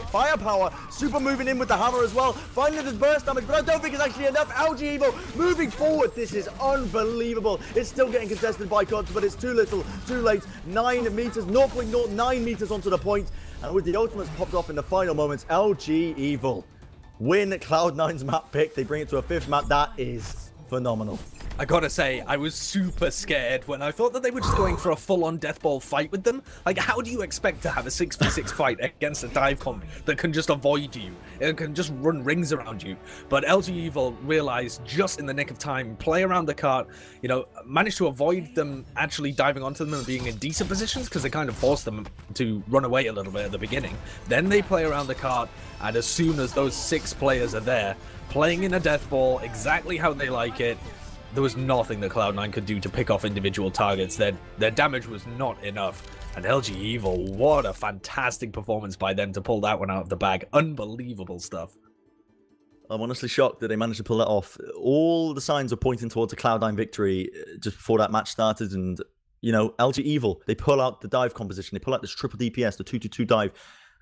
firepower. Super moving in with the hammer as well. Finally, there's burst damage, but I don't think it's actually enough. LG Evil moving forward. This is unbelievable. It's still getting contested by Gods, but it's too little, too late. 9 meters, 0.09 meters onto the point. And with the ultimates popped off in the final moments, LG Evil win Cloud9's map pick. They bring it to a 5th map. That is phenomenal. I gotta say, I was super scared when I thought that they were just going for a full-on death ball fight with them. Like, how do you expect to have a 6v6 fight against a dive comp that can just avoid you? It can just run rings around you. But LG Evil realized just in the nick of time, play around the cart, you know, managed to avoid them actually diving onto them and being in decent positions because they kind of forced them to run away a little bit at the beginning. Then they play around the cart, and as soon as those 6 players are there, playing in a death ball exactly how they like it, there was nothing that Cloud9 could do to pick off individual targets. Their damage was not enough. And LG Evil, what a fantastic performance by them to pull that one out of the bag. Unbelievable stuff. I'm honestly shocked that they managed to pull that off. All the signs were pointing towards a Cloud9 victory just before that match started, and you know, LG Evil, they pull out the dive composition, they pull out this triple DPS, the 2-2-2 dive,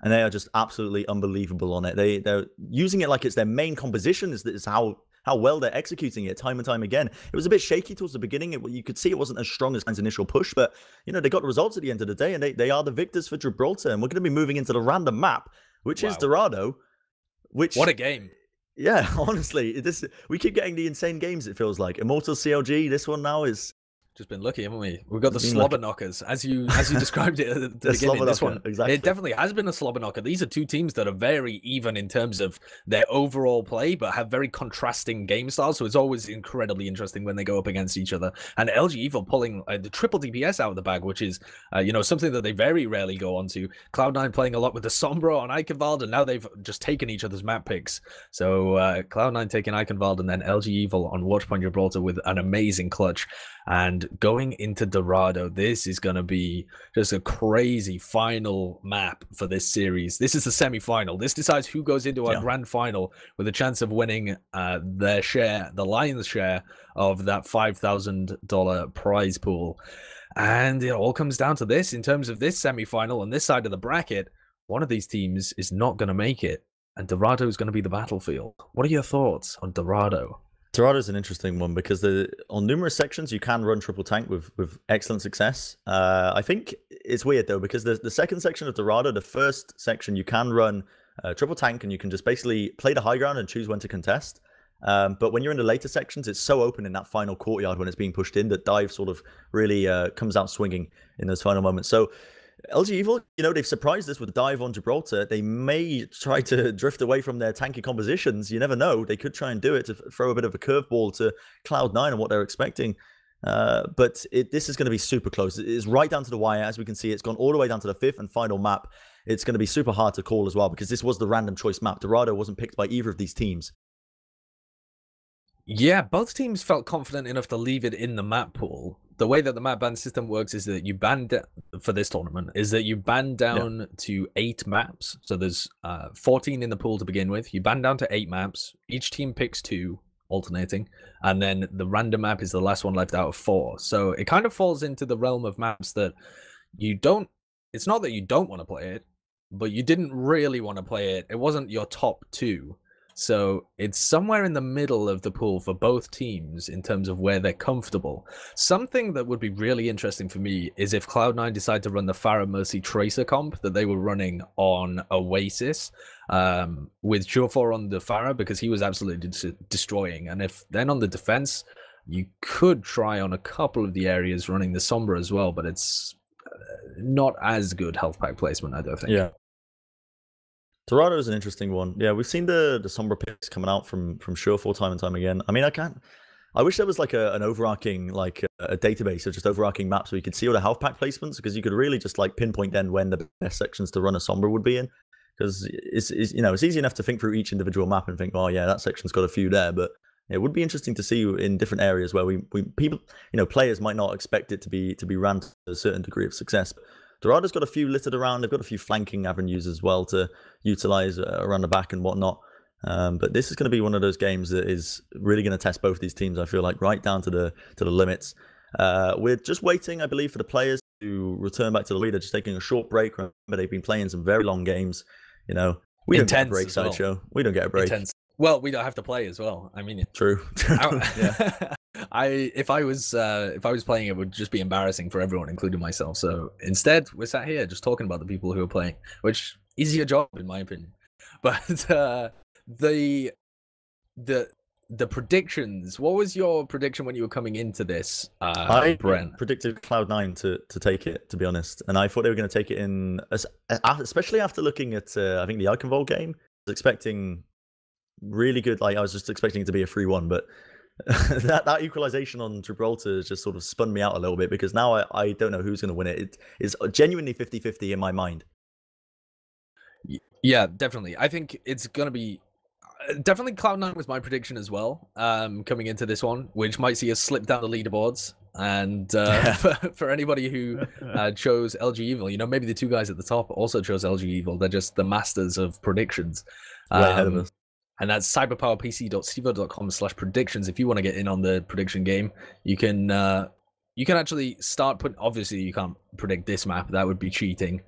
and they are just absolutely unbelievable on it. They're using it like it's their main composition. Is how well they're executing it time and time again. It was a bit shaky towards the beginning. You could see it wasn't as strong as Cloud9's initial push, but you know, they got the results at the end of the day, and they are the victors for Gibraltar. And we're going to be moving into the random map, which is Dorado. Which, what a game! Yeah, honestly, we keep getting the insane games. It feels like Immortal CLG. This one now is. Just been lucky, haven't we? We've got the slobber knockers, as you described it at the beginning. This one, exactly. It definitely has been a slobber knocker. These are two teams that are very even in terms of their overall play, but have very contrasting game styles. So it's always incredibly interesting when they go up against each other. And LG Evil pulling the triple DPS out of the bag, which is you know, something that they very rarely go on to. Cloud9 playing a lot with the Sombra on Eichenwald, and now they've just taken each other's map picks. So Cloud9 taking Eichenwald, and then LG Evil on Watchpoint Gibraltar with an amazing clutch. And going into Dorado, this is going to be just a crazy final map for this series. This is the semi-final. This decides who goes into our grand final with a chance of winning their share, the lion's share of that $5,000 prize pool. And it all comes down to this. In terms of this semi-final on this side of the bracket, one of these teams is not going to make it, and Dorado is going to be the battlefield. What are your thoughts on Dorado? Dorado's an interesting one because on numerous sections you can run triple tank with excellent success. I think it's weird though because the second section of Dorado, the first section, you can run triple tank and you can just basically play the high ground and choose when to contest. But when you're in the later sections, it's so open in that final courtyard when it's being pushed in that dive sort of really comes out swinging in those final moments. So LG Evil, you know, they've surprised us with dive on Gibraltar. They may try to drift away from their tanky compositions. You never know. They could try and do it to throw a bit of a curveball to Cloud9 and what they're expecting. But this is going to be super close. It is right down to the wire. As we can see, it's gone all the way down to the fifth and final map. It's going to be super hard to call as well because this was the random choice map. Dorado wasn't picked by either of these teams. Yeah, both teams felt confident enough to leave it in the map pool. The way that the map ban system works is that you ban for this tournament is that you ban down to 8 maps. So there's 14 in the pool to begin with. You ban down to 8 maps. Each team picks 2, alternating, and then the random map is the last one left out of 4. So it kind of falls into the realm of maps that you don't. It's not that you don't want to play it, but you didn't really want to play it. It wasn't your top 2. So it's somewhere in the middle of the pool for both teams in terms of where they're comfortable. Something that would be really interesting for me is if Cloud9 decide to run the Pharah Mercy Tracer comp that they were running on Oasis with Jofor on the Pharah because he was absolutely destroying. And if then on the defense, you could try on a couple of the areas running the Sombra as well, but it's not as good health pack placement, I don't think. Yeah. Dorado is an interesting one. Yeah, we've seen the Sombra picks coming out from Surefour time and time again. I mean, I wish there was like an overarching, like a database of just overarching maps where you could see all the health pack placements because you could really just like pinpoint then when the best sections to run a Sombra would be in. Because it's you know, it's easy enough to think through each individual map and think, oh yeah, that section's got a few there, but it would be interesting to see in different areas where people, you know, players might not expect it to be ran to a certain degree of success. Dorado's got a few littered around. They've got a few flanking avenues as well to utilize around the back and whatnot. But this is going to be one of those games that is really going to test both these teams, I feel like, right down to the limits. We're just waiting, I believe, for the players to return back to the lead. They're just taking a short break. Remember, they've been playing some very long games. You know, we don't get a break, Sideshow. We don't get a break. Intense. Well, we don't have to play as well. I mean, true. Yeah. If I was playing, it would just be embarrassing for everyone, including myself. So instead, we're sat here just talking about the people who are playing, which is your job, in my opinion. But the predictions. What was your prediction when you were coming into this? I Bren predicted Cloud9 to take it, to be honest, and I thought they were going to take it in, especially after looking at I think the Eichenwald game. I was expecting really good. Like I was just expecting it to be a 3-1, but that equalization on Gibraltar just sort of spun me out a little bit because now I don't know who's going to win it. It is genuinely 50-50 in my mind. Yeah, definitely. I think it's going to be definitely Cloud9 was my prediction as well, coming into this one, which might see us slip down the leaderboards. And for anybody who chose LG Evil, you know, maybe the two guys at the top also chose LG Evil. They're just the masters of predictions. Way ahead of us. And that's cyberpowerpc.stevo.com/predictions. If you want to get in on the prediction game, you can actually start putting. Obviously, you can't predict this map. That would be cheating.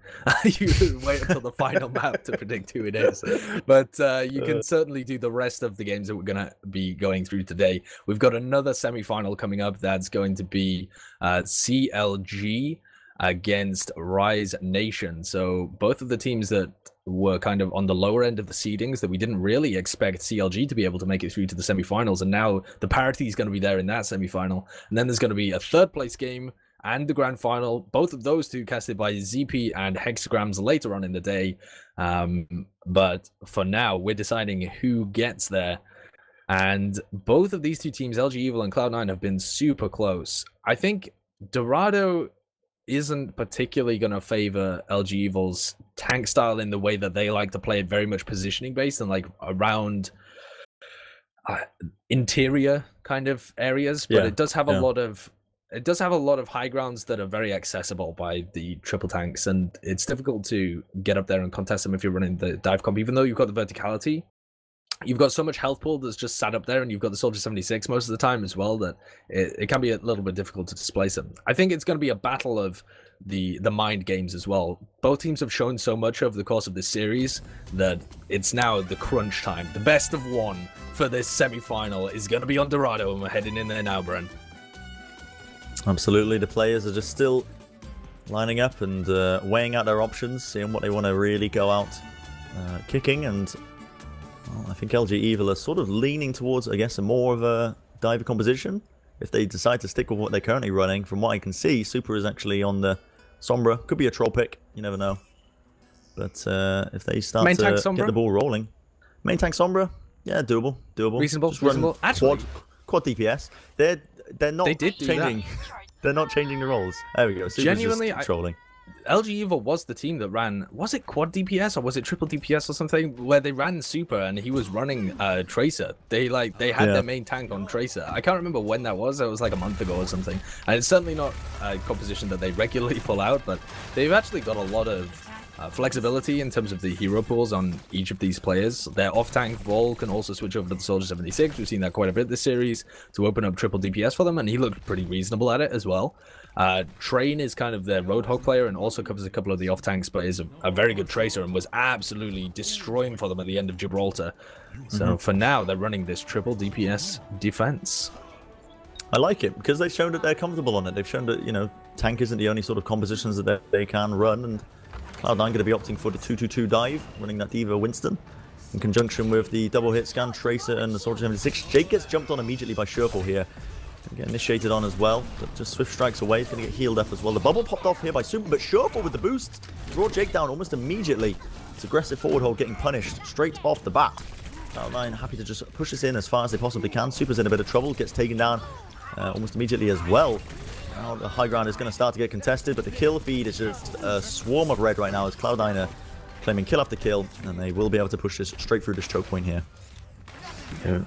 You wait until the final map to predict who it is. But you can certainly do the rest of the games that we're going to be going through today. We've got another semi-final coming up. That's going to be CLG against Rise Nation. So both of the teams that were kind of on the lower end of the seedings that we didn't really expect CLG to be able to make it through to the semifinals, and now the parity is going to be there in that semifinal. And then there's going to be a third place game and the grand final, both of those two casted by ZP and Hexagrams later on in the day. But for now, we're deciding who gets there. And both of these two teams, LG Evil and Cloud9, have been super close. I think Dorado isn't particularly going to favor LG Evil's tank style in the way that they like to play it, very much positioning based and like around interior kind of areas. But it does have a lot of high grounds that are very accessible by the triple tanks, and it's difficult to get up there and contest them if you're running the dive comp, even though you've got the verticality. You've got so much health pool that's just sat up there, and you've got the Soldier 76 most of the time as well, that it can be a little bit difficult to displace them. I think it's going to be a battle of the mind games as well. Both teams have shown so much over the course of this series that it's now the crunch time. The best of one for this semi-final is going to be on Dorado, and we're heading in there now, Bren. Absolutely. The players are just still lining up and weighing out their options, seeing what they want to really go out kicking, and well, I think LG Evil are sort of leaning towards, I guess, a more of a diver composition. If they decide to stick with what they're currently running, from what I can see, Super is actually on the Sombra. Could be a troll pick, you never know. But if they start to get the ball rolling. Main tank Sombra, yeah, doable. Reasonable. Actually, quad DPS. They're not changing. They're not changing the roles. There we go. Super's genuinely just trolling. LG Evil was the team that ran, was it quad DPS or was it triple DPS or something, where they ran Super and he was running Tracer. They had their main tank on Tracer. I can't remember when that was. It was like a month ago or something. And it's certainly not a composition that they regularly pull out, but they've actually got a lot of flexibility in terms of the hero pools on each of these players. Their off-tank Vol can also switch over to the Soldier 76. We've seen that quite a bit this series to open up triple DPS for them, and he looked pretty reasonable at it as well. Train is kind of their Roadhog player and also covers a couple of the off-tanks, but is a very good Tracer and was absolutely destroying for them at the end of Gibraltar. So for now, they're running this triple DPS defense. I like it because they've shown that they're comfortable on it. They've shown that, you know, tank isn't the only sort of compositions that they can run, and Cloud9 going to be opting for the 2-2-2 dive, running that Diva Winston in conjunction with the double hit scan, Tracer, and the Soldier 76. Jake gets jumped on immediately by Sherfall here. Get initiated on as well, but just Swift strikes away. He's going to get healed up as well. The bubble popped off here by Super, but Sherfall with the boost brought Jake down almost immediately. It's aggressive forward hold getting punished straight off the bat. Cloud9 happy to just push this in as far as they possibly can. Super's in a bit of trouble, gets taken down almost immediately as well. Now the high ground is going to start to get contested, but the kill feed is just a swarm of red right now as Cloud9 are claiming kill after kill, and they will be able to push this straight through this choke point here. Yeah.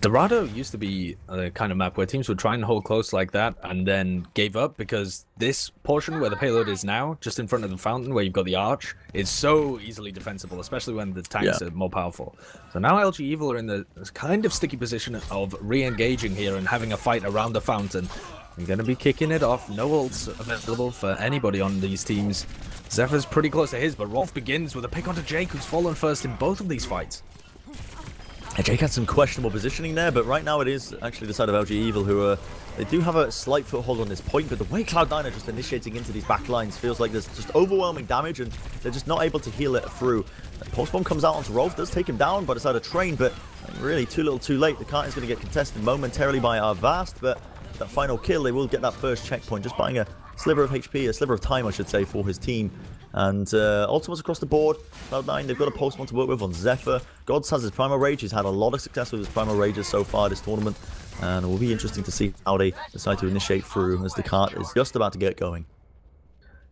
Dorado used to be a kind of map where teams would try and hold close like that and then gave up, because this portion where the payload is now, just in front of the fountain where you've got the arch, is so easily defensible, especially when the tanks are more powerful. So now LG Evil are in the kind of sticky position of re-engaging here and having a fight around the fountain. I'm going to be kicking it off. No ults available for anybody on these teams. Zephyr's pretty close to his, but Rolf begins with a pick onto Jake, who's fallen first in both of these fights. Jake had some questionable positioning there, but right now it is actually the side of LG Evil who are... They do have a slight foothold on this point, but the way Cloud9 are just initiating into these backlines feels like there's just overwhelming damage, and they're just not able to heal it through. Post bomb comes out onto Rolf, does take him down by the side of Train, but really too little too late. The cart is going to get contested momentarily by our Vast, but that final kill, they will get that first checkpoint, just buying a sliver of HP, a sliver of time, I should say, for his team. And ultimates across the board. Cloud9, they've got a post-one to work with on Zephyr. Gods has his Primal Rage. He's had a lot of success with his Primal Rages so far this tournament. And it will be interesting to see how they decide to initiate through as the cart is just about to get going.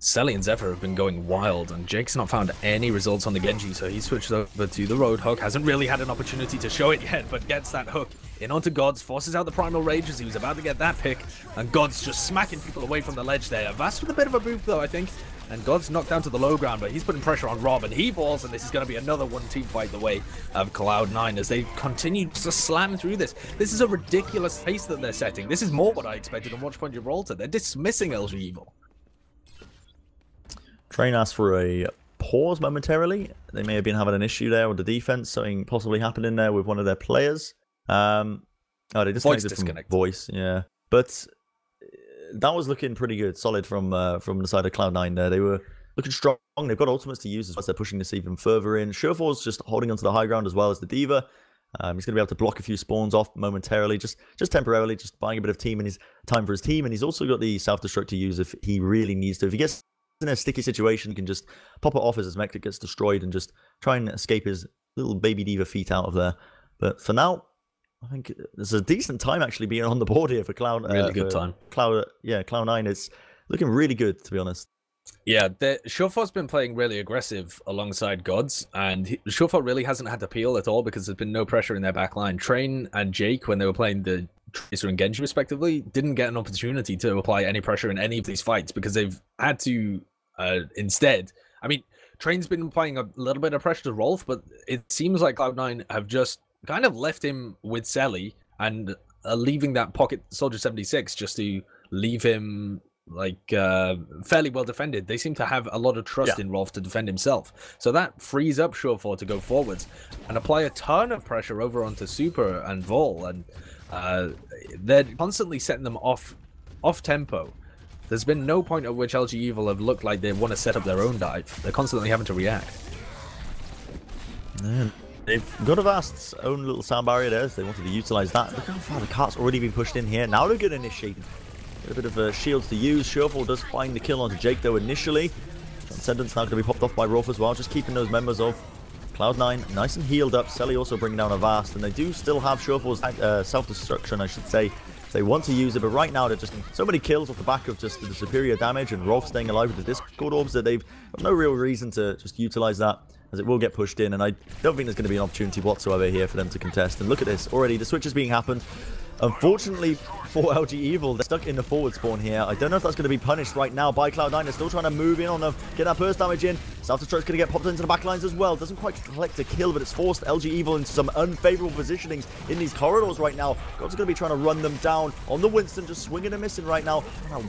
Selly and Zephyr have been going wild, and Jake's not found any results on the Genji, so he switched over to the Roadhog. Hasn't really had an opportunity to show it yet, but gets that hook in onto Gods, forces out the Primal Rage as he was about to get that pick, and Gods just smacking people away from the ledge there. Vast with a bit of a move though, I think. And God's knocked down to the low ground, but he's putting pressure on Rob, and he falls, and this is going to be another one-team fight the way of Cloud9 as they continue to slam through this. This is a ridiculous pace that they're setting. This is more what I expected on Watchpoint Gibraltar. They're dismissing LG Evil. Train asked for a pause momentarily. They may have been having an issue there with the defense, something possibly happening there with one of their players. Oh, they disconnected from voice, yeah. But that was looking pretty good, solid from the side of Cloud9 there. They were looking strong. They've got ultimates to use as well as they're pushing this even further in. Surefour's just holding onto the high ground as well as the Diva. He's going to be able to block a few spawns off momentarily, just temporarily, just buying a bit of time for his team. And he's also got the self-destruct to use if he really needs to. If he gets in a sticky situation, he can just pop it off as his mech gets destroyed and just try and escape his little baby Diva feet out of there. But for now, I think there's a decent time actually being on the board here for Cloud. Really good time. Cloud9. It's looking really good, to be honest. Yeah, Surefour's been playing really aggressive alongside Gods, and Surefour really hasn't had to peel at all because there's been no pressure in their backline. Train and Jake, when they were playing the Tracer and Genji respectively, didn't get an opportunity to apply any pressure in any of these fights because they've had to instead. I mean, Train's been applying a little bit of pressure to Rolf, but it seems like Cloud9 have just kind of left him with Selly and leaving that pocket Soldier 76 just to leave him like fairly well defended. They seem to have a lot of trust in Rolf to defend himself, so that frees up Surefour to go forwards and apply a ton of pressure over onto Super and Vol, and they're constantly setting them off tempo. There's been no point at which LG Evil have looked like they want to set up their own dive. They're constantly having to react. Man. They've got Avast's own little sound barrier there, so they wanted to utilize that. Look how far the cart's already been pushed in here. Now they're good initiating. A bit of shields to use. Surefour does find the kill onto Jake though initially. Transcendence now going to be popped off by Rolf as well, just keeping those members of Cloud9 nice and healed up. Selly also bringing down Avast, and they do still have Surefour's self-destruction, I should say, if they want to use it, but right now they're just so many kills off the back of just the superior damage, and Rolf staying alive with the Discord orbs that they've no real reason to just utilize that, as it will get pushed in, and I don't think there's going to be an opportunity whatsoever here for them to contest. And look at this, already the switch is being happened. Unfortunately for LG Evil, they're stuck in the forward spawn here. I don't know if that's going to be punished right now by Cloud9. They're still trying to move in on them, get that burst damage in. Self-destruct's going to get popped into the backlines as well. Doesn't quite collect a kill, but it's forced LG Evil into some unfavorable positionings in these corridors right now. God's going to be trying to run them down on the Winston, just swinging and missing right now.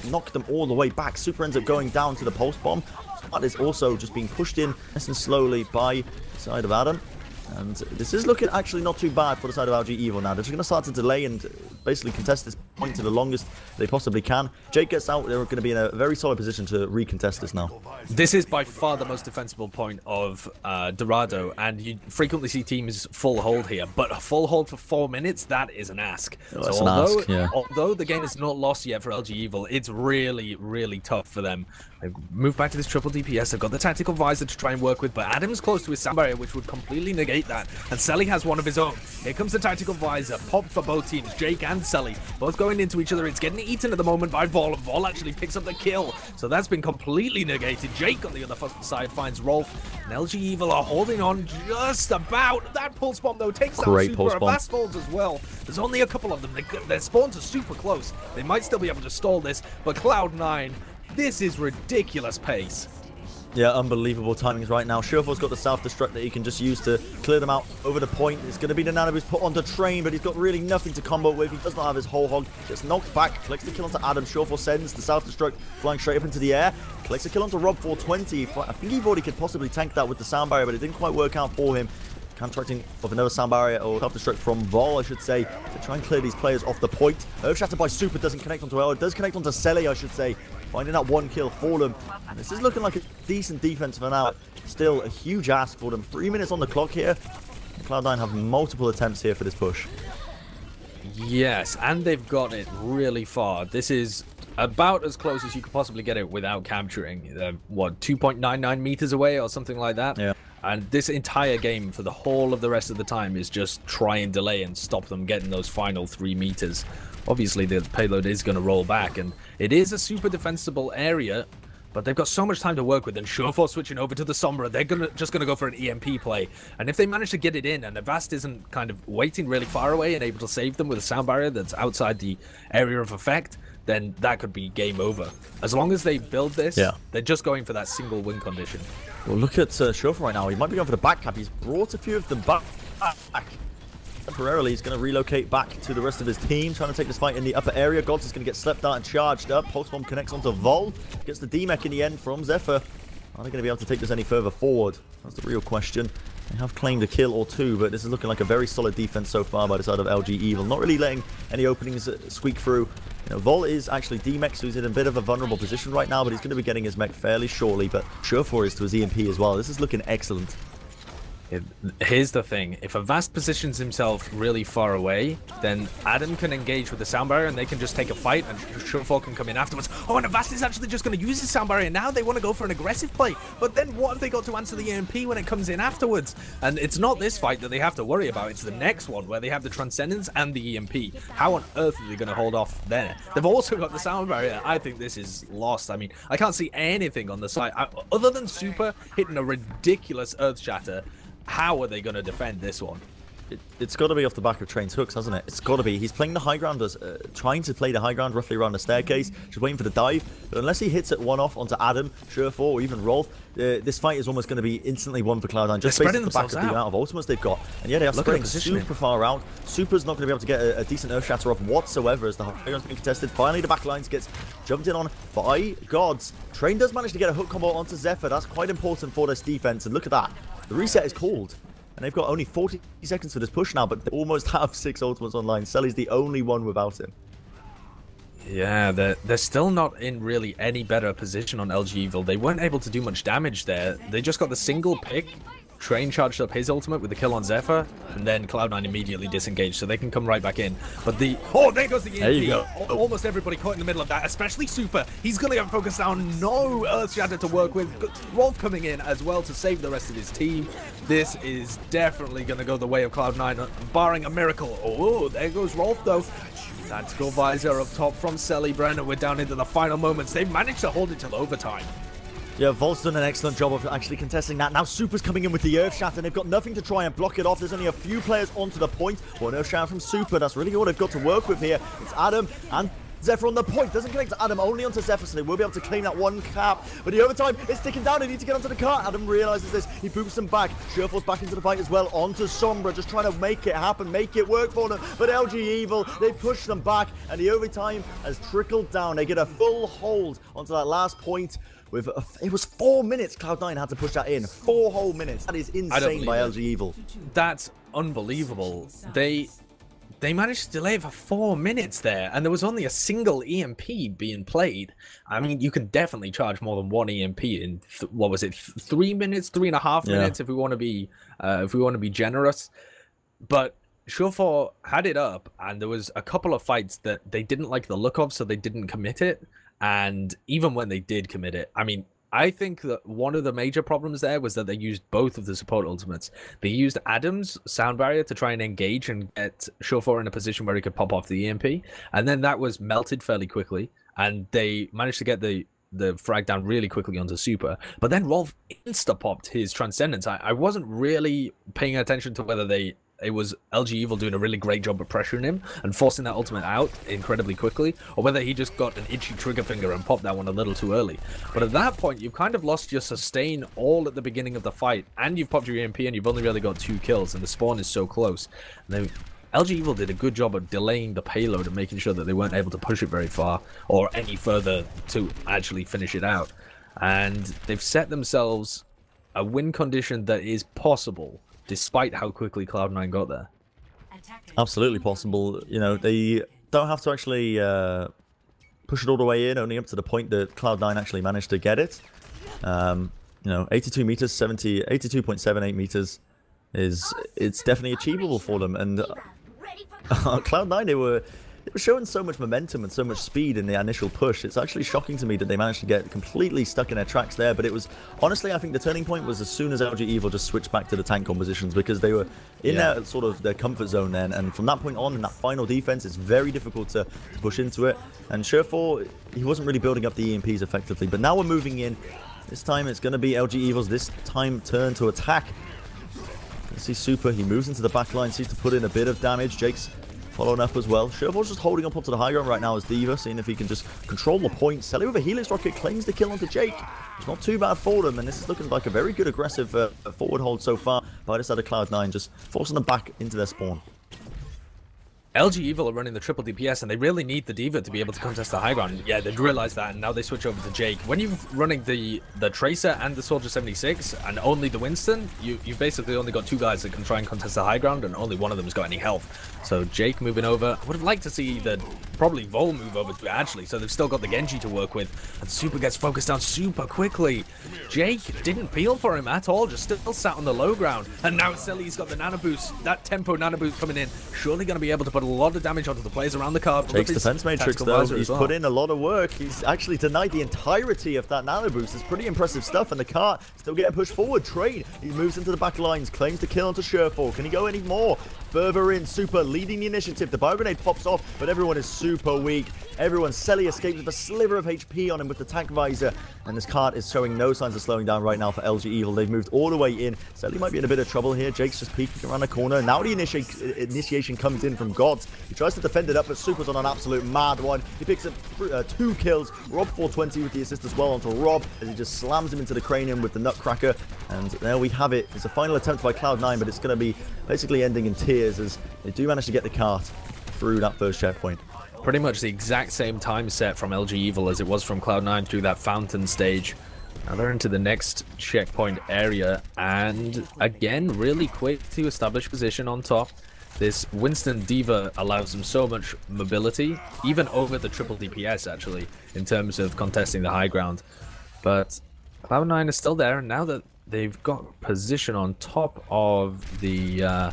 Knock them all the way back. Super ends up going down to the pulse bomb. That is also just being pushed in nice and slowly by the side of Adam. And this is looking actually not too bad for the side of LG Evil now. They're just going to start to delay and basically contest this point to the longest they possibly can. Jake gets out. They're going to be in a very solid position to recontest this now. This is by far the most defensible point of Dorado, and you frequently see teams full hold here. But a full hold for 4 minutes, that is an ask. Oh, so although the game is not lost yet for LG Evil, it's really, really tough for them. They've moved back to this triple DPS. They've got the tactical visor to try and work with, but Adam's close to his sound barrier, which would completely negate that. And Selly has one of his own. Here comes the tactical visor. Pop for both teams, Jake and Selly, both going into each other. It's getting eaten at the moment by Vol, and Vol actually picks up the kill. So that's been completely negated. Jake on the other side finds Rolf, and LG Evil are holding on just about. That pulse bomb though takes down Super. Avast falls as well. There's only a couple of them. Their spawns are super close. They might still be able to stall this, but Cloud9, this is ridiculous pace. Yeah, unbelievable timings right now. Surefour's got the self-destruct that he can just use to clear them out over the point. It's going to be the Nana who's put onto Train, but he's got really nothing to combo with. He does not have his whole hog. Just knocked back, collects the kill onto Adam. Surefour sends the self-destruct flying straight up into the air. Collects a kill onto Rob 420. I think he thought he could possibly tank that with the sound barrier, but it didn't quite work out for him. Counteracting of another sound barrier, or self-destruct from Vol, I should say, to try and clear these players off the point. Earthshatter by Super doesn't connect onto El. It does connect onto Selly, I should say. Finding that one kill for them. And this is looking like a decent defense for now. Still a huge ask for them. 3 minutes on the clock here. Cloud9 have multiple attempts here for this push. Yes, and they've got it really far. This is about as close as you could possibly get it without capturing. What, 2.99 meters away or something like that? Yeah. And this entire game for the whole of the rest of the time is just try and delay and stop them getting those final 3 meters. Obviously, the payload is going to roll back, and it is a super defensible area, but they've got so much time to work with, and Surefour switching over to the Sombra, they're just going to go for an EMP play. And if they manage to get it in, and Avast isn't kind of waiting really far away and able to save them with a sound barrier that's outside the area of effect, then that could be game over. As long as they build this, they're just going for that single win condition. Well, look at Shofa right now. He might be going for the back cap. He's brought a few of them back. Temporarily, he's going to relocate back to the rest of his team, trying to take this fight in the upper area. Gods is going to get slept out and charged up. Pulse Bomb connects onto Vol. Gets the D-Mech in the end from Zephyr. Are they going to be able to take this any further forward? That's the real question. They have claimed a kill or two, but this is looking like a very solid defense so far by the side of LG Evil. Not really letting any openings squeak through. You know, Vol is actually D-Mech, so he's in a bit of a vulnerable position right now, but he's going to be getting his mech fairly shortly. But Surefour is to his EMP as well. This is looking excellent. Here's the thing, if Avast positions himself really far away, then Adam can engage with the sound barrier and they can just take a fight and Surefour can come in afterwards. Oh, and Avast is actually just going to use his sound barrier now. They want to go for an aggressive play, but then what have they got to answer the EMP when it comes in afterwards? And it's not this fight that they have to worry about, it's the next one where they have the Transcendence and the EMP. How on earth are they going to hold off there? They've also got the sound barrier. I think this is lost. I mean, I can't see anything on the side other than Super hitting a ridiculous Earth Shatter. How are they going to defend this one? It's got to be off the back of Train's hooks, hasn't it? It's got to be. He's playing the high ground, trying to play the high ground roughly around the staircase, just waiting for the dive. But unless he hits it one-off onto Adam, Surefour, or even Rolf, this fight is almost going to be instantly won for Cloud9, just based on the back of the amount of ultimates they've got. And yeah, they are spreading super far out. Super's not going to be able to get a decent Earth Shatter off whatsoever as the high ground's being contested. Finally, the back lines gets jumped in on by Gods. Train does manage to get a hook combo onto Zephyr. That's quite important for this defense. And look at that. The reset is called. And they've got only 40 seconds for this push now, but they almost have 6 ultimates online. Selly's the only one without him. Yeah, they're still not in really any better position on LG Evil. They weren't able to do much damage there. They just got the single pick. Train charged up his ultimate with the kill on Zephyr, and then Cloud9 immediately disengaged, so they can come right back in. But oh, there goes the EMP. There you go. Almost everybody caught in the middle of that, especially Super. He's going to get focused down. No Earth Shatter to work with. Rolf coming in as well to save the rest of his team. This is definitely going to go the way of Cloud9, barring a miracle. Oh, there goes Rolf, though. Tactical visor up top from Selly. Bren, we're down into the final moments. They've managed to hold it till overtime. Yeah, Vol's done an excellent job of actually contesting that. Now Super's coming in with the Earth Shatter, and they've got nothing to try and block it off. There's only a few players onto the point. One Earth Shatter from Super. That's really all they've got to work with here. It's Adam and Zephyr on the point. Doesn't connect to Adam, only onto Zephyr, so they will be able to claim that one cap. But the overtime is ticking down. They need to get onto the car. Adam realizes this. He boosts them back. Surefour's back into the fight as well. Onto Sombra, just trying to make it happen, make it work for them. But LG Evil, they push them back, and the overtime has trickled down. They get a full hold onto that last point. It was 4 minutes Cloud9 had to push that in. 4 whole minutes. That is insane by LG Evil. That's unbelievable. They managed to delay it for 4 minutes there, and there was only a single EMP being played. I mean, you can definitely charge more than one EMP in what was it, 3 minutes, 3.5 minutes, if we want to be generous. But Surefour had it up, and there was a couple of fights that they didn't like the look of, so they didn't commit it. And even when they did commit it, I mean, I think that one of the major problems there was that they used both of the support ultimates. They used Adam's sound barrier to try and engage and get Surefour in a position where he could pop off the EMP, and then that was melted fairly quickly, and they managed to get the frag down really quickly onto Super. But then Rolf insta-popped his Transcendence. I wasn't really paying attention to whether it was LG Evil doing a really great job of pressuring him and forcing that ultimate out incredibly quickly, or whether he just got an itchy trigger finger and popped that one a little too early. But at that point, you've kind of lost your sustain all at the beginning of the fight, and you've popped your EMP, and you've only really got 2 kills, and the spawn is so close. And then LG Evil did a good job of delaying the payload and making sure that they weren't able to push it very far or any further to actually finish it out. And they've set themselves a win condition that is possible, despite how quickly Cloud9 got there. Absolutely possible. You know, they don't have to actually push it all the way in, only up to the point that Cloud9 actually managed to get it. You know, 82 meters, 82.78 meters it's definitely achievable for them. And Cloud9, they were showing so much momentum and so much speed in the initial push. It's actually shocking to me that they managed to get completely stuck in their tracks there. But it was, honestly, I think the turning point was as soon as LG Evil just switched back to the tank compositions, because they were in their sort of their comfort zone then. And from that point on, in that final defense, it's very difficult to push into it. And Surefour, he wasn't really building up the EMPs effectively. But now we're moving in. This time it's going to be LG Evil's this time turn to attack. You see Super, he moves into the back line, seems to put in a bit of damage. Jake's following up as well. Sherfor's just holding up onto the high ground right now as D.Va, seeing if he can just control the point. Selly with a Helix Rocket claims the kill onto Jake. It's not too bad for them, and this is looking like a very good aggressive forward hold so far by the side of Cloud9, just forcing them back into their spawn. LG Evil are running the triple DPS, and they really need the D.Va to be able to contest the high ground. Yeah, they've realized that, and now they switch over to Jake. When you're running the Tracer and the Soldier 76, and only the Winston, you've basically only got 2 guys that can try and contest the high ground, and only one of them's got any health. So Jake moving over. I would have liked to see the probably Vol move over to actually, so they've still got the Genji to work with, and Super gets focused down super quickly. Jake didn't peel for him at all, just still sat on the low ground, and now Selly's got the nano boost, that tempo nano boost coming in, surely going to be able to put a lot of damage onto the players around the card. Jake's defense matrix though, he's put in a lot of work. He's actually denied the entirety of that nano boost. It's pretty impressive stuff, and the cart still getting pushed forward. Trade, he moves into the back lines, claims the kill onto Sherfor. Can he go any more? Further in, Super leading the initiative. The bio grenade pops off, but everyone is super weak. Everyone, Selly escapes with a sliver of HP on him with the tank visor, and this cart is showing no signs of slowing down right now for LG Evil. They've moved all the way in. Selly might be in a bit of trouble here. Jake's just peeking around the corner. Now the initiation comes in from Gods. He tries to defend it up, but Super's on an absolute mad one. He picks up 2 kills. Rob 420 with the assist as well onto Rob, as he just slams him into the cranium with the Nutcracker. And there we have it. It's a final attempt by Cloud9, but it's going to be basically ending in tears as they do manage to get the cart through that first checkpoint. Pretty much the exact same time set from LG Evil as it was from Cloud9 through that fountain stage. Now they're into the next checkpoint area, and again, really quick to establish position on top. This Winston D.Va allows them so much mobility, even over the triple DPS actually, in terms of contesting the high ground. But Cloud9 is still there, and now that they've got position on top of the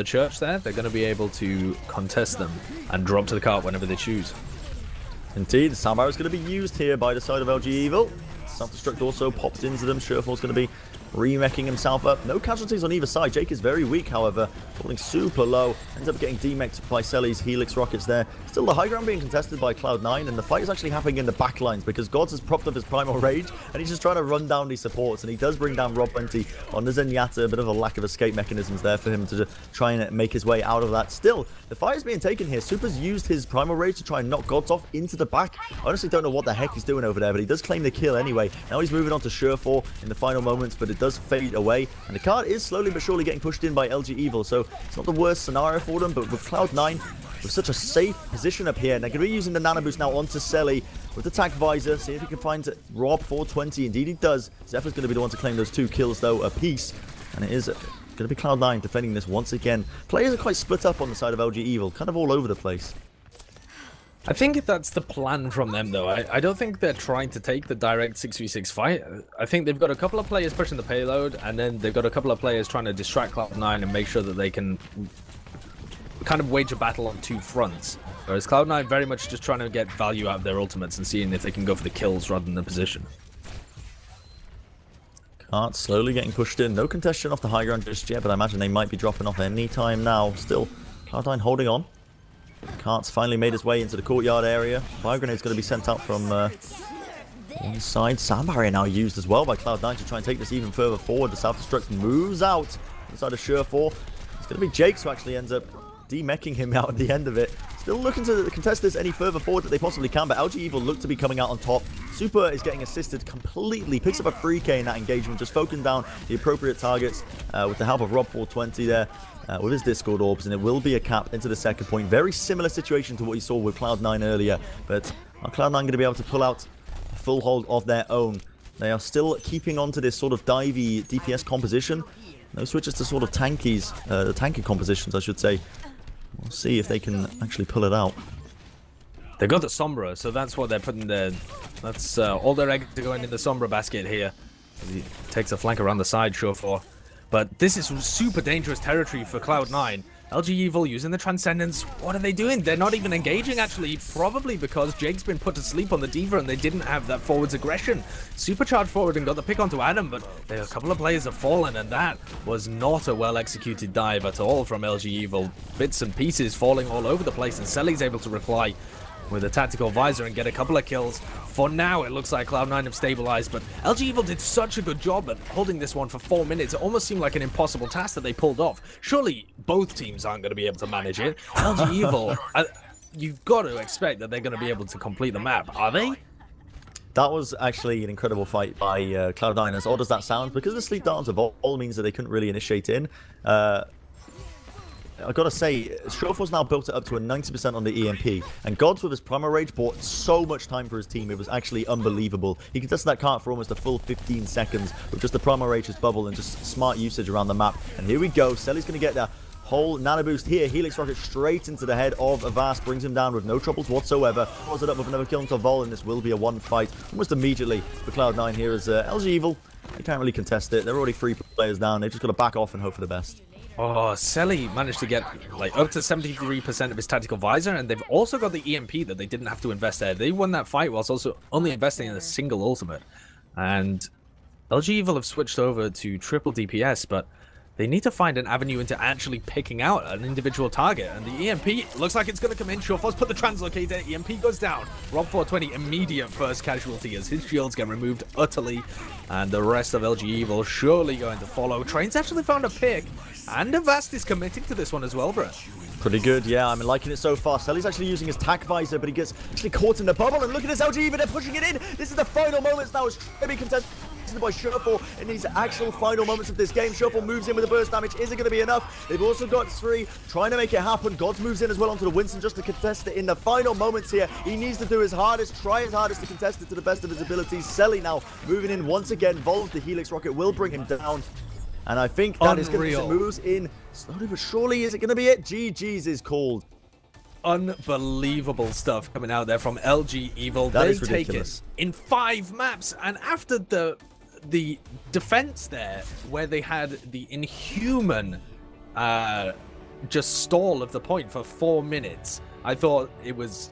church there, they're going to be able to contest them and drop to the cart whenever they choose. Indeed, the soundbar is going to be used here by the side of LG Evil. Self-destruct also pops into them. Sherfor's going to be remeching himself up. No casualties on either side. Jake is very weak, however, falling super low. Ends up getting demech'd by Selly's Helix rockets there. Still the high ground being contested by Cloud9, and the fight is actually happening in the back lines because Gods has propped up his Primal Rage, and he's just trying to run down these supports, and he does bring down Rob 20 on the Zenyatta. A bit of a lack of escape mechanisms there for him to try and make his way out of that. Still, the fight is being taken here. Super's used his Primal Rage to try and knock Gods off into the back. I honestly don't know what the heck he's doing over there, but he does claim the kill anyway. Now he's moving on to Sherfor in the final moments, but it does fade away. And the card is slowly but surely getting pushed in by LG Evil, so it's not the worst scenario for them, but with Cloud9, with such a safe position up here, and they're going to be using the nano boost now onto Selly with the tank visor, see if he can find Rob 420. Indeed he does. Zephyr's going to be the one to claim those 2 kills though apiece, and it is going to be Cloud9 defending this once again. Players are quite split up on the side of LG Evil, kind of all over the place. I think that's the plan from them, though. I don't think they're trying to take the direct 6v6 fight. I think they've got a couple of players pushing the payload, and then they've got a couple of players trying to distract Cloud9 and make sure that they can kind of wage a battle on 2 fronts. Whereas Cloud9 very much just trying to get value out of their ultimates and seeing if they can go for the kills rather than the position. Cart slowly getting pushed in. No contestation off the high ground just yet, but I imagine they might be dropping off any time now. Still, Cloud9 holding on. Cart's finally made his way into the courtyard area. Fire grenade's going to be sent out from one side. Sound barrier now used as well by Cloud9 to try and take this even further forward. The self-destruct moves out inside of Sherfor. It's going to be Jake who actually ends up demeching him out at the end of it. Still looking to contest this any further forward that they possibly can, but LG Evil look to be coming out on top. Super is getting assisted completely. Picks up a 3k in that engagement, just focusing down the appropriate targets with the help of Rob 420 there. With his Discord orbs, and it will be a cap into the second point. Very similar situation to what you saw with Cloud9 earlier, but are Cloud9 going to be able to pull out a full hold of their own? They are still keeping on to this sort of divey DPS composition. No switches to sort of tankies, the tanky compositions, I should say. We'll see if they can actually pull it out. They got the Sombra, so that's what they're putting there. That's all their eggs are going in the Sombra basket here. He takes a flank around the side, Sherfor. But this is super dangerous territory for Cloud9. LG Evil using the Transcendence. What are they doing? They're not even engaging, actually. Probably because Jake's been put to sleep on the D.Va and they didn't have that forwards aggression. Supercharged forward and got the pick onto Adam, but a couple of players have fallen, and that was not a well-executed dive at all from LG Evil. Bits and pieces falling all over the place, and Selly's able to reply. with a tactical visor and get a couple of kills. For now, it looks like Cloud9 have stabilized, but LG Evil did such a good job at holding this one for 4 minutes. It almost seemed like an impossible task that they pulled off. Surely both teams aren't going to be able to manage it. LG Evil, you've got to expect that they're going to be able to complete the map. Are they? That was actually an incredible fight by Cloud9, as odd as that sounds, because the sleep darts of all means that they couldn't really initiate in. I gotta say, Showfall's now built it up to a 90% on the EMP, and Gods with his Primal Rage bought so much time for his team, it was actually unbelievable. He contested that cart for almost a full 15 seconds with just the Primal Rage's bubble and just smart usage around the map. And here we go, Selly's gonna get that whole nano boost here. Helix Rocket straight into the head of Avast, brings him down with no troubles whatsoever. Follows it up with another kill into Vol, and this will be a one fight almost immediately for Cloud9 here as LG Evil. They can't really contest it. They're already 3 players down. They've just got to back off and hope for the best. Oh, Selly managed to get like up to 73% of his tactical visor, and they've also got the EMP that they didn't have to invest there. They won that fight whilst also only investing in a single ultimate. And LG Evil have switched over to triple DPS, but they need to find an avenue into actually picking out an individual target. And the EMP looks like it's going to come in. Shawforce put the translocator. EMP goes down. Rob420 immediate first casualty as his shields get removed utterly. And the rest of LG Evil surely going to follow. Train's actually found a pick. And Avast is committing to this one as well, Bren. Pretty good, yeah. I'm liking it so far. Selly's actually using his tac visor, but he gets actually caught in the bubble. And look at this LG Evil. They're pushing it in. This is the final moments now. It's trying to be contested by Shuffle in these actual final moments of this game. Shuffle moves in with a burst damage. Is it going to be enough? They've also got 3 trying to make it happen. Gods moves in as well onto the Winston just to contest it in the final moments here. He needs to do his hardest, try his hardest to contest it to the best of his abilities. Selly now moving in once again. Volv, the Helix Rocket will bring him down. And I think that is going to moves in slowly but surely. Is it going to be it? GG's is called. Unbelievable stuff coming out there from LG Evil. That is take ridiculous. it in 5 maps, and after the defense there, where they had the inhuman just stall of the point for 4 minutes, I thought it was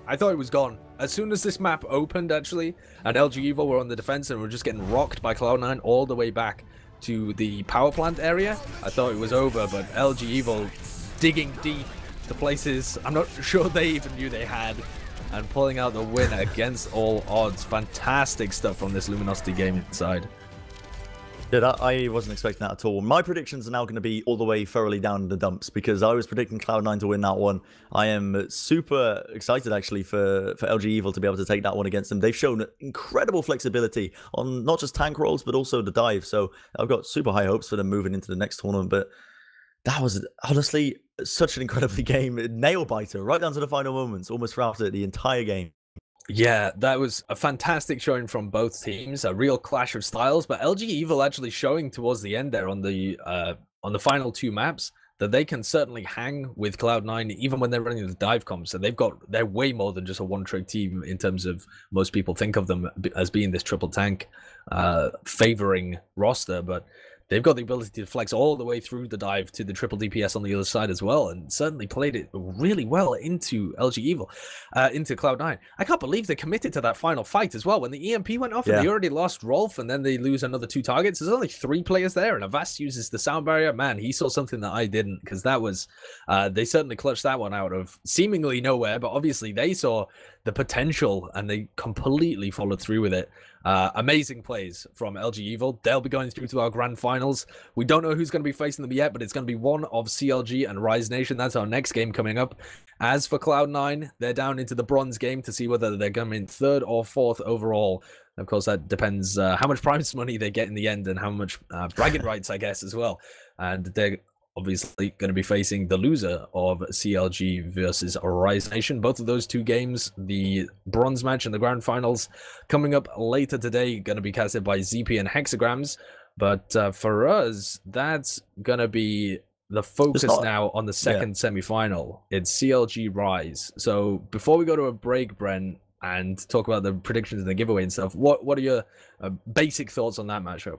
gone. As soon as this map opened, actually, and LG Evil were on the defense and were just getting rocked by Cloud9 all the way back to the power plant area, I thought it was over. But LG Evil digging deep to places I'm not sure they even knew they had, and pulling out the win against all odds. Fantastic stuff from this Luminosity game side. Yeah, I wasn't expecting that at all. My predictions are now going to be all the way thoroughly down in the dumps, because I was predicting Cloud9 to win that one. I am super excited, actually, for LG Evil to be able to take that one against them. They've shown incredible flexibility on not just tank rolls, but also the dive. So I've got super high hopes for them moving into the next tournament. But that was honestly such an incredibly game. Nail-biter right down to the final moments, almost throughout the entire game. Yeah, that was a fantastic showing from both teams, a real clash of styles. But LG Evil actually showing towards the end there on the final 2 maps that they can certainly hang with Cloud9 even when they're running the dive comps. And they're way more than just a one-trick team in terms of most people think of them as being this triple tank favoring roster, but they've got the ability to flex all the way through the dive to the triple DPS on the other side as well, and certainly played it really well into LG Evil, into Cloud9. I can't believe they committed to that final fight as well. When the EMP went off and they already lost Rolf, and then they lose another 2 targets. There's only 3 players there, and Avast uses the sound barrier. Man, he saw something that I didn't, because that was, they certainly clutched that one out of seemingly nowhere, but obviously they saw the potential and they completely followed through with it. Amazing plays from LG Evil. They'll be going through to our grand finals. We don't know who's going to be facing them yet, but it's going to be one of CLG and Rise Nation. That's our next game coming up. As for Cloud9, they're down into the bronze game to see whether they're coming 3rd or 4th overall. Of course, that depends how much prize money they get in the end and how much bragging rights, I guess, as well. And they're obviously going to be facing the loser of CLG versus Rise Nation. Both of those 2 games, the bronze match and the grand finals, coming up later today, going to be casted by ZP and Hexagrams. But for us, that's going to be the focus now on the second semi-final. It's CLG Rise. So before we go to a break, Bren, and talk about the predictions and the giveaway and stuff, what are your basic thoughts on that matchup?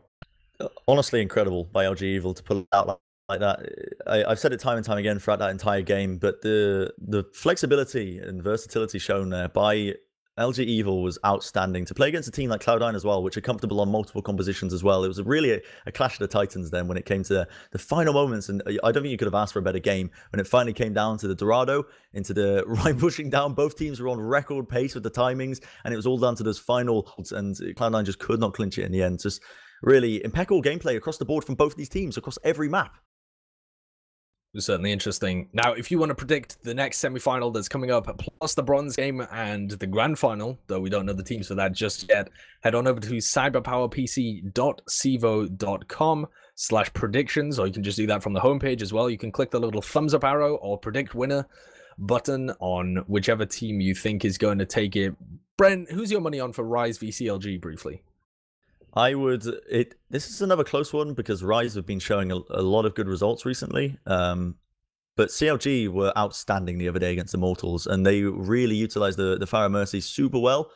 Honestly, incredible by LG Evil to pull it out like that. I've said it time and time again throughout that entire game, but the flexibility and versatility shown there by LG Evil was outstanding to play against a team like Cloud9 as well, which are comfortable on multiple compositions as well. It was really a clash of the titans then when it came to the final moments, and I don't think you could have asked for a better game when it finally came down to the Dorado into the right pushing down. Both teams were on record pace with the timings, and it was all down to those final holds, and Cloud9 just could not clinch it in the end. Just really impeccable gameplay across the board from both of these teams across every map. Was certainly interesting. Now, if you want to predict the next semi-final that's coming up, plus the bronze game and the grand final, though we don't know the teams for that just yet, head on over to cyberpowerpc.cevo.com/predictions, or you can just do that from the homepage as well. You can click the little thumbs up arrow or predict winner button on whichever team you think is going to take it. Bren, who's your money on for Rise v CLG briefly? This is another close one because Rise have been showing a lot of good results recently. But CLG were outstanding the other day against Immortals, and they really utilized the Fire Mercy super well.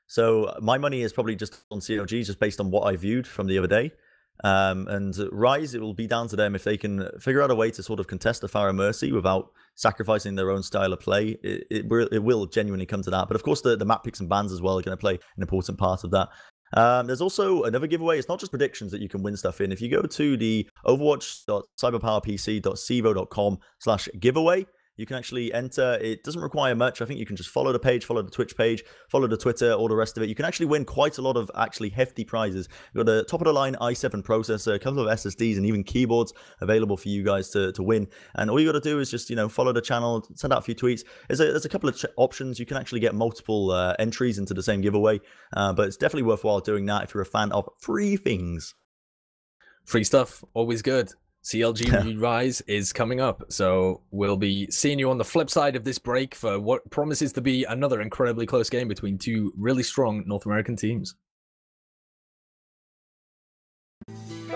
So my money is probably just on CLG, just based on what I viewed from the other day. And Rise, it will be down to them if they can figure out a way to sort of contest the Fire Mercy without sacrificing their own style of play. It will genuinely come to that. But of course, the map picks and bans as well are going to play an important part of that. There's also another giveaway. It's not just predictions that you can win stuff in. If you go to the overwatch.cyberpowerpc.cevo.com/giveaway, you can actually enter. It doesn't require much. I think you can just follow the page, follow the Twitch page, follow the Twitter, all the rest of it. You can actually win quite a lot of actually hefty prizes. You've got a top-of-the-line i7 processor, a couple of SSDs, and even keyboards available for you guys to win. And all you got to do is just, follow the channel, send out a few tweets. There's a couple of options. You can actually get multiple entries into the same giveaway, but it's definitely worthwhile doing that if you're a fan of free things. Free stuff, always good. CLG Rise is coming up, so we'll be seeing you on the flip side of this break for what promises to be another incredibly close game between two really strong North American teams.